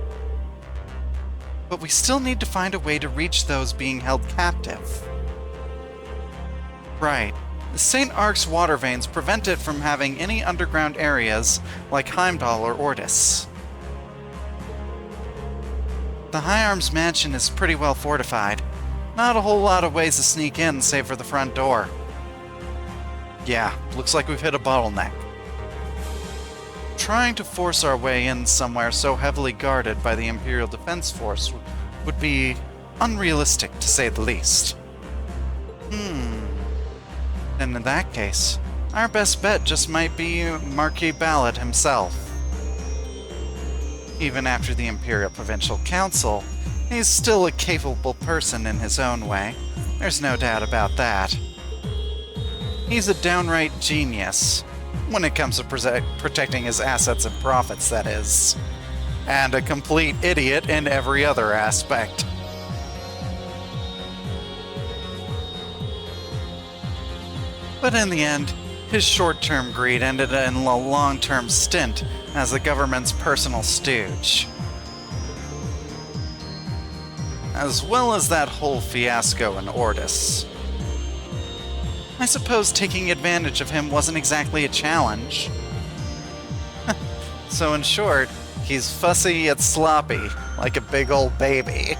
But we still need to find a way to reach those being held captive. Right. The St. Ark's water veins prevent it from having any underground areas like Heimdall or Ordis. The High Arms Mansion is pretty well fortified. Not a whole lot of ways to sneak in save for the front door. Yeah, looks like we've hit a bottleneck. Trying to force our way in somewhere so heavily guarded by the Imperial Defense Force would be unrealistic, to say the least. And in that case, our best bet just might be Marquis Ballad himself. Even after the Imperial Provincial Council, he's still a capable person in his own way. There's no doubt about that. He's a downright genius. When it comes to protecting his assets and profits, that is. And a complete idiot in every other aspect. But in the end, his short-term greed ended in a long-term stint as the government's personal stooge. As well as that whole fiasco in Ordis. I suppose taking advantage of him wasn't exactly a challenge. So in short, he's fussy yet sloppy, like a big old baby.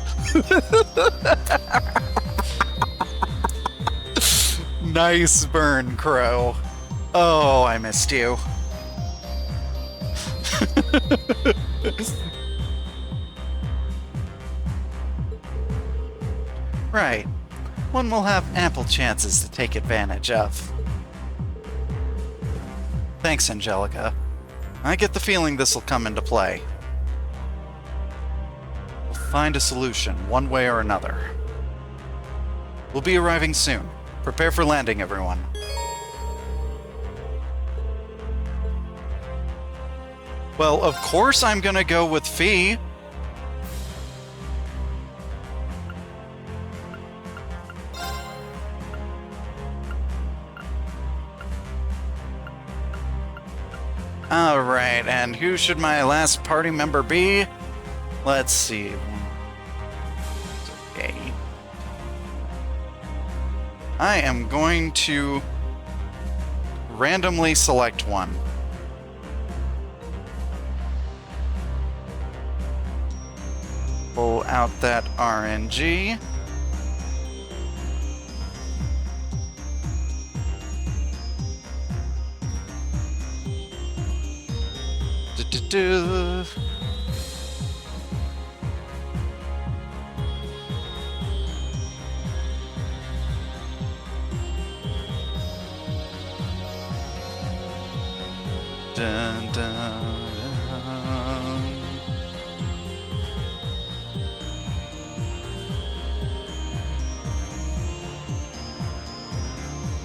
Nice burn, Crow. Oh, I missed you. Right. One will have ample chances to take advantage of. Thanks, Angelica. I get the feeling this will come into play. We'll find a solution, one way or another. We'll be arriving soon. Prepare for landing, everyone. Well, of course I'm gonna go with Fee. Alright, and who should my last party member be? Let's see. Okay. I am going to randomly select one. Pull out that RNG. Do-do-do. Dun, dun, dun.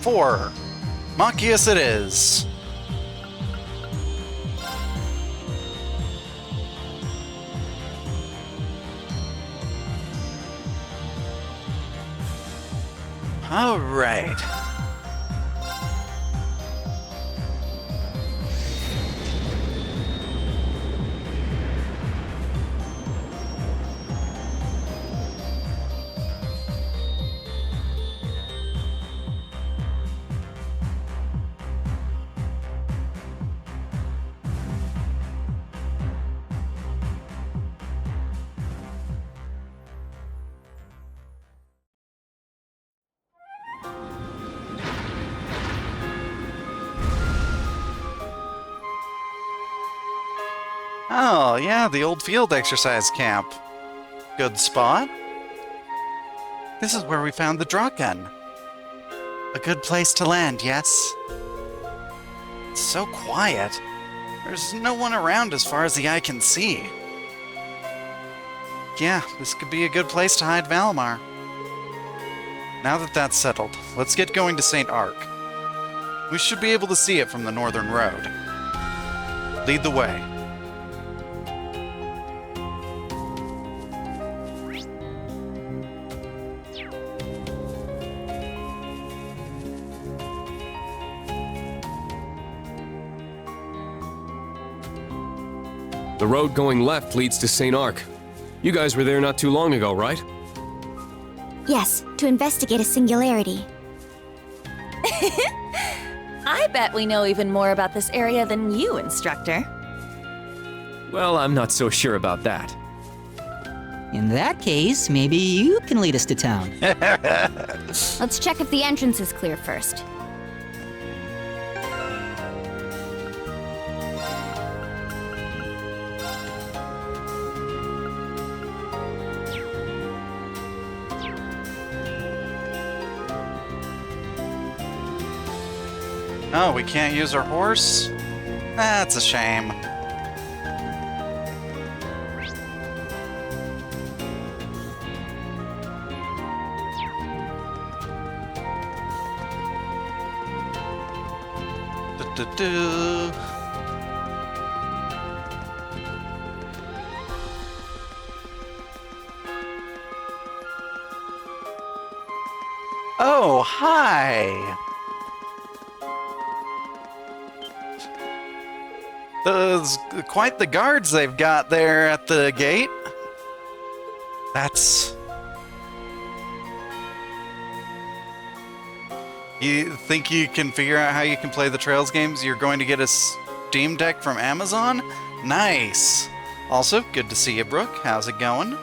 Four. Machias it is. All right. Oh, yeah, the old field exercise camp. Good spot. This is where we found the draw gun. A good place to land, yes? It's so quiet. There's no one around as far as the eye can see. Yeah, this could be a good place to hide Valimar. Now that that's settled, let's get going to St. Ark. We should be able to see it from the northern road. Lead the way. The road going left leads to St. Ark. You guys were there not too long ago, right? Yes, to investigate a singularity. I bet we know even more about this area than you, Instructor. Well, I'm not so sure about that. In that case, maybe you can lead us to town. Let's check if the entrance is clear first. Oh, we can't use our horse? That's a shame. Do-do-do. Oh, hi! Those quite the guards they've got there at the gate. That's... You think you can figure out how you can play the Trails games? You're going to get a Steam Deck from Amazon? Nice! Also, good to see you, Brooke. How's it going?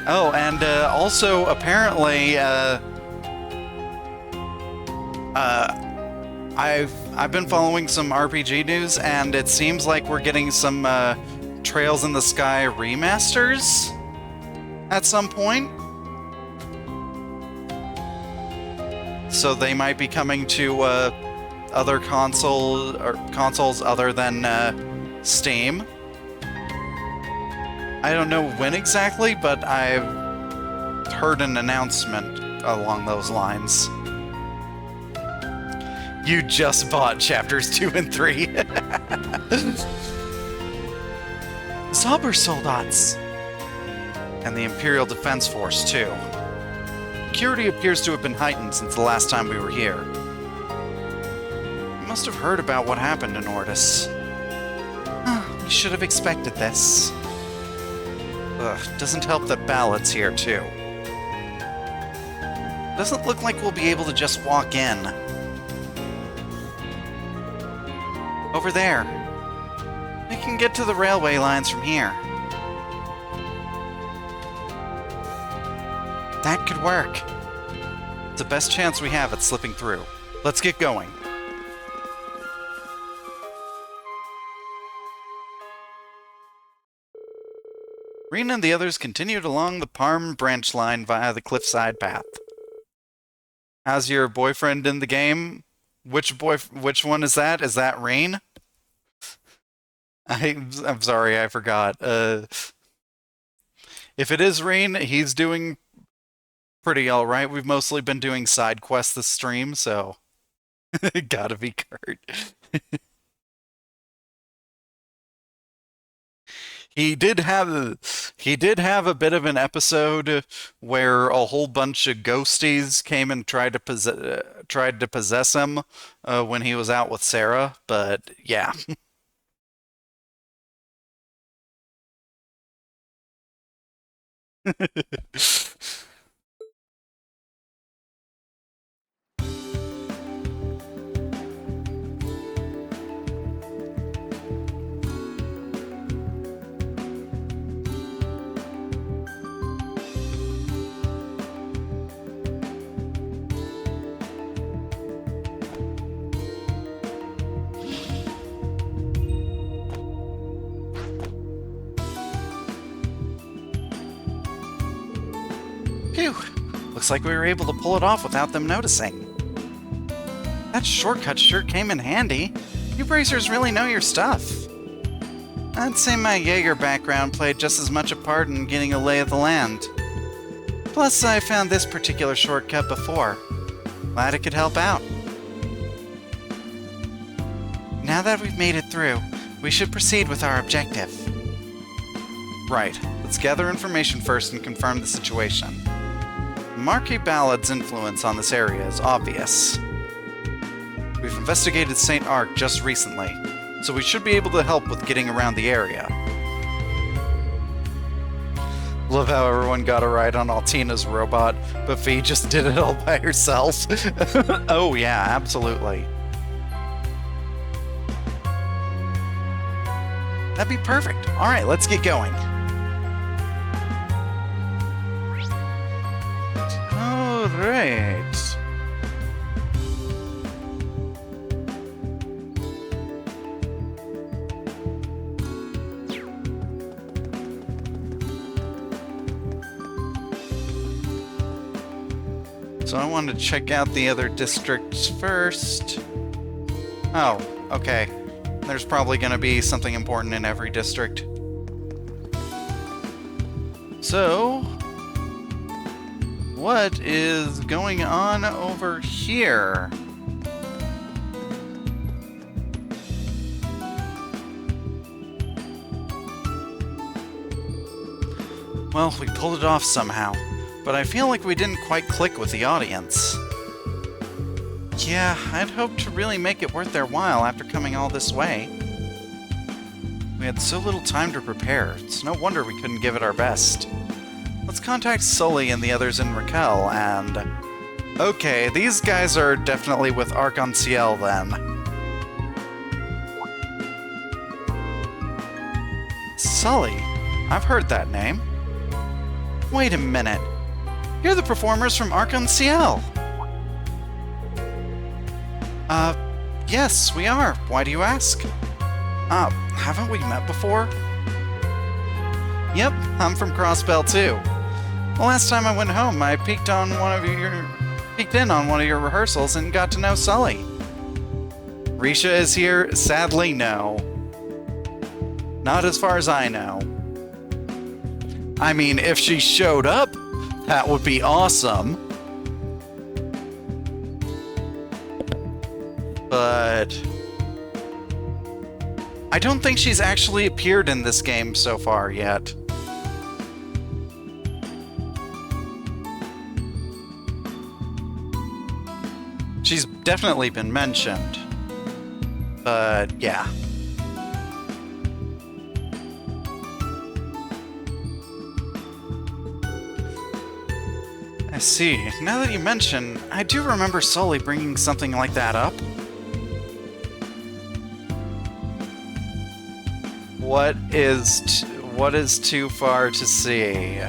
Oh, and also, apparently, I've been following some RPG news, and it seems like we're getting some Trails in the Sky remasters at some point. So they might be coming to other consoles other than Steam. I don't know when exactly, but I've heard an announcement along those lines. You just bought chapters 2 and 3. Zauber Soldats! And the Imperial Defense Force, too. Security appears to have been heightened since the last time we were here. You must have heard about what happened in Ordis. We should have expected this. Doesn't help that Ballads here, too. Doesn't look like we'll be able to just walk in. Over there. We can get to the railway lines from here. That could work. It's the best chance we have at slipping through. Let's get going. Reen and the others continued along the Parm branch line via the cliffside path. How's your boyfriend in the game? Which one is that? Is that Rain? I'm sorry, I forgot. If it is Rain, he's doing pretty alright. We've mostly been doing side quests this stream, so gotta be Kurt. He did have a bit of an episode where a whole bunch of ghosties came and tried to possess him when he was out with Sarah, but yeah. Phew! Looks like we were able to pull it off without them noticing. That shortcut sure came in handy. You bracers really know your stuff. I'd say my Jaeger background played just as much a part in getting a lay of the land. Plus, I found this particular shortcut before. Glad it could help out. Now that we've made it through, we should proceed with our objective. Right. Let's gather information first and confirm the situation. Marquis Ballads' influence on this area is obvious. We've investigated St. Ark just recently, so we should be able to help with getting around the area. Love how everyone got a ride on Altina's robot, but Fee just did it all by herself. Oh yeah, absolutely. That'd be perfect. Alright, let's get going. Alright. So I wanted to check out the other districts first. Oh, okay. There's probably going to be something important in every district. So, what is going on over here? Well, we pulled it off somehow, but I feel like we didn't quite click with the audience. Yeah, I'd hoped to really make it worth their while after coming all this way. We had so little time to prepare, it's no wonder we couldn't give it our best. Let's contact Sully and the others in Raquel, and... Okay, these guys are definitely with Arc-en-Ciel then. Sully? I've heard that name. Wait a minute. You're the performers from Arc-en-Ciel! Yes, we are. Why do you ask? Haven't we met before? Yep, I'm from Crossbell too. The last time I went home, I peeked in on one of your rehearsals and got to know Sully. Risha is here? Sadly, no. Not as far as I know. I mean, if she showed up, that would be awesome. But I don't think she's actually appeared in this game so far yet. She's definitely been mentioned. But yeah. I see. Now that you mention, I do remember Sully bringing something like that up. What is too far to see?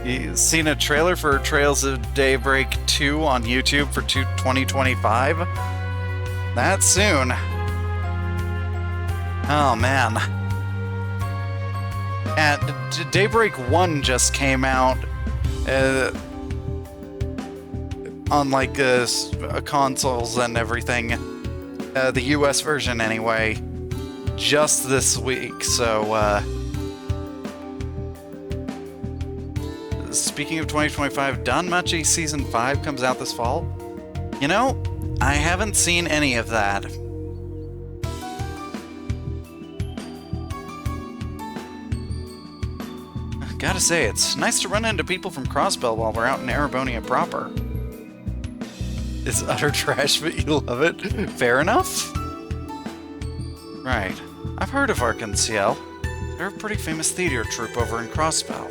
You seen a trailer for Trails of Daybreak 2 on YouTube for 2025? That soon. Oh man. And Daybreak 1 just came out on like consoles and everything. The US version anyway. Just this week, so speaking of 2025, Danmachi Season 5 comes out this fall. You know, I haven't seen any of that. Gotta say, it's nice to run into people from Crossbell while we're out in Erebonia proper. It's utter trash, but you love it. Fair enough. Right. I've heard of Arkansas. They're a pretty famous theater troupe over in Crossbell.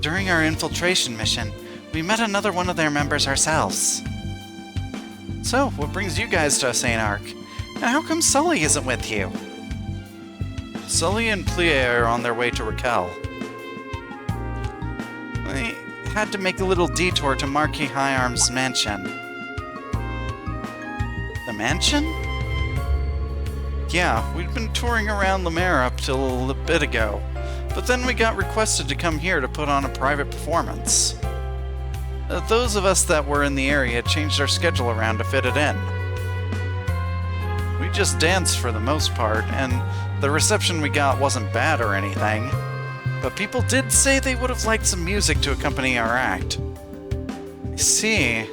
During our infiltration mission, we met another one of their members ourselves. So, what brings you guys to St. Ark? And how come Sully isn't with you? Sully and Plie are on their way to Raquel. We had to make a little detour to Marquis High Arms' mansion. The mansion? Yeah, we'd been touring around Lemaire up till a bit ago, but then we got requested to come here to put on a private performance. Those of us that were in the area changed our schedule around to fit it in. We just danced for the most part, and the reception we got wasn't bad or anything, but people did say they would have liked some music to accompany our act. You see,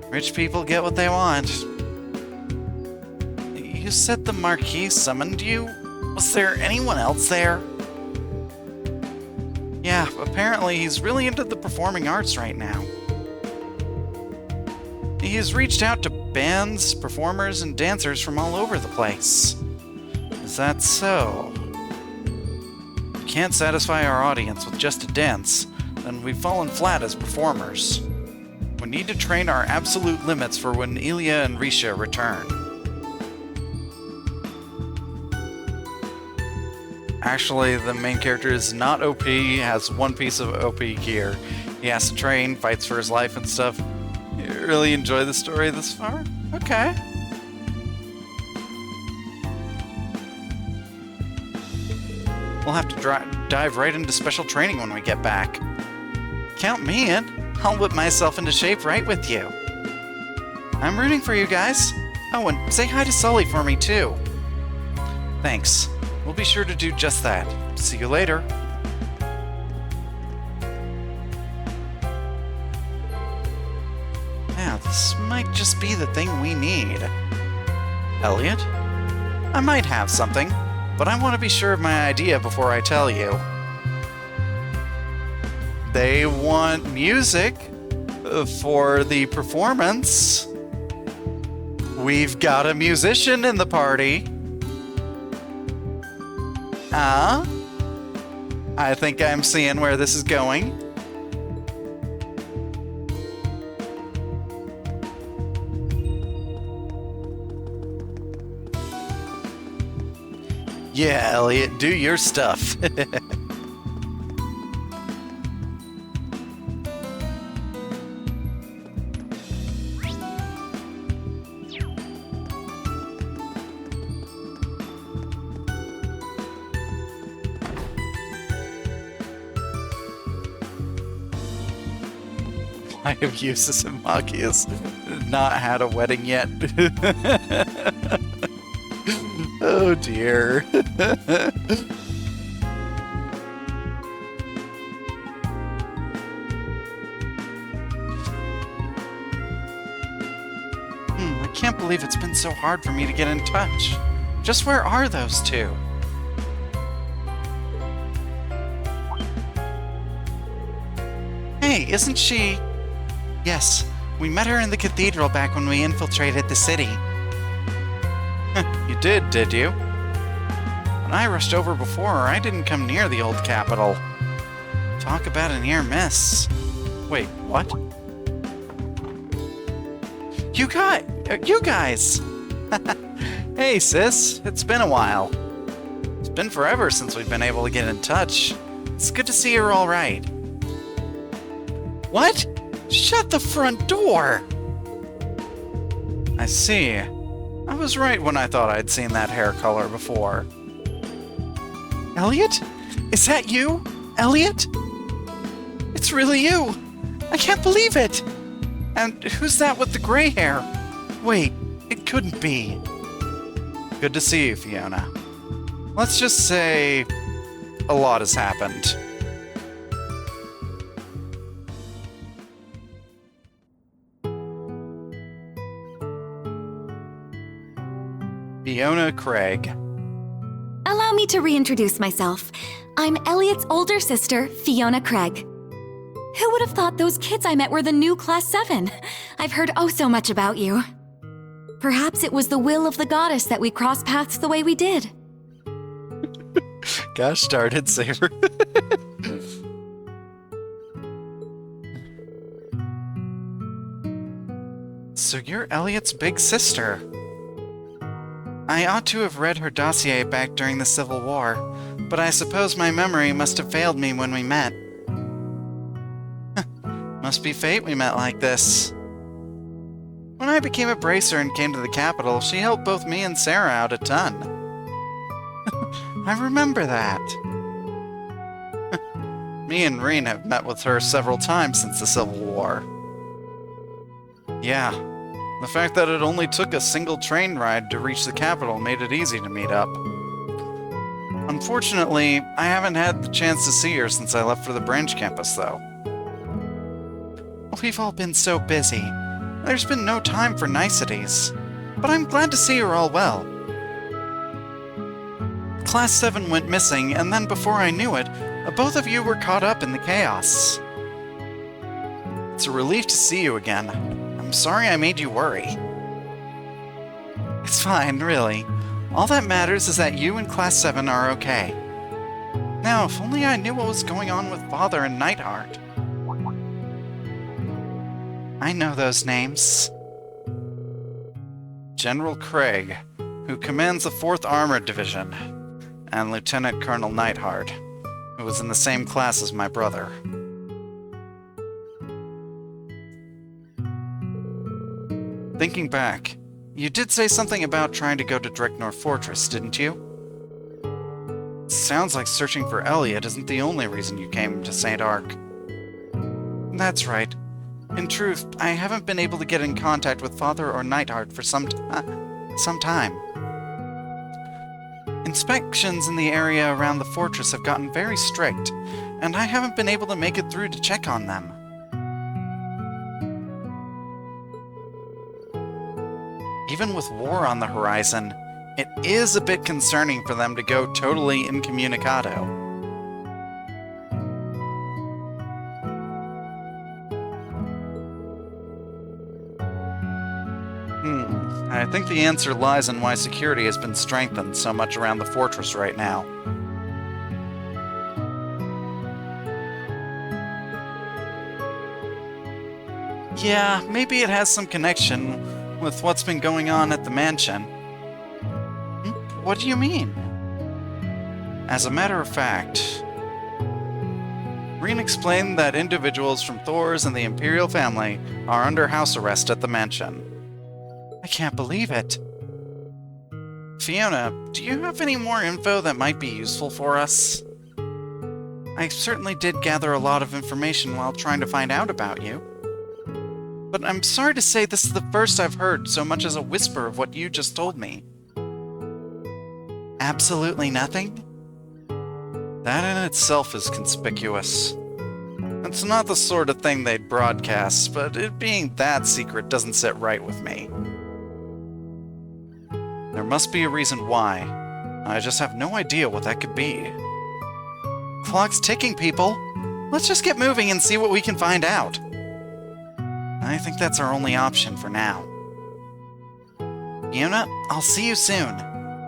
rich people get what they want. You said the Marquis summoned you? Was there anyone else there? Yeah, apparently he's really into the performing arts right now. He's reached out to bands, performers, and dancers from all over the place. Is that so? We can't satisfy our audience with just a dance, then we've fallen flat as performers. We need to train our absolute limits for when Ilya and Risha return. Actually, the main character is not OP, he has one piece of OP gear. He has to train, fights for his life and stuff. You really enjoy the story this far? Okay. We'll have to dive right into special training when we get back. Count me in. I'll whip myself into shape right with you. I'm rooting for you guys. Oh, and say hi to Sully for me, too. Thanks. We'll be sure to do just that. See you later. Now, this might just be the thing we need. Elliot? I might have something, but I want to be sure of my idea before I tell you. They want music for the performance. We've got a musician in the party. I think I'm seeing where this is going. Yeah, Elliot, do your stuff. I have Eustace and Machias not had a wedding yet. Oh dear. I can't believe it's been so hard for me to get in touch. Just where are those two? Hey, isn't she... Yes, we met her in the cathedral back when we infiltrated the city. You did you? When I rushed over before her, I didn't come near the old capital. Talk about a near miss. Wait, what? You guys! Hey, sis. It's been a while. been forever since we've been able to get in touch. It's good to see you're all right. What? Shut the front door! I see. I was right when I thought I'd seen that hair color before. Elliot? Is that you? Elliot? It's really you! I can't believe it! And who's that with the gray hair? Wait, it couldn't be. Good to see you, Fiona. Let's just say a lot has happened. Fiona Craig. Allow me to reintroduce myself. I'm Elliot's older sister, Fiona Craig. Who would have thought those kids I met were the new Class 7? I've heard oh so much about you. Perhaps it was the will of the goddess that we crossed paths the way we did. Gosh darn it, Saber. So you're Elliot's big sister. I ought to have read her dossier back during the Civil War, but I suppose my memory must have failed me when we met. Must be fate we met like this. When I became a bracer and came to the capital, she helped both me and Sarah out a ton. I remember that. Me and Reen have met with her several times since the Civil War. Yeah, the fact that it only took a single train ride to reach the capital made it easy to meet up. Unfortunately, I haven't had the chance to see her since I left for the branch campus, though. We've all been so busy. There's been no time for niceties. But I'm glad to see you're all well. Class 7 went missing, and then before I knew it, both of you were caught up in the chaos. It's a relief to see you again. I'm sorry I made you worry. It's fine, really. All that matters is that you and Class 7 are okay. Now, if only I knew what was going on with Father and Nightheart. I know those names. General Craig, who commands the 4th Armored Division, and Lieutenant Colonel Nightheart, who was in the same class as my brother. Thinking back, you did say something about trying to go to Dreknor Fortress, didn't you? Sounds like searching for Elliot isn't the only reason you came to St. Ark. That's right. In truth, I haven't been able to get in contact with Father or Nightheart for some time. Inspections in the area around the fortress have gotten very strict, and I haven't been able to make it through to check on them. Even with war on the horizon, it is a bit concerning for them to go totally incommunicado. I think the answer lies in why security has been strengthened so much around the fortress right now. Yeah, maybe it has some connection with what's been going on at the mansion. What do you mean? As a matter of fact, Reen explained that individuals from Thor's and the Imperial family are under house arrest at the mansion. I can't believe it. Fiona, do you have any more info that might be useful for us? I certainly did gather a lot of information while trying to find out about you. But I'm sorry to say this is the first I've heard so much as a whisper of what you just told me. Absolutely nothing? That in itself is conspicuous. It's not the sort of thing they'd broadcast, but it being that secret doesn't sit right with me. There must be a reason why. I just have no idea what that could be. Clock's ticking, people. Let's just get moving and see what we can find out. I think that's our only option for now. Fiona, I'll see you soon.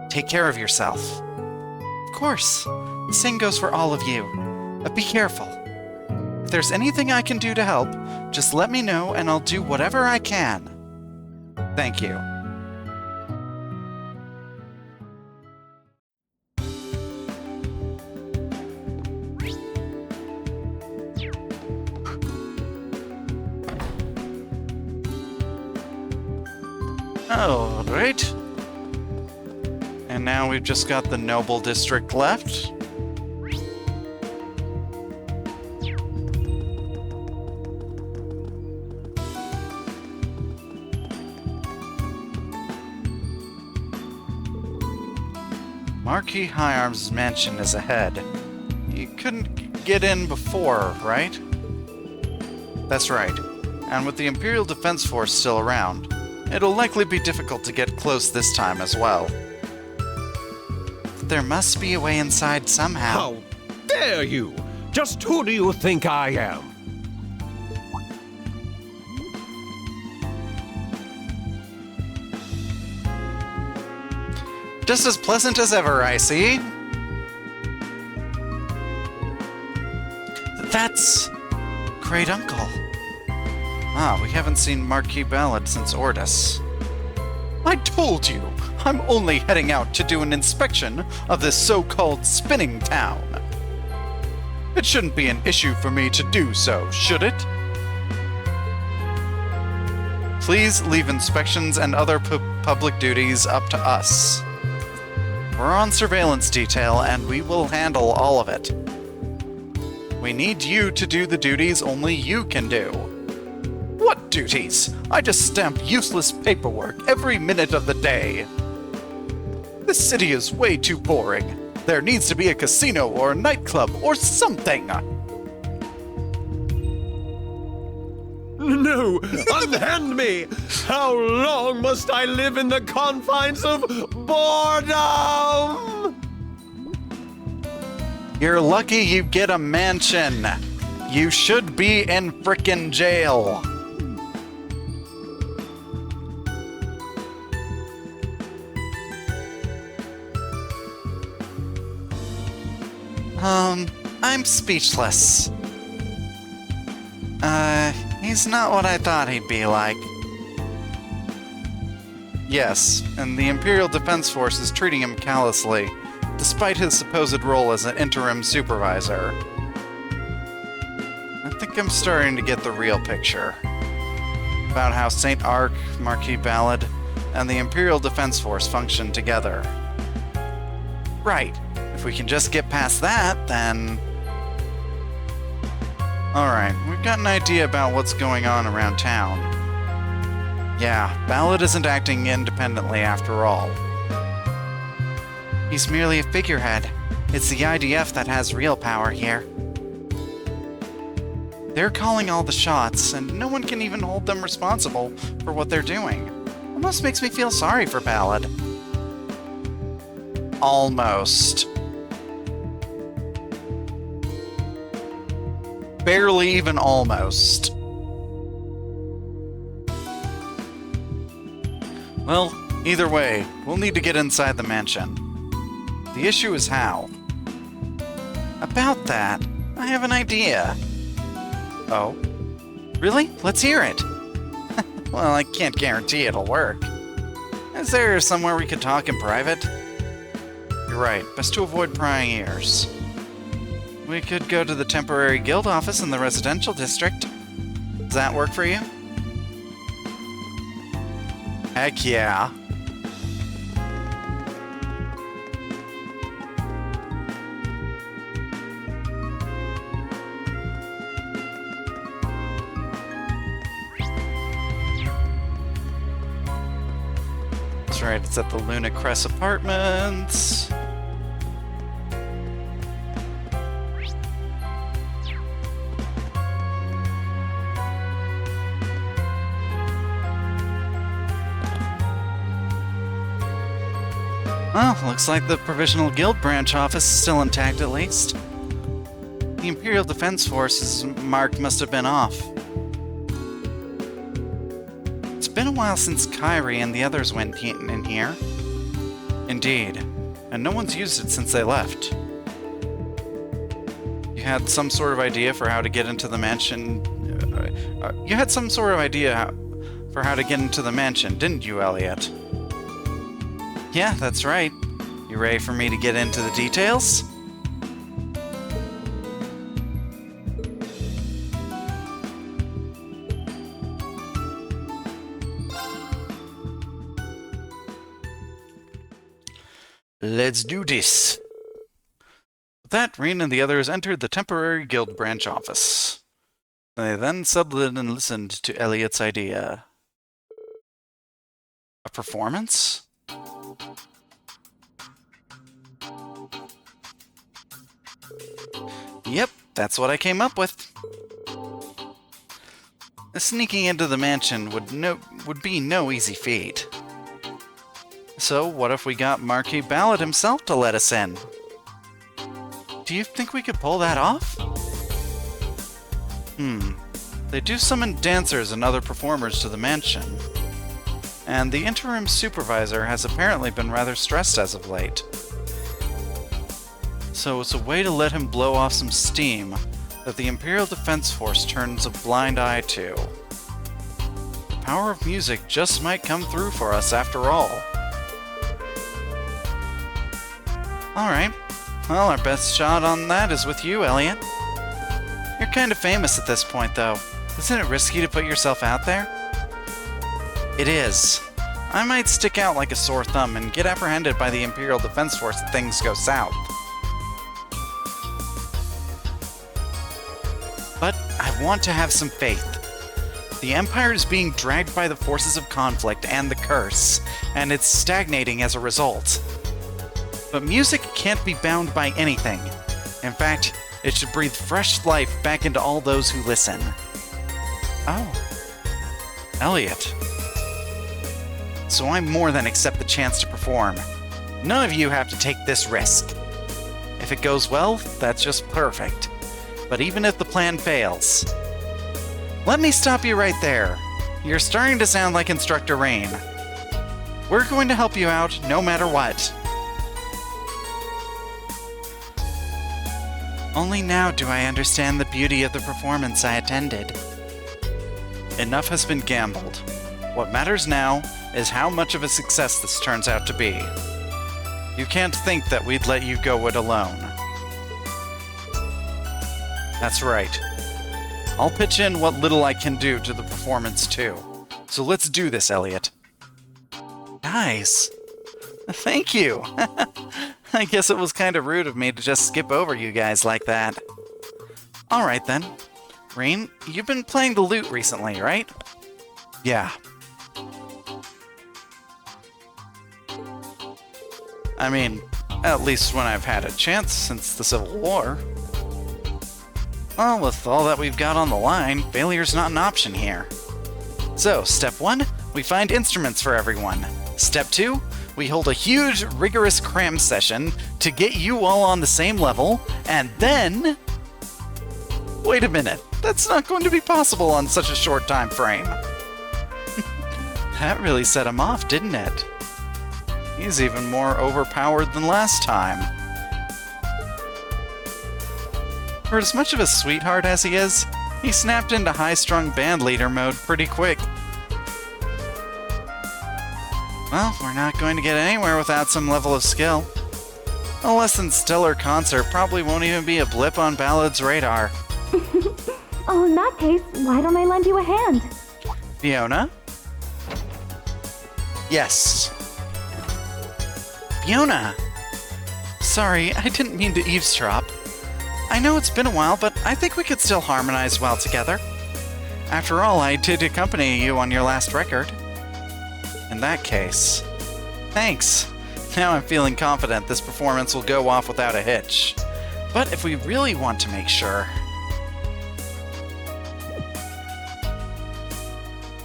Take care of yourself. Of course. The same goes for all of you. Be careful. If there's anything I can do to help, just let me know and I'll do whatever I can. Thank you. Alright. And now we've just got the Noble District left. Marquis High Arms' mansion is ahead. You couldn't get in before, right? That's right. And with the Imperial Defense Force still around, it'll likely be difficult to get close this time as well. But there must be a way inside somehow. How dare you! Just who do you think I am? Just as pleasant as ever, I see. That's Great Uncle. Ah, we haven't seen Marquis Ballad since Ordis. I told you, I'm only heading out to do an inspection of this so-called spinning town. It shouldn't be an issue for me to do so, should it? Please leave inspections and other public duties up to us. We're on surveillance detail, and we will handle all of it. We need you to do the duties only you can do. What duties? I just stamp useless paperwork every minute of the day. This city is way too boring. There needs to be a casino or a nightclub or something. No! Unhand me! How long must I live in the confines of boredom? You're lucky you get a mansion. You should be in frickin' jail. I'm speechless. He's not what I thought he'd be like. Yes, and the Imperial Defense Force is treating him callously, despite his supposed role as an interim supervisor. I think I'm starting to get the real picture. About how St. Arc, Marquis Ballad, and the Imperial Defense Force function together. Right. If we can just get past that, then... Alright, we've got an idea about what's going on around town. Yeah, Ballad isn't acting independently after all. He's merely a figurehead. It's the IDF that has real power here. They're calling all the shots, and no one can even hold them responsible for what they're doing. Almost makes me feel sorry for Ballad. Almost. Barely even almost. Well, either way, we'll need to get inside the mansion. The issue is how. About that, I have an idea. Oh? Really? Let's hear it. Well, I can't guarantee it'll work. Is there somewhere we could talk in private? You're right, best to avoid prying ears. We could go to the temporary guild office in the residential district. Does that work for you? Heck yeah. That's right, it's at the Luna Crest Apartments. Well, looks like the Provisional Guild branch office is still intact at least. The Imperial Defense Force's mark must have been off. It's been a while since Kyrie and the others went in here. Indeed, and no one's used it since they left. You had some sort of idea for how to get into the mansion... you had some sort of idea for how to get into the mansion, didn't you, Elliot? Yeah, that's right. You ready for me to get into the details? Let's do this. With that, Reen and the others entered the temporary guild branch office. They then settled in and listened to Elliot's idea. A performance? Yep, that's what I came up with. Sneaking into the mansion would be no easy feat. So what if we got Marquis Ballad himself to let us in? Do you think we could pull that off? They do summon dancers and other performers to the mansion. And the interim supervisor has apparently been rather stressed as of late. So it's a way to let him blow off some steam that the Imperial Defense Force turns a blind eye to. The power of music just might come through for us after all. Alright, well, our best shot on that is with you, Elliot. You're kind of famous at this point, though. Isn't it risky to put yourself out there? It is. I might stick out like a sore thumb and get apprehended by the Imperial Defense Force if things go south. But I want to have some faith. The Empire is being dragged by the forces of conflict and the curse, and it's stagnating as a result. But music can't be bound by anything. In fact, it should breathe fresh life back into all those who listen. Oh. Elliot. So I more than accept the chance to perform. None of you have to take this risk. If it goes well, that's just perfect. But even if the plan fails... Let me stop you right there. You're starting to sound like Instructor Rain. We're going to help you out no matter what. Only now do I understand the beauty of the performance I attended. Enough has been gambled. What matters now is how much of a success this turns out to be. You can't think that we'd let you go it alone. That's right. I'll pitch in what little I can do to the performance too. So let's do this, Elliot. Nice. Thank you. I guess it was kind of rude of me to just skip over you guys like that. Alright then. Rain, you've been playing the lute recently, right? Yeah. I mean, at least when I've had a chance since the Civil War. Well, with all that we've got on the line, failure's not an option here. So, step 1, we find instruments for everyone. Step 2, we hold a huge, rigorous cram session to get you all on the same level, and then... Wait a minute, that's not going to be possible on such a short time frame. That really set him off, didn't it? He's even more overpowered than last time. For as much of a sweetheart as he is, he snapped into high-strung band leader mode pretty quick. Well, we're not going to get anywhere without some level of skill. A less than stellar concert probably won't even be a blip on Ballad's radar. Oh, in that case, why don't I lend you a hand? Fiona? Yes. Fiona! Sorry, I didn't mean to eavesdrop. I know it's been a while, but I think we could still harmonize well together. After all, I did accompany you on your last record. In that case, thanks. Now I'm feeling confident this performance will go off without a hitch. But if we really want to make sure...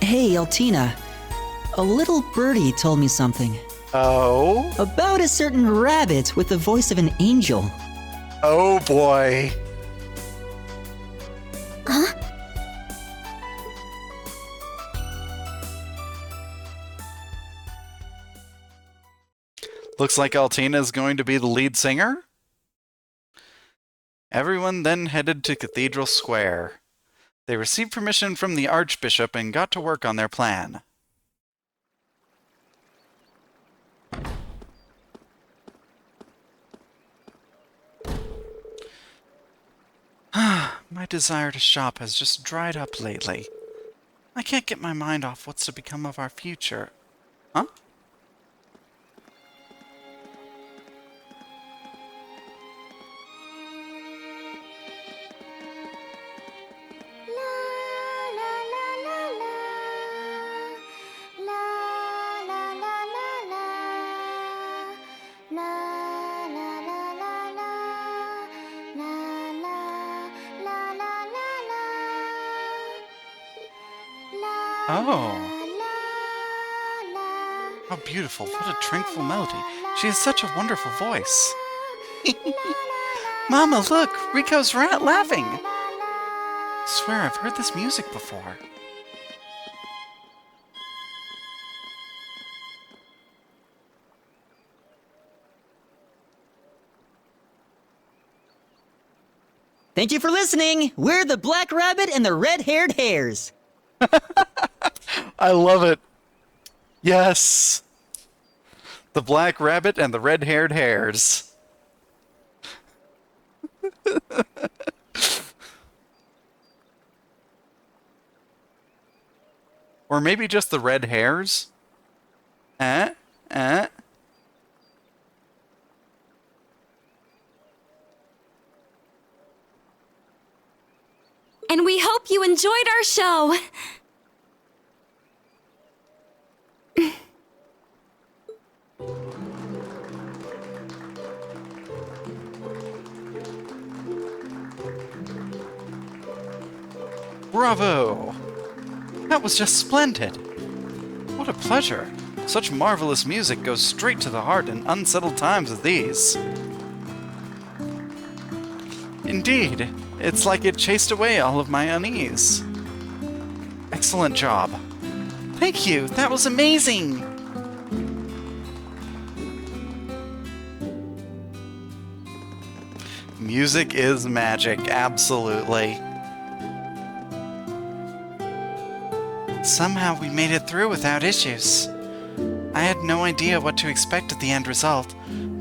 Hey, Altina. A little birdie told me something. Oh? About a certain rabbit with the voice of an angel. Oh boy. Huh? Looks like Altina's going to be the lead singer? Everyone then headed to Cathedral Square. They received permission from the Archbishop and got to work on their plan. My desire to shop has just dried up lately. I can't get my mind off what's to become of our future. Huh? Oh. How beautiful. What a tranquil melody. She has such a wonderful voice. Mama, look! Rico's laughing! I swear I've heard this music before. Thank you for listening. We're the Black Rabbit and the Red-Haired Hares. I love it. Yes. The Black Rabbit and the Red-Haired Hares. Or maybe just the red hairs? And we hope you enjoyed our show. Bravo! That was just splendid. What a pleasure. Such marvelous music goes straight to the heart in unsettled times as these. Indeed, it's like it chased away all of my unease. Excellent job. Thank you, that was amazing! Music is magic, absolutely. Somehow we made it through without issues. I had no idea what to expect at the end result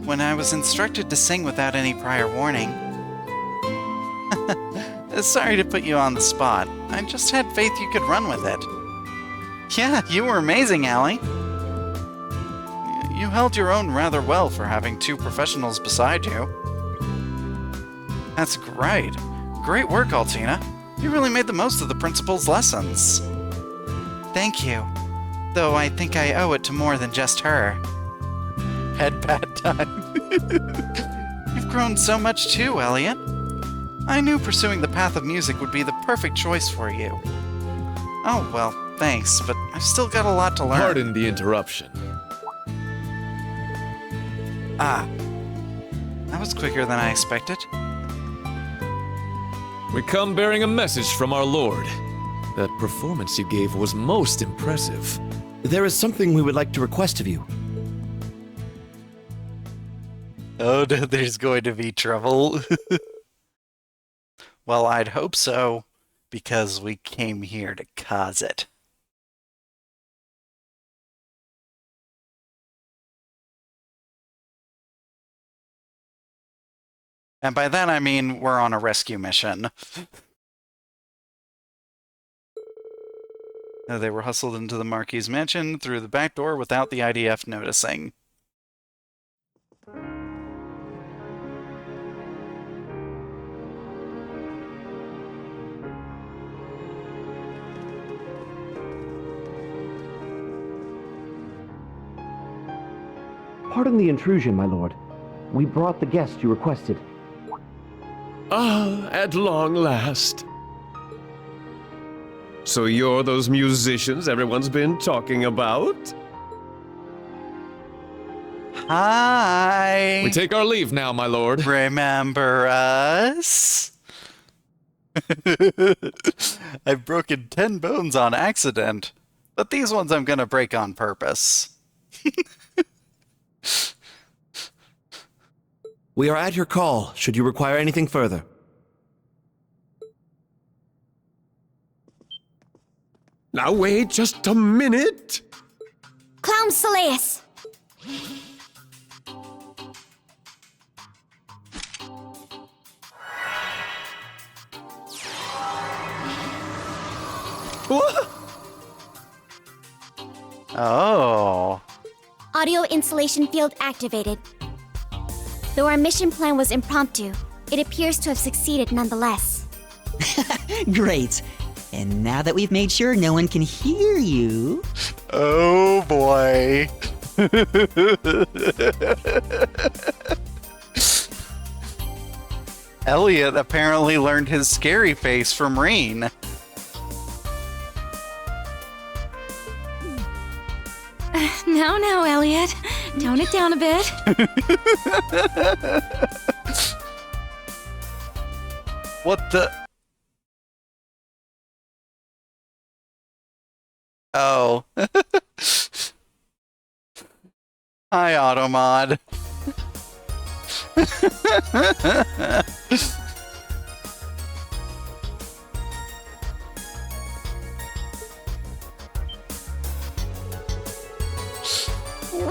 when I was instructed to sing without any prior warning. Sorry to put you on the spot. I just had faith you could run with it. Yeah, you were amazing, Allie. You held your own rather well for having two professionals beside you. That's great. Great work, Altina. You really made the most of the principal's lessons. Thank you. Though I think I owe it to more than just her. Head pat time. You've grown so much too, Elliot. I knew pursuing the path of music would be the perfect choice for you. Oh, well, thanks, but I've still got a lot to learn. Pardon the interruption. Ah. That was quicker than I expected. We come bearing a message from our Lord. That performance you gave was most impressive. There is something we would like to request of you. Oh, no, there's going to be trouble. Well, I'd hope so, because we came here to cause it. And by that I mean we're on a rescue mission. They were hustled into the Marquis mansion through the back door without the IDF noticing. Pardon the intrusion, my lord. We brought the guest you requested. Ah, at long last. So you're those musicians everyone's been talking about? Hi! We take our leave now, my lord. Remember us? I've broken 10 bones on accident, but these ones I'm gonna break on purpose. We are at your call, should you require anything further. Now wait just a minute. Clown Solaeus! What? Oh. Audio installation field activated. Though our mission plan was impromptu, it appears to have succeeded nonetheless. Great. And now that we've made sure no one can hear you... Oh boy. Elliot apparently learned his scary face from Reen. Now, Elliot. Tone it down a bit. What the? Oh. Hi, Automod.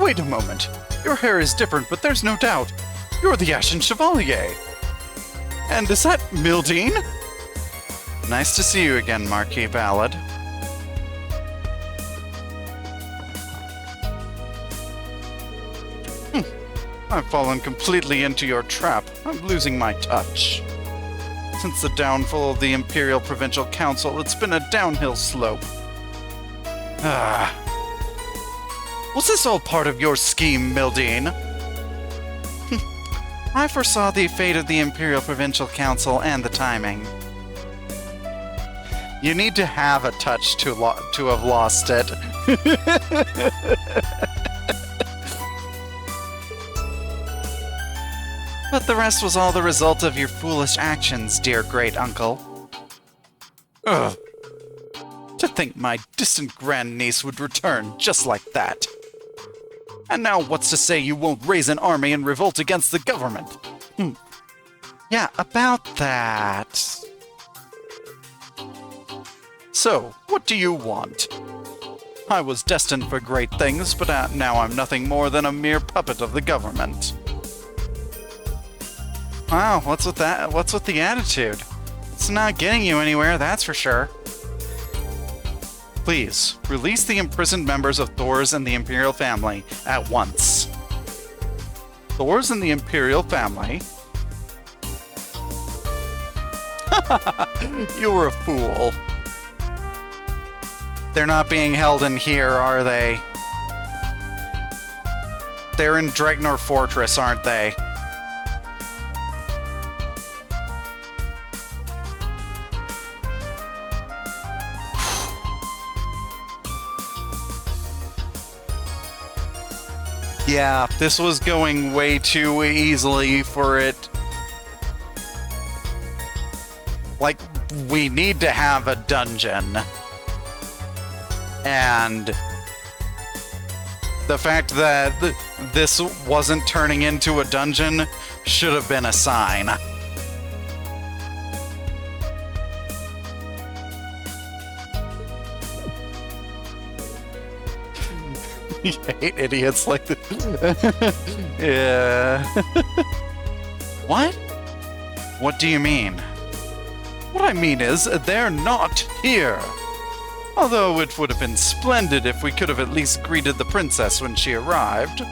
Wait a moment. Your hair is different, but there's no doubt. You're the Ashen Chevalier. And is that Mildine? Nice to see you again, Marquis Ballad. I've fallen completely into your trap. I'm losing my touch. Since the downfall of the Imperial Provincial Council, it's been a downhill slope. Was this all part of your scheme, Mildine? I foresaw the fate of the Imperial Provincial Council and the timing. You need to have a touch to have lost it. But the rest was all the result of your foolish actions, dear great-uncle. Ugh. To think my distant grandniece would return just like that. And now what's to say you won't raise an army and revolt against the government? Yeah, about that. So, what do you want? I was destined for great things, but now I'm nothing more than a mere puppet of the government. Wow, what's with that? What's with the attitude? It's not getting you anywhere, that's for sure. Please, release the imprisoned members of Thors and the Imperial family at once. Thors and the Imperial family? You're a fool. They're not being held in here, are they? They're in Dregnor Fortress, aren't they? Yeah, this was going way too easily for it. Like, we need to have a dungeon. And the fact that this wasn't turning into a dungeon should have been a sign. You hate idiots like this. Yeah. What? What do you mean? What I mean is, they're not here. Although it would have been splendid if we could have at least greeted the princess when she arrived.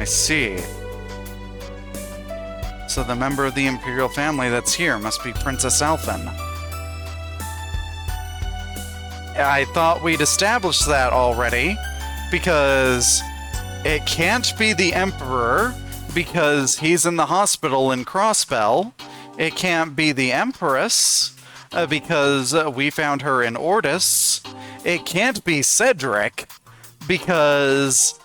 I see. So the member of the Imperial family that's here must be Princess Elfin. I thought we'd established that already, because it can't be the Emperor, because he's in the hospital in Crossbell. It can't be the Empress, because we found her in Ordis. It can't be Cedric, because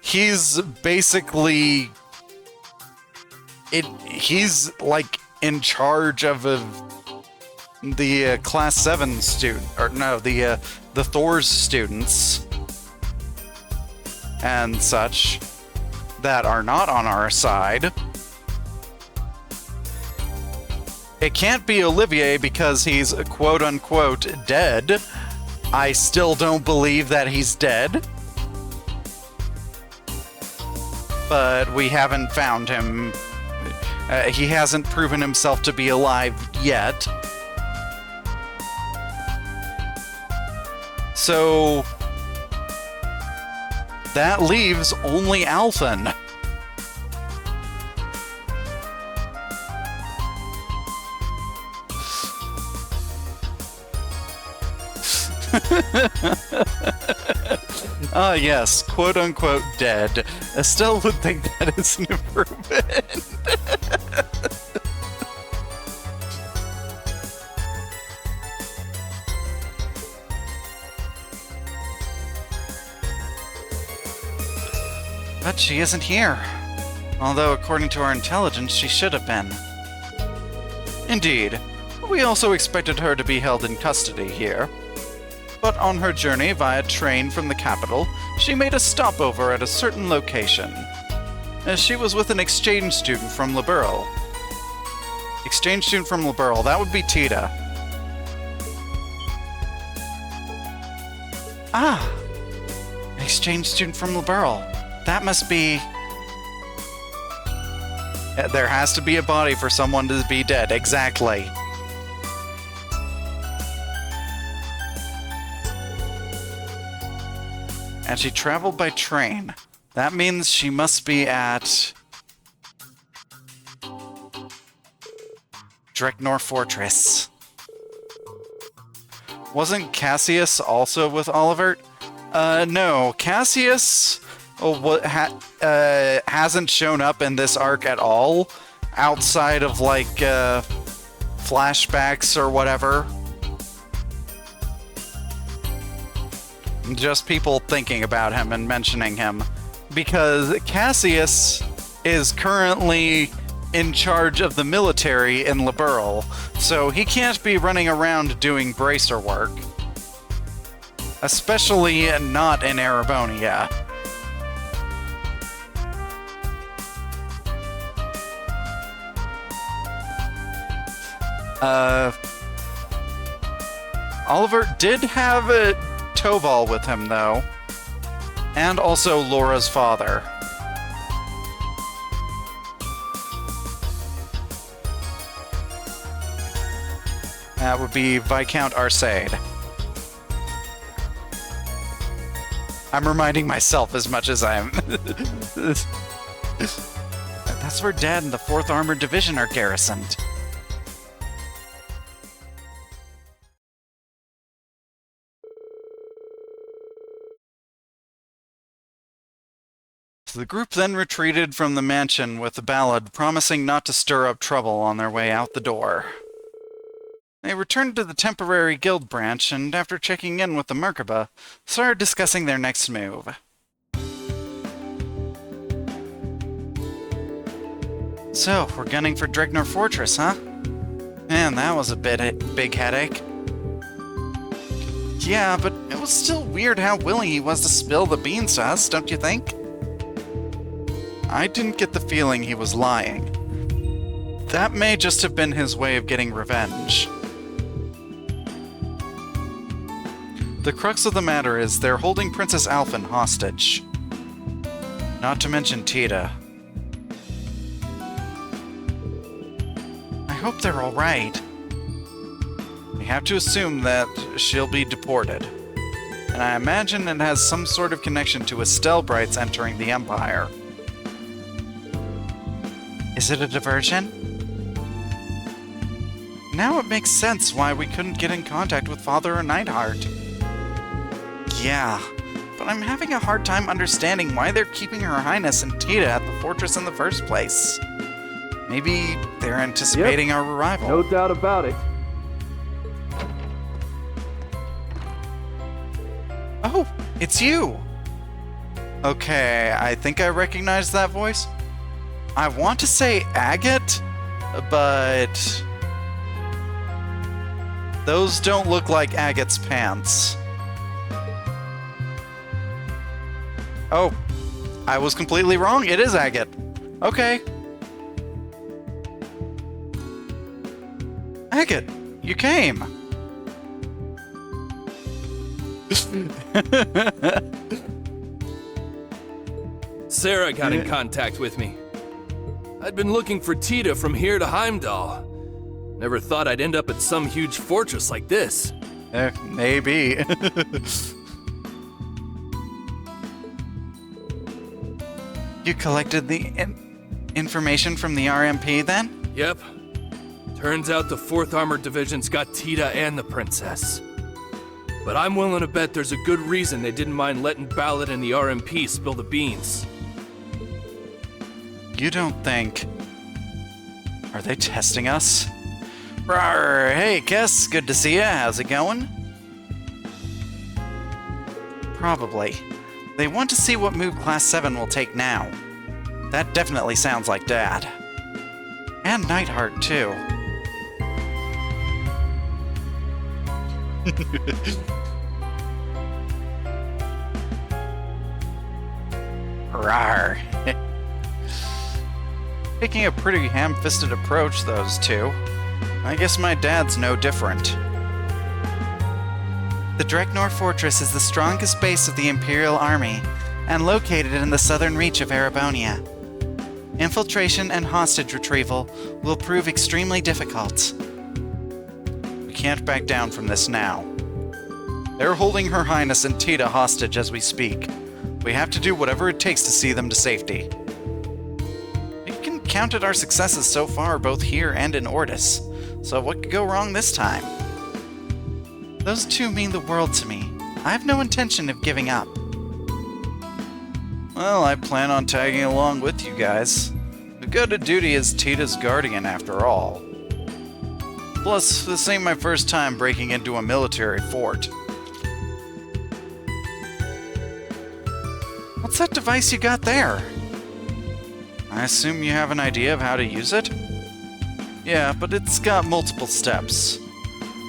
he's basically... he's, like, in charge of the Class 7 student... or no, the Thors students and such that are not on our side. It can't be Olivier because he's quote-unquote dead. I still don't believe that he's dead. But we haven't found him. He hasn't proven himself to be alive yet. So that leaves only Alphen. Ah, yes, quote-unquote dead. Estelle would think that is an improvement. But she isn't here. Although, according to our intelligence, she should have been. Indeed. We also expected her to be held in custody here. But on her journey via train from the capital, she made a stopover at a certain location. As she was with an exchange student from Liberl. Exchange student from Liberl, that would be Tita. Ah! An exchange student from Liberl. That must be... There has to be a body for someone to be dead, exactly. And she traveled by train. That means she must be at... Dreknor Fortress. Wasn't Cassius also with Olivert? No. Cassius hasn't shown up in this arc at all, outside of, like, flashbacks or whatever. Just people thinking about him and mentioning him. Because Cassius is currently in charge of the military in Liberl, so he can't be running around doing bracer work. Especially not in Erebonia. Oliver did have a Tobal with him, though. And also Laura's father. That would be Viscount Arcade. I'm reminding myself as much as I'm... That's where Dad and the 4th Armored Division are garrisoned. The group then retreated from the mansion with the ballad, promising not to stir up trouble on their way out the door. They returned to the temporary guild branch, and after checking in with the Merkaba, started discussing their next move. So, we're gunning for Dreknor Fortress, huh? Man, that was a big headache. Yeah, but it was still weird how willing he was to spill the beans to us, don't you think? I didn't get the feeling he was lying. That may just have been his way of getting revenge. The crux of the matter is they're holding Princess Alphen hostage. Not to mention Tita. I hope they're alright. We have to assume that she'll be deported. And I imagine it has some sort of connection to Estelbrights entering the Empire. Is it a diversion? Now it makes sense why we couldn't get in contact with Father or Neidhart. Yeah, but I'm having a hard time understanding why they're keeping Her Highness and Tita at the fortress in the first place. Maybe they're anticipating our arrival. No doubt about it. Oh, it's you! Okay, I think I recognize that voice. I want to say Agate, but... those don't look like Agate's pants. Oh, I was completely wrong. It is Agate. Okay. Agate, you came. Sarah got in contact with me. I'd been looking for Tita from here to Heimdall. Never thought I'd end up at some huge fortress like this. Maybe. You collected the information from the RMP then? Yep. Turns out the 4th Armored Division's got Tita and the Princess. But I'm willing to bet there's a good reason they didn't mind letting Ballad and the RMP spill the beans. You don't think... Are they testing us? Rawr, hey Kess, good to see ya. How's it going? Probably. They want to see what move Class 7 will take now. That definitely sounds like Dad. And Nightheart, too. Rawr. Taking a pretty ham-fisted approach, those two. I guess my dad's no different. The Dreknor Fortress is the strongest base of the Imperial Army, and located in the southern reach of Erebonia. Infiltration and hostage retrieval will prove extremely difficult. We can't back down from this now. They're holding Her Highness and Tita hostage as we speak. We have to do whatever it takes to see them to safety. We can count at our successes so far, both here and in Ordis. So what could go wrong this time? Those two mean the world to me. I have no intention of giving up. Well, I plan on tagging along with you guys. The good of duty is Tita's guardian, after all. Plus, this ain't my first time breaking into a military fort. What's that device you got there? I assume you have an idea of how to use it? Yeah, but it's got multiple steps.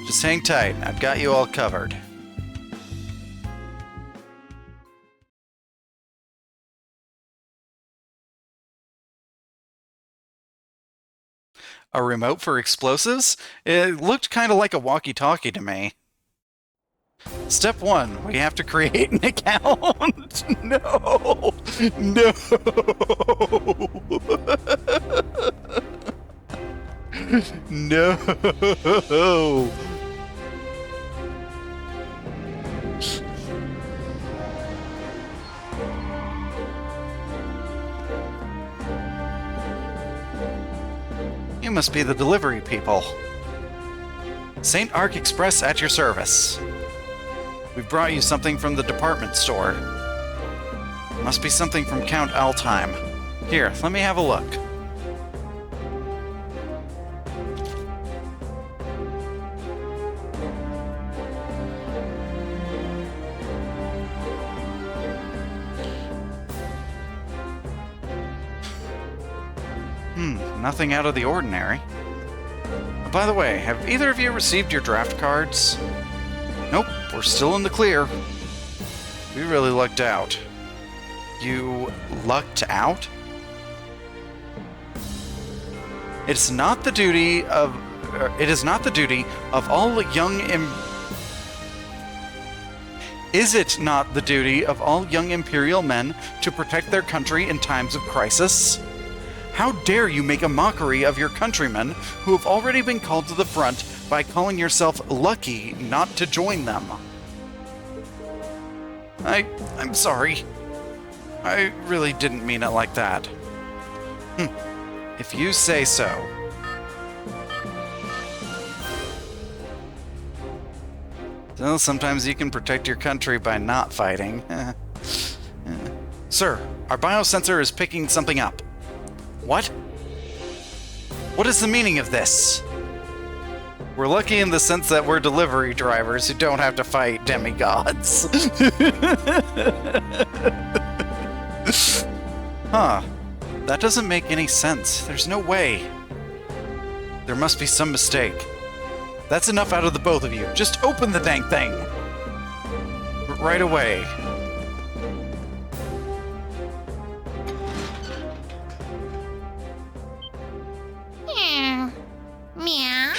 Just hang tight, I've got you all covered. A remote for explosives? It looked kind of like a walkie-talkie to me. Step 1, we have to create an account. No! No! No! You must be the delivery people. St. Arc Express at your service. We've brought you something from the department store. Must be something from Count Altheim. Here, let me have a look. Nothing out of the ordinary. By the way, have either of you received your draft cards? Nope, we're still in the clear. We really lucked out. You lucked out? It is not the duty of all young Is it not the duty of all young Imperial men to protect their country in times of crisis? How dare you make a mockery of your countrymen who have already been called to the front by calling yourself lucky not to join them? I'm sorry. I really didn't mean it like that. If you say so. Well, sometimes you can protect your country by not fighting. Sir, our biosensor is picking something up. What? What is the meaning of this? We're lucky in the sense that we're delivery drivers who don't have to fight demigods. Huh. That doesn't make any sense. There's no way. There must be some mistake. That's enough out of the both of you. Just open the dang thing. Right away. Meow.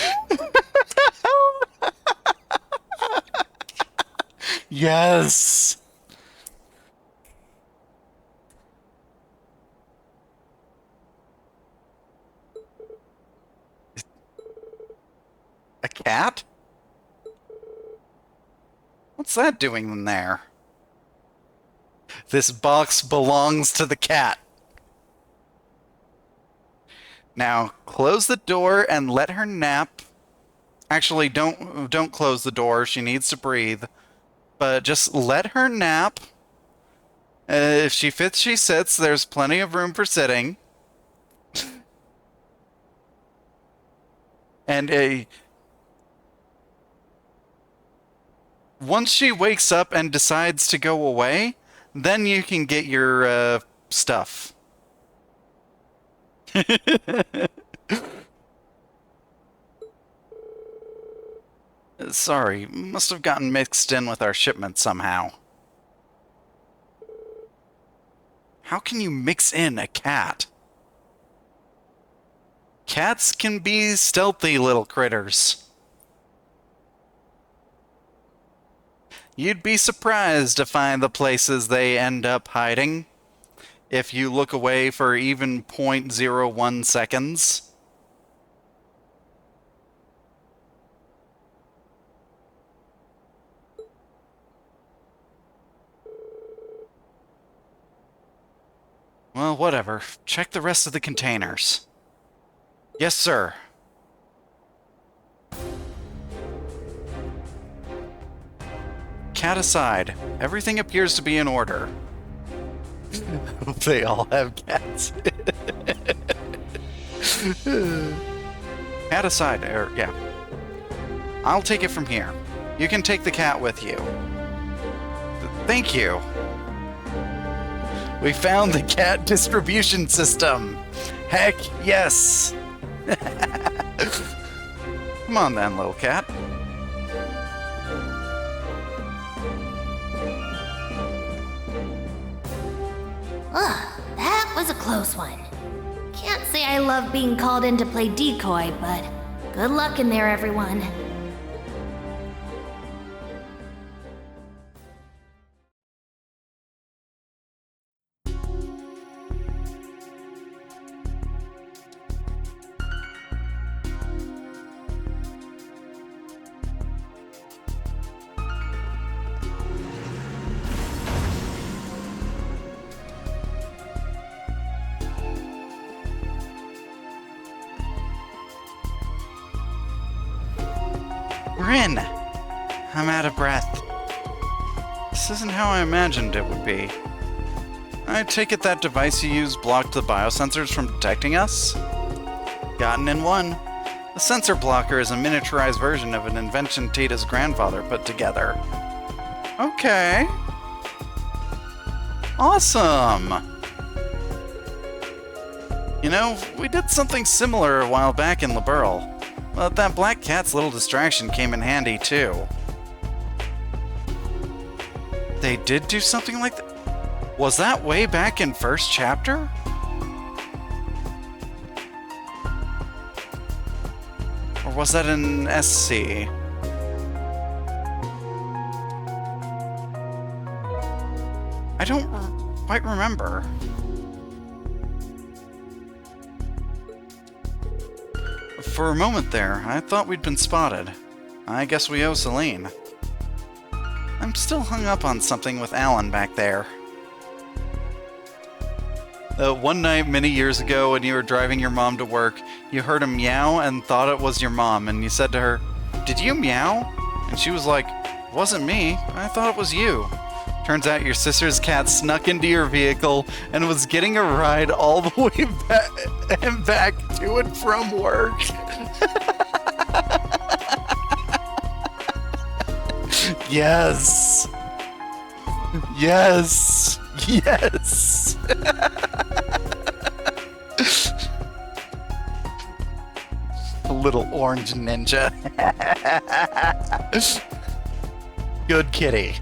Yes. A cat? What's that doing in there? This box belongs to the cat. Now, close the door and let her nap. Actually, don't close the door. She needs to breathe. But just let her nap. If she fits, she sits. There's plenty of room for sitting. And once she wakes up and decides to go away, Then you can get your, stuff. Sorry, must have gotten mixed in with our shipment somehow. How can you mix in a cat? Cats can be stealthy little critters. You'd be surprised to find the places they end up hiding if you look away for even 0.01 seconds. Well, whatever. Check the rest of the containers. Yes, sir. Cat aside, everything appears to be in order. They all have cats. Cat aside, yeah. I'll take it from here. You can take the cat with you. Thank you. We found the cat distribution system. Heck yes. Come on then, little cat. Ugh, that was a close one. Can't say I love being called in to play decoy, but good luck in there, everyone. We're in! I'm out of breath. This isn't how I imagined it would be. I take it that device you used blocked the biosensors from detecting us? Gotten in one. The sensor blocker is a miniaturized version of an invention Tita's grandfather put together. Okay. Awesome! You know, we did something similar a while back in Liberl. But that black cat's little distraction came in handy, too. They did do something like that? Was that way back in first chapter? Or was that in SC? I don't quite remember. For a moment there, I thought we'd been spotted. I guess we owe Celine. I'm still hung up on something with Alan back there. One night many years ago when you were driving your mom to work, you heard a meow and thought it was your mom, and you said to her, "Did you meow?" And she was like, "It wasn't me, I thought it was you." Turns out your sister's cat snuck into your vehicle and was getting a ride all the way back to and from work. Yes. Yes. Yes. A little orange ninja. Good kitty.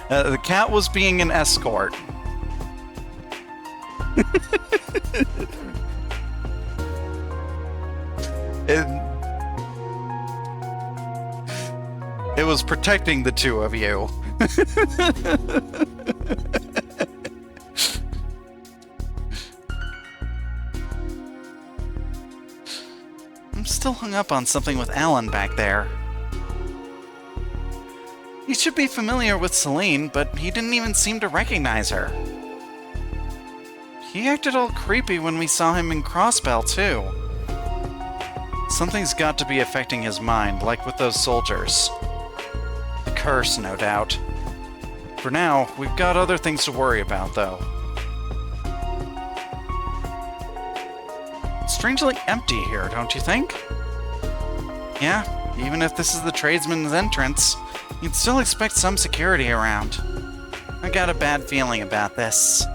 The cat was being an escort. It was protecting the two of you. I'm still hung up on something with Alan back there. He should be familiar with Celine, but he didn't even seem to recognize her. He acted all creepy when we saw him in Crossbell, too. Something's got to be affecting his mind, like with those soldiers. The curse, no doubt. For now, we've got other things to worry about, though. It's strangely empty here, don't you think? Yeah, Even if this is the tradesman's entrance, you'd still expect some security around. I got a bad feeling about this.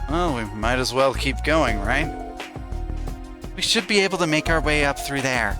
Well, we might as well keep going, right? We should be able to make our way up through there.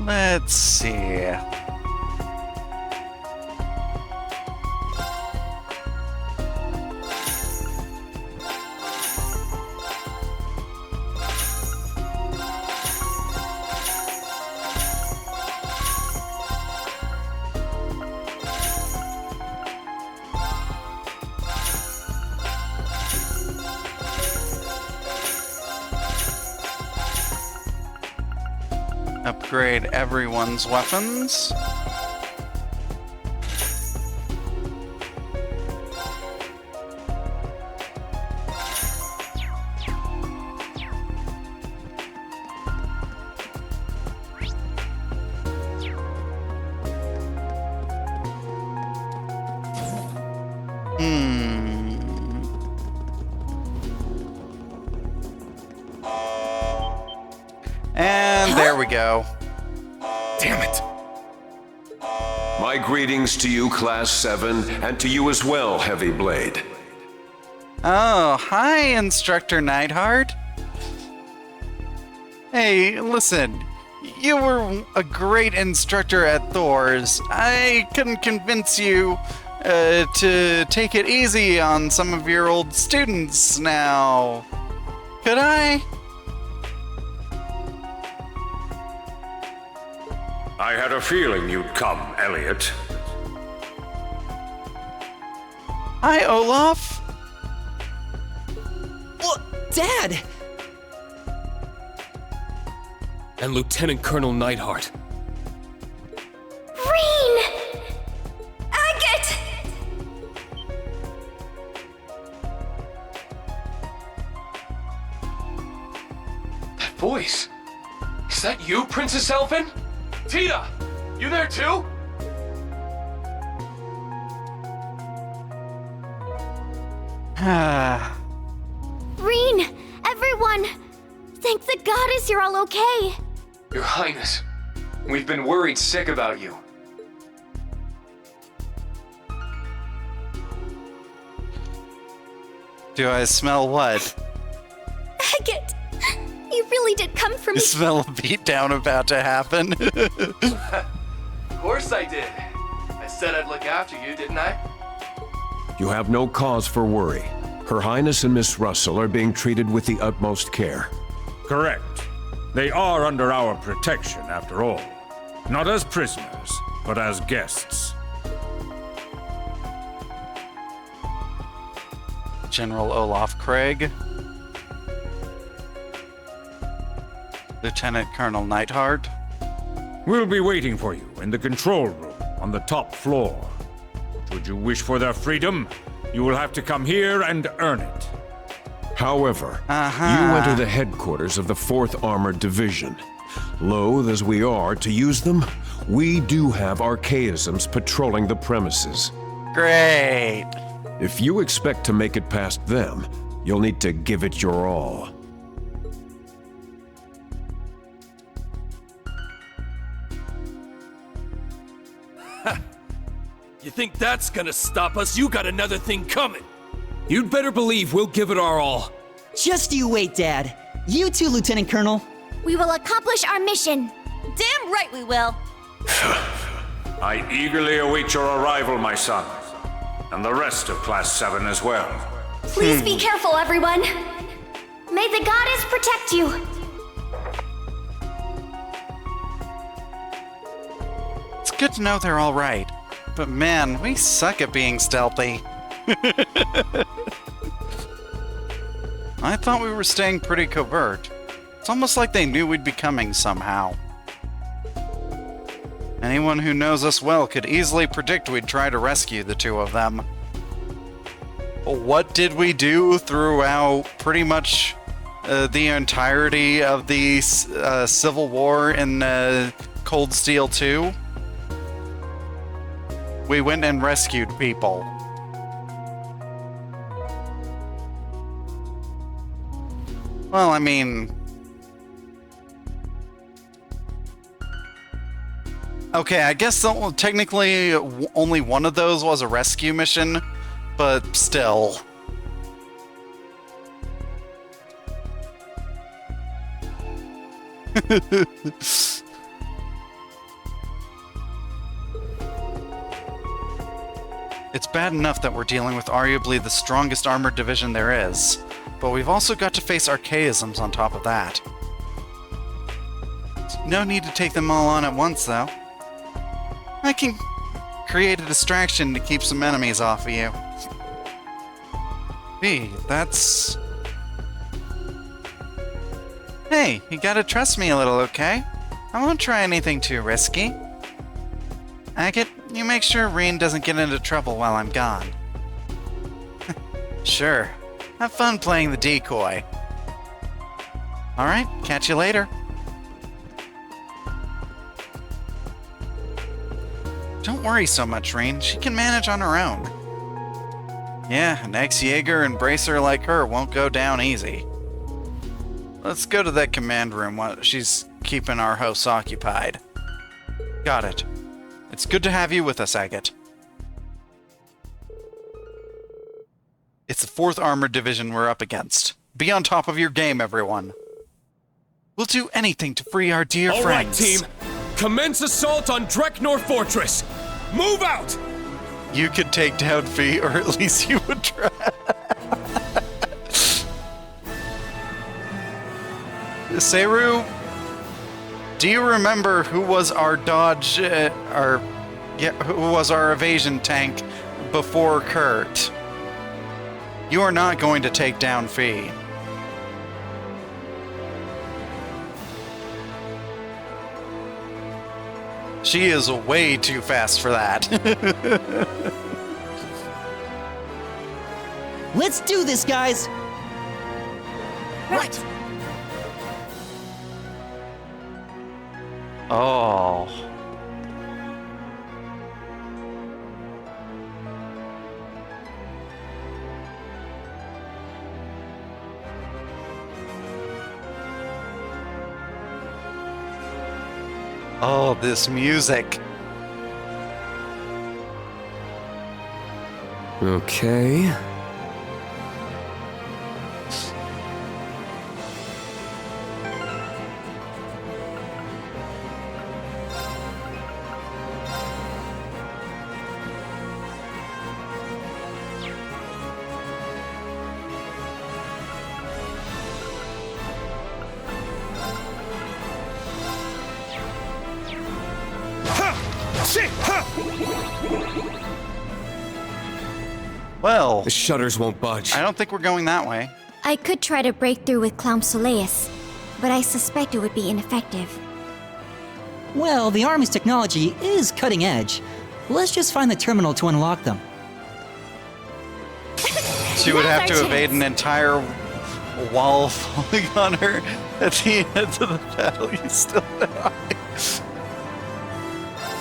Let's see. Upgrade everyone's weapons. And there we go. Damn it. My greetings to you, Class 7, and to you as well, Heavy Blade. Oh, hi, Instructor Neidhart. Hey, listen. You were a great instructor at Thor's. I couldn't convince you to take it easy on some of your old students now. Could I? I had a feeling you'd come, Elliot. Hi, Olaf. Dad! And Lieutenant Colonel Neidhart. Reen! Agate! That voice. Is that you, Princess Elfin? Tita! You there too? Reen! Everyone! Thank the goddess you're all okay! Your Highness, we've been worried sick about you. Do I smell what? Agate! You really did come for You me. smell a beatdown about to happen. Of course I did. I said I'd look after you, didn't I? You have no cause for worry. Her Highness and Miss Russell are being treated with the utmost care. Correct. They are under our protection, after all. Not as prisoners, but as guests. General Olaf Craig. Lieutenant Colonel Neidhart. We'll be waiting for you in the control room on the top floor. Should you wish for their freedom, you will have to come here and earn it. However, you enter the headquarters of the 4th Armored Division. Loath as we are to use them, we do have archaisms patrolling the premises. Great! If you expect to make it past them, you'll need to give it your all. You think that's gonna stop us? You got another thing coming. You'd better believe we'll give it our all. Just you wait, Dad. You too, Lieutenant Colonel. We will accomplish our mission. Damn right we will. I eagerly await your arrival, my son. And the rest of Class 7 as well. Please be careful, everyone. May the goddess protect you. It's good to know they're all right. But man, we suck at being stealthy. I thought we were staying pretty covert. It's almost like they knew we'd be coming somehow. Anyone who knows us well could easily predict we'd try to rescue the two of them. What did we do throughout pretty much the entirety of the Civil War in Cold Steel 2? We went and rescued people. Well, I mean... Okay, I guess technically only one of those was a rescue mission, but still. It's bad enough that we're dealing with arguably the strongest armored division there is, but we've also got to face archaisms on top of that. No need to take them all on at once, though. I can create a distraction to keep some enemies off of you. V, that's... Hey, you gotta trust me a little, okay? I won't try anything too risky. Agate, you make sure Reen doesn't get into trouble while I'm gone. Sure. Have fun playing the decoy. Alright, catch you later. Don't worry so much, Reen. She can manage on her own. Yeah, an ex-Jaeger and bracer like her won't go down easy. Let's go to that command room while she's keeping our hosts occupied. Got it. It's good to have you with us, Agate. It's the 4th Armored Division we're up against. Be on top of your game, everyone. We'll do anything to free our dear friends. All right, team. Commence assault on Dreknor Fortress! Move out! You could take down Fee, or at least you would try. Seru, do you remember who was our dodge, who was our evasion tank before Kurt? You are not going to take down Fee. She is way too fast for that. Let's do this, guys! Right. Oh. Oh, this music. Okay. Well, the shutters won't budge. I don't think we're going that way. I could try to break through with Clown Soleus, but I suspect it would be ineffective. Well, the Army's technology is cutting edge. Let's just find the terminal to unlock them. She would have to evade an entire wall falling on her at the end of the battle. You still die.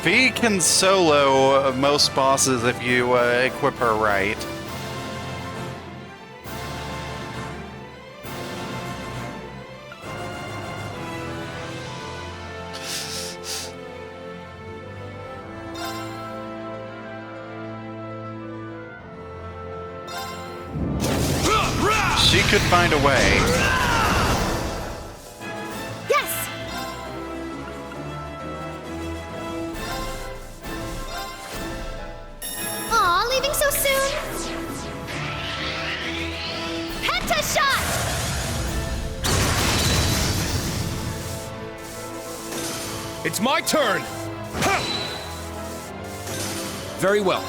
Fee can solo most bosses if you equip her right. She could find a way. Yes! Aw, leaving so soon? Penta shot! It's my turn! Very well.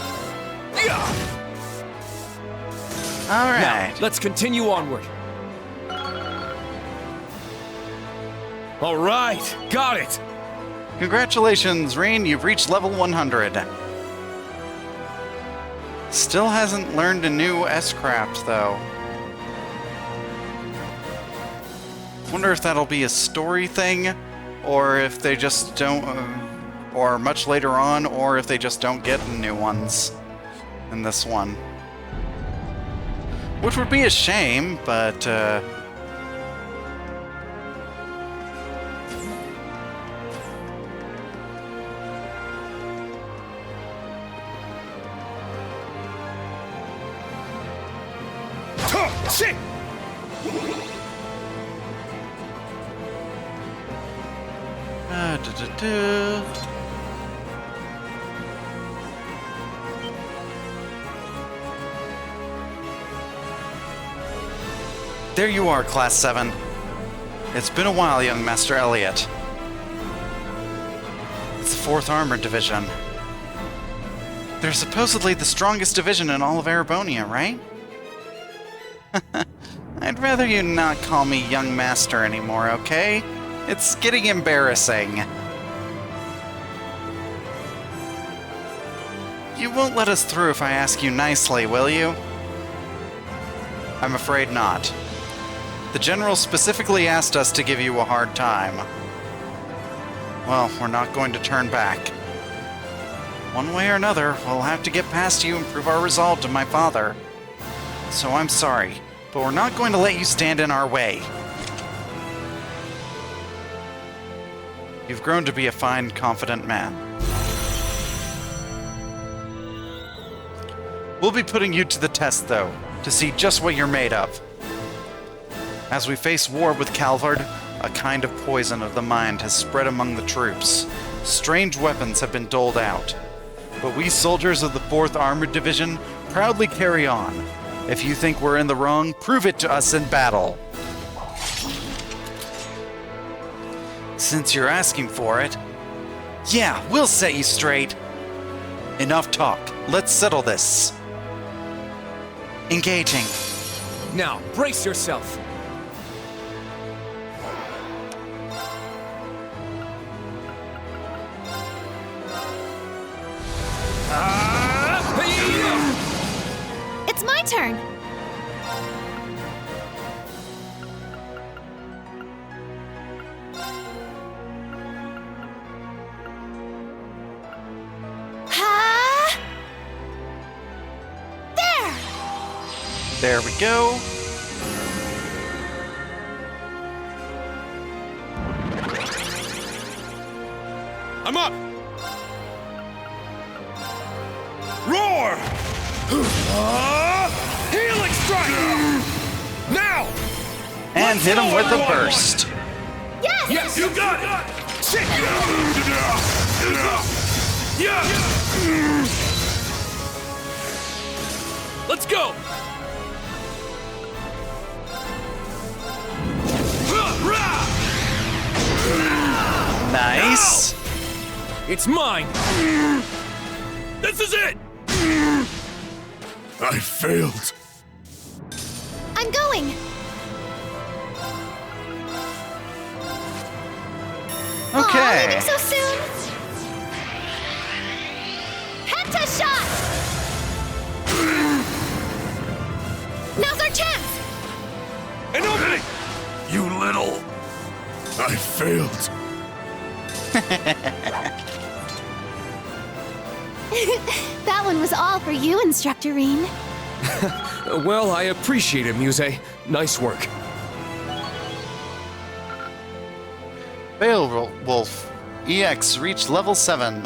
All right. Now, let's continue onward. All right, got it. Congratulations, Rain, you've reached level 100. Still hasn't learned a new S-craft, though. Wonder if that'll be a story thing, or if they just don't, or much later on, or if they just don't get new ones in this one. Which would be a shame, but, Shit! There you are, Class 7. It's been a while, young Master Elliot. It's the 4th Armored Division. They're supposedly the strongest division in all of Erebonia, right? I'd rather you not call me young master anymore, okay? It's getting embarrassing. You won't let us through if I ask you nicely, will you? I'm afraid not. The General specifically asked us to give you a hard time. Well, we're not going to turn back. One way or another, we'll have to get past you and prove our resolve to my father. So I'm sorry, but we're not going to let you stand in our way. You've grown to be a fine, confident man. We'll be putting you to the test, though, to see just what you're made of. As we face war with Calvard, a kind of poison of the mind has spread among the troops. Strange weapons have been doled out. But we soldiers of the 4th Armored Division proudly carry on. If you think we're in the wrong, prove it to us in battle. Since you're asking for it, yeah, we'll set you straight. Enough talk. Let's settle this. Engaging. Now, brace yourself. It's my turn. Ha! There we go. I'm up! Roar! Healing strike! Now! And hit him with a burst. Yes! Yes, you got it! Shit! Yeah! Let's go! Nice. It's mine! This is it! I failed. I'm going. Okay. Aw, leaving so soon. Henta shot. Now's our chance. An opening! You little... I failed. That one was all for you, Instructor Reen. Well, I appreciate it, Muse. Nice work. Beowulf, EX reached level 7.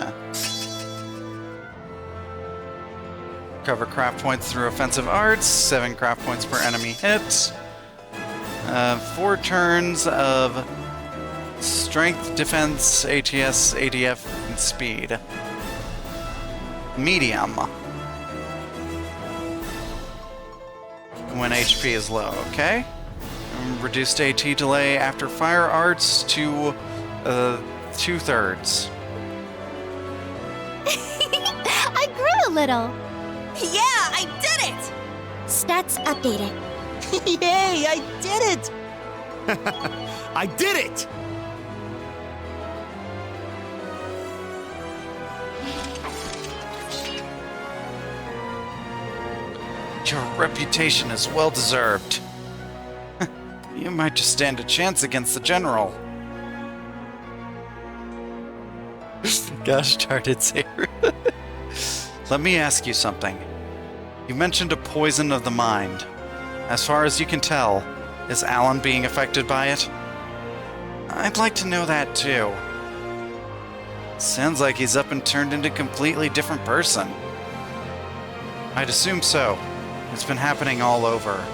Cover craft points through offensive arts, 7 craft points per enemy hit. 4 turns of strength, defense, ATS, ADF, and speed. Medium. When HP is low, okay? Reduced AT delay after fire arts to 2/3. I grew little. Yeah, I did it! Stats updated. Yay, I did it! I did it! Your reputation is well deserved. You might just stand a chance against the general. Gosh darn it, Sarah. Let me ask you something. You mentioned a poison of the mind. As far as you can tell, is Alan being affected by it? I'd like to know that too. Sounds like he's up and turned into a completely different person. I'd assume so. It's been happening all over.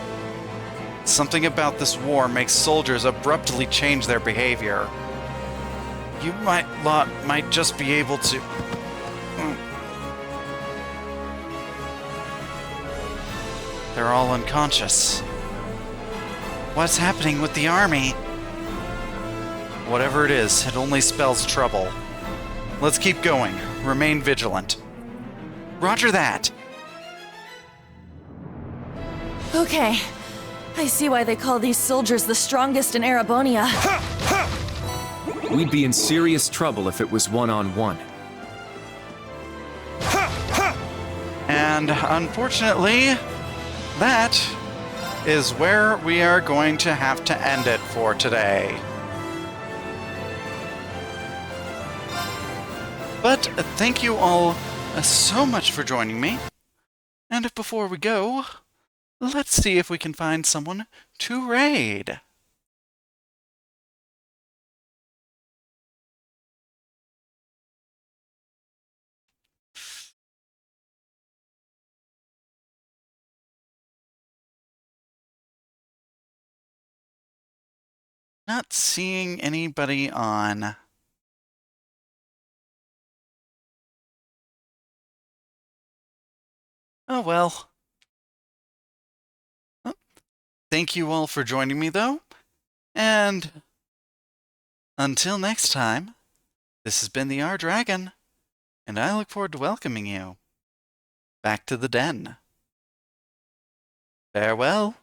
Something about this war makes soldiers abruptly change their behavior. You might just be able to... They're all unconscious. What's happening with the army? Whatever it is, it only spells trouble. Let's keep going. Remain vigilant. Roger that. Okay. I see why they call these soldiers the strongest in Erebonia. We'd be in serious trouble if it was one-on-one. And unfortunately, that is where we are going to have to end it for today. But thank you all so much for joining me. And before we go, let's see if we can find someone to raid. Not seeing anybody on. Oh well. Thank you all for joining me, though. And until next time, this has been the R Dragon, and I look forward to welcoming you back to the den. Farewell.